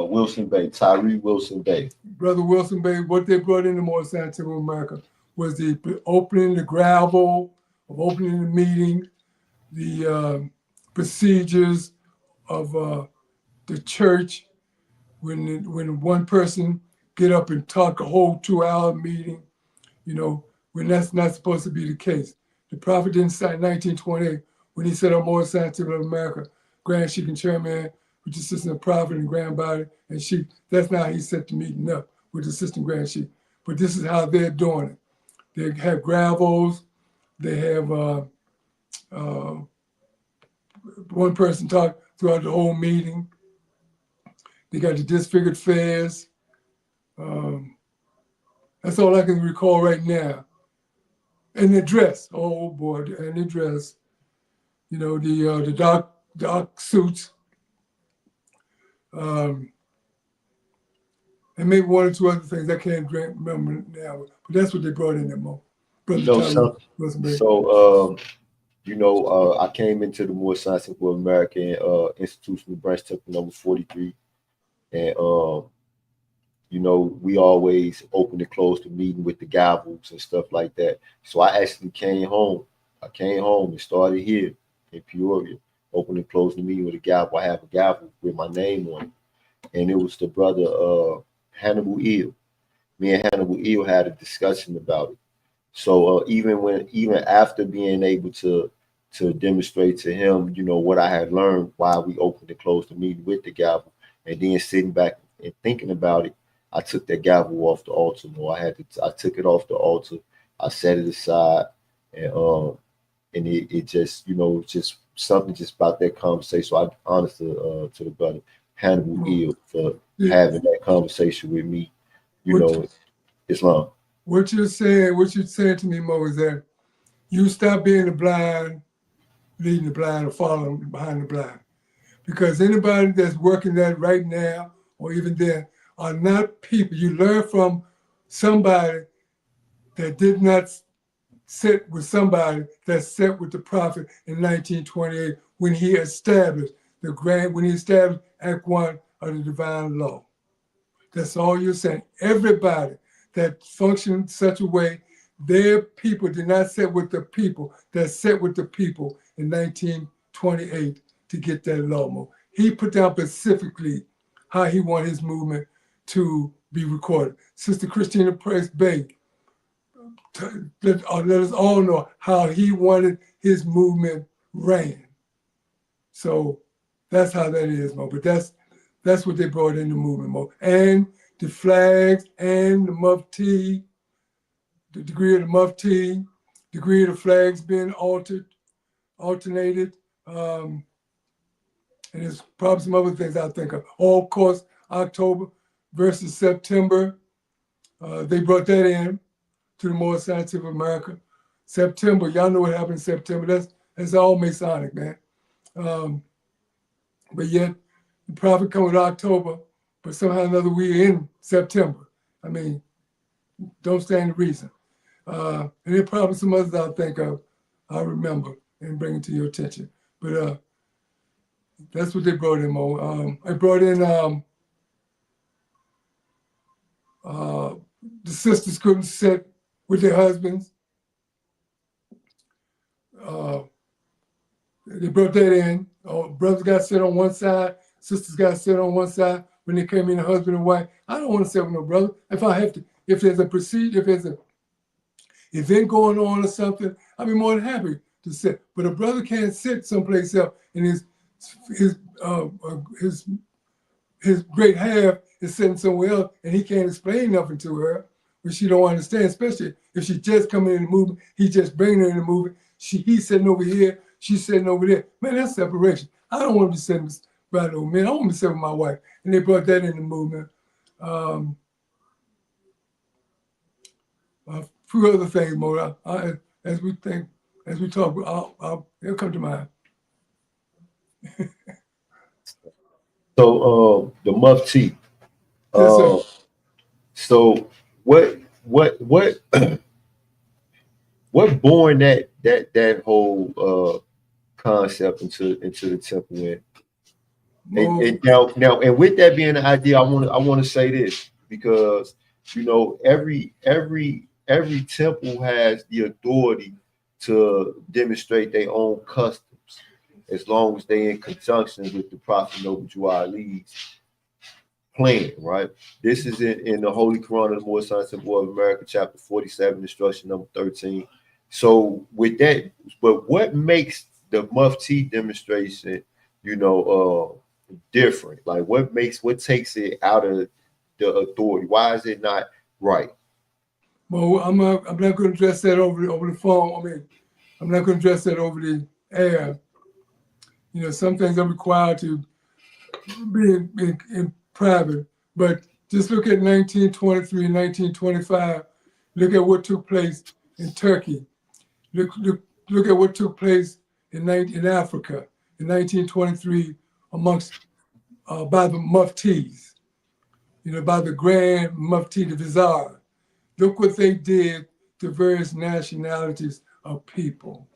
Wilson Bay, Tyree Wilson Bay. Brother Wilson Bay, what they brought in the Moorish Science Temple of America was the opening the gravel, of opening the meeting, the procedures of the church, when one person get up and talk a whole 2-hour meeting, you know, when that's not supposed to be the case. The Prophet didn't say in 1928, when he said on Moorish Science Temple of America, Grand Sheik and Chairman, with the Assistant of Prophet and Grand Body and Sheik. That's not how he set the meeting up with the Assistant Grand Sheik. But this is how they're doing it. They have gravels. They have one person talk throughout the whole meeting. They got the disfigured fairs. That's all I can recall right now. And the dress, oh boy, and the dress. You know, the dark suits. And maybe one or two other things I can't remember now, but that's what they brought in there, Mo. I came into the Moorish Science Temple of America and institutional branch temple number 43, and we always open and close the meeting with the gavels and stuff like that. So I actually came home. And started here in Peoria, open and close the meeting with a gavel. I have a gavel with my name on it. and it was the brother Hannibal Eel. Me and Hannibal Eel had a discussion about it. So even after being able to demonstrate to him, what I had learned while we opened and closed the meeting with the gavel, and then sitting back and thinking about it, I took that gavel off the altar. I took it off the altar. I set it aside, and it just just something just about that conversation. So I honor to the brother Hannibal Eel for having that conversation with me. Islam. What you're saying to me, Mo, is that you stop being the blind, leading the blind, or following behind the blind. Because anybody that's working that right now, or even then, are not people. You learn from somebody that did not sit with somebody that sat with the prophet in 1928 when he established Act 1 of the divine law. That's all you're saying. Everybody that functioned such a way, their people did not sit with the people that sat with the people in 1928 to get that law. He put down specifically how he wanted his movement to be recorded. Sister Christina Price Bay, let us all know how he wanted his movement ran. So that's how that is, Mo. But that's what they brought in the movement, Mo. And the flags and the mufti, the degree of the mufti, degree of the flags being alternated. And there's probably some other things I think of. Oh, of course, October versus September. They brought that in to the Moorish Science Temple of America. September, y'all know what happened in September. That's all Masonic, man. But yet, the prophet come with October, but somehow or another we're in September. I mean, don't stand to reason. And there are probably some others I'll think of, I'll remember and bring it to your attention. But that's what they brought in, Mo. I brought in the sisters couldn't sit with their husbands. They brought that in. Brothers got to sit on one side, sisters got to sit on one side when they came in, husband and wife. I don't want to sit with no brother. If there's a procedure, if there's an event going on or something, I'd be more than happy to sit. But a brother can't sit someplace else, and his great half is sitting somewhere else, and he can't explain nothing to her, which she don't understand, especially if she's just coming in the movement. He just bringing her in the movement. He's sitting over here, she's sitting over there. Man, that's separation. I don't want to be sitting by no man. I want to be sitting with my wife. And they brought that in the movement. A few other things, Mo. As we talk, it'll come to mind. So the mufti. Yes, sir. So what what born that whole concept into the temple in? And now and with that being the idea, I want to say this, because every temple has the authority to demonstrate their own customs, as long as they're in conjunction with the Prophet Noble Ali's plan, right? This is in the Holy Quran of the Moorish Science Temple of America, chapter 47, instruction number 13. So with that, but what makes the mufti demonstration, different? Like what takes it out of the authority? Why is it not right? Well, I'm not going to address that over the phone. I mean, I'm not going to address that over the air. Some things are required to be in private, but just look at 1923 and 1925. Look at what took place in Turkey. Look at what took place in Africa in 1923 amongst by the muftis, by the Grand Mufti, the Vizier. Look what they did to various nationalities of people.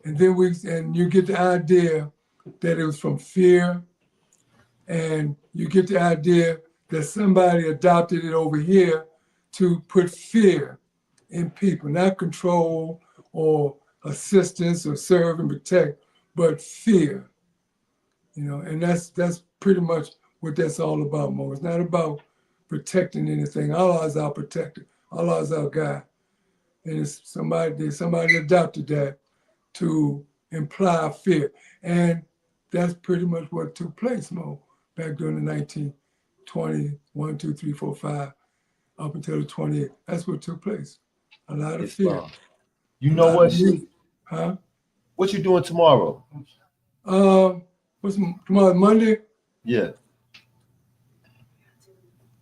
And then you get the idea that it was from fear, and you get the idea that somebody adopted it over here to put fear in people, not control or assistance or serve and protect, but fear. And that's pretty much what that's all about, Mo. It's not about protecting anything. Allah is our protector. Allah is our God. And it's somebody adopted that to imply fear. And that's pretty much what took place, Mo, back during the 1920, 1, 2, 3, 4, 5, up until the 28. That's what took place. A lot of fear. You know what, Sheik? Huh? What you doing tomorrow? What's tomorrow, Monday? Yeah.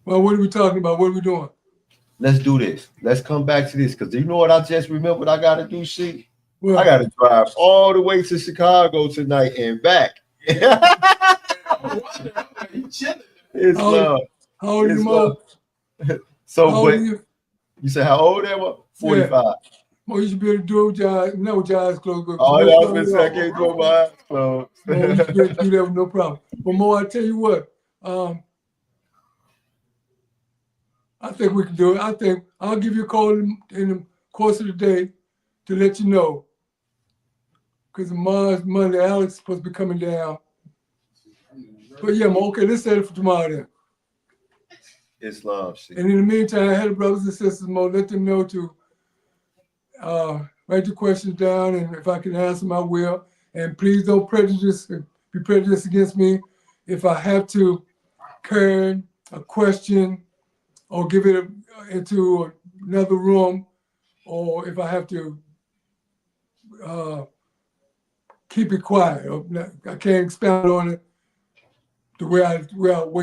Well, what are we talking about? What are we doing? Let's do this. Let's come back to this, because you know what I just remembered I got to do, Sheik? Well, I got to drive all the way to Chicago tonight and back. It's love. How old are you, Mo? So, How old are you? You said how old am I? 45. Yeah. Mo, you should be able to do your eyes. No, with your eyes closed. Oh, I was going to say I can't do my eyes closed. Mo, you should be able to do that with no problem. But Mo, I tell you what, I think we can do it. I think I'll give you a call in the course of the day to let you know. Because tomorrow's Monday, Alex is supposed to be coming down. But yeah, Mo, okay, let's set it for tomorrow then. Islam, Sheik. And in the meantime, I had the brothers and sisters, Mo, let them know to write your questions down, and if I can answer them, I will. And please don't be prejudiced against me if I have to carry a question or give it into another room, or if I have to keep it quiet. I can't expound on it the way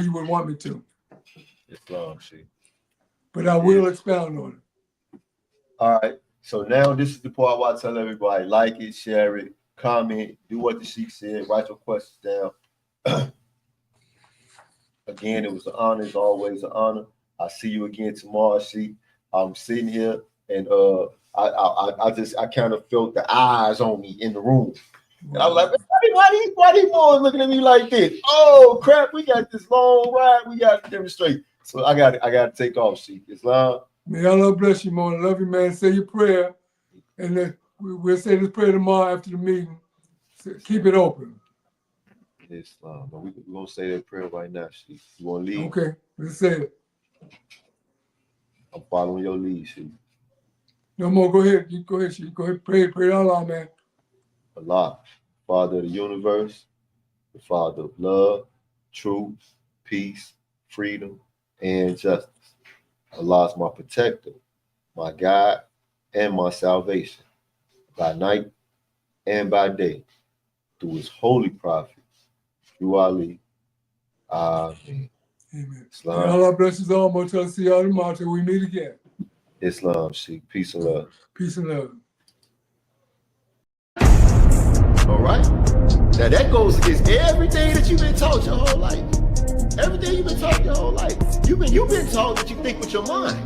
you would want me to. Islam, Sheik. But I will expound on it. All right. So now this is the part where I tell everybody, like it, share it, comment, do what the Sheik said, write your questions down. Again, it was an honor. It's always an honor. I'll see you again tomorrow, Sheik. I'm sitting here and I kind of felt the eyes on me in the room. And I was like, why these boys looking at me like this? Oh crap, we got this long ride, we got to demonstrate. So I got to take off, Sheik. Islam. May Allah bless you, Mo. I love you, man. Say your prayer. And we'll say this prayer tomorrow after the meeting. So keep it open. Islam. We're going to say that prayer right now, Sheik. You want to lead? Okay, let's say it. I'm following your lead, Sheik. No more. Go ahead. You go ahead, Sheik. Go ahead. Pray to Allah, man. Allah, Father of the universe, the Father of love, truth, peace, freedom, and justice. Allah is my protector, my guide, and my salvation, by night and by day, through his holy prophet, through Ali. Amen. Amen. Islam. May Allah bless us all. Motel, see y'all tomorrow till we meet again. Islam, Sheik. Peace and love. Peace and love. All right? Now that goes against everything that you've been taught your whole life. Everything you've been taught your whole life. You've been taught that you think with your mind.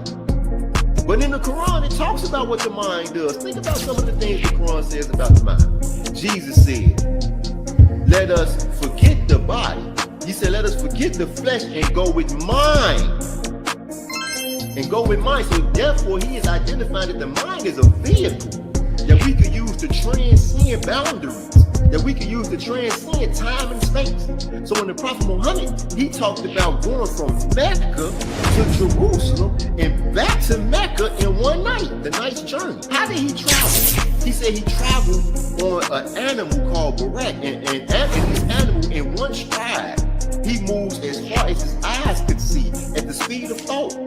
But in the Quran, it talks about what the mind does. Think about some of the things the Quran says about the mind. Jesus said, let us forget the body. He said, let us forget the flesh and go with mind. And go with mind. So therefore, he is identifying that the mind is a vehicle that we could use to transcend boundaries, that we could use to transcend time and space. So when the Prophet Muhammad, he talked about going from Mecca to Jerusalem and back to Mecca in one night, the night's journey. How did he travel? He said he traveled on an animal called Barak, and this animal in one stride, he moves as far as his eyes could see at the speed of thought.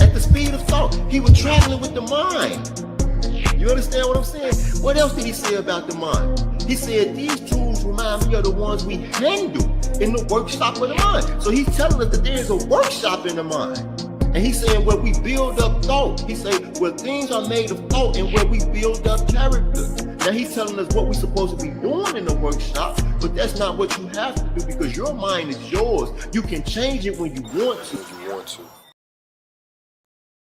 At the speed of thought, he was traveling with the mind. You understand what I'm saying? What else did he say about the mind? He said, these tools remind me of the ones we handle in the workshop of the mind. So he's telling us that there is a workshop in the mind. And he's saying where we build up thought. He said where things are made of thought and where we build up character. Now he's telling us what we're supposed to be doing in the workshop, but that's not what you have to do because your mind is yours. You can change it when you want to.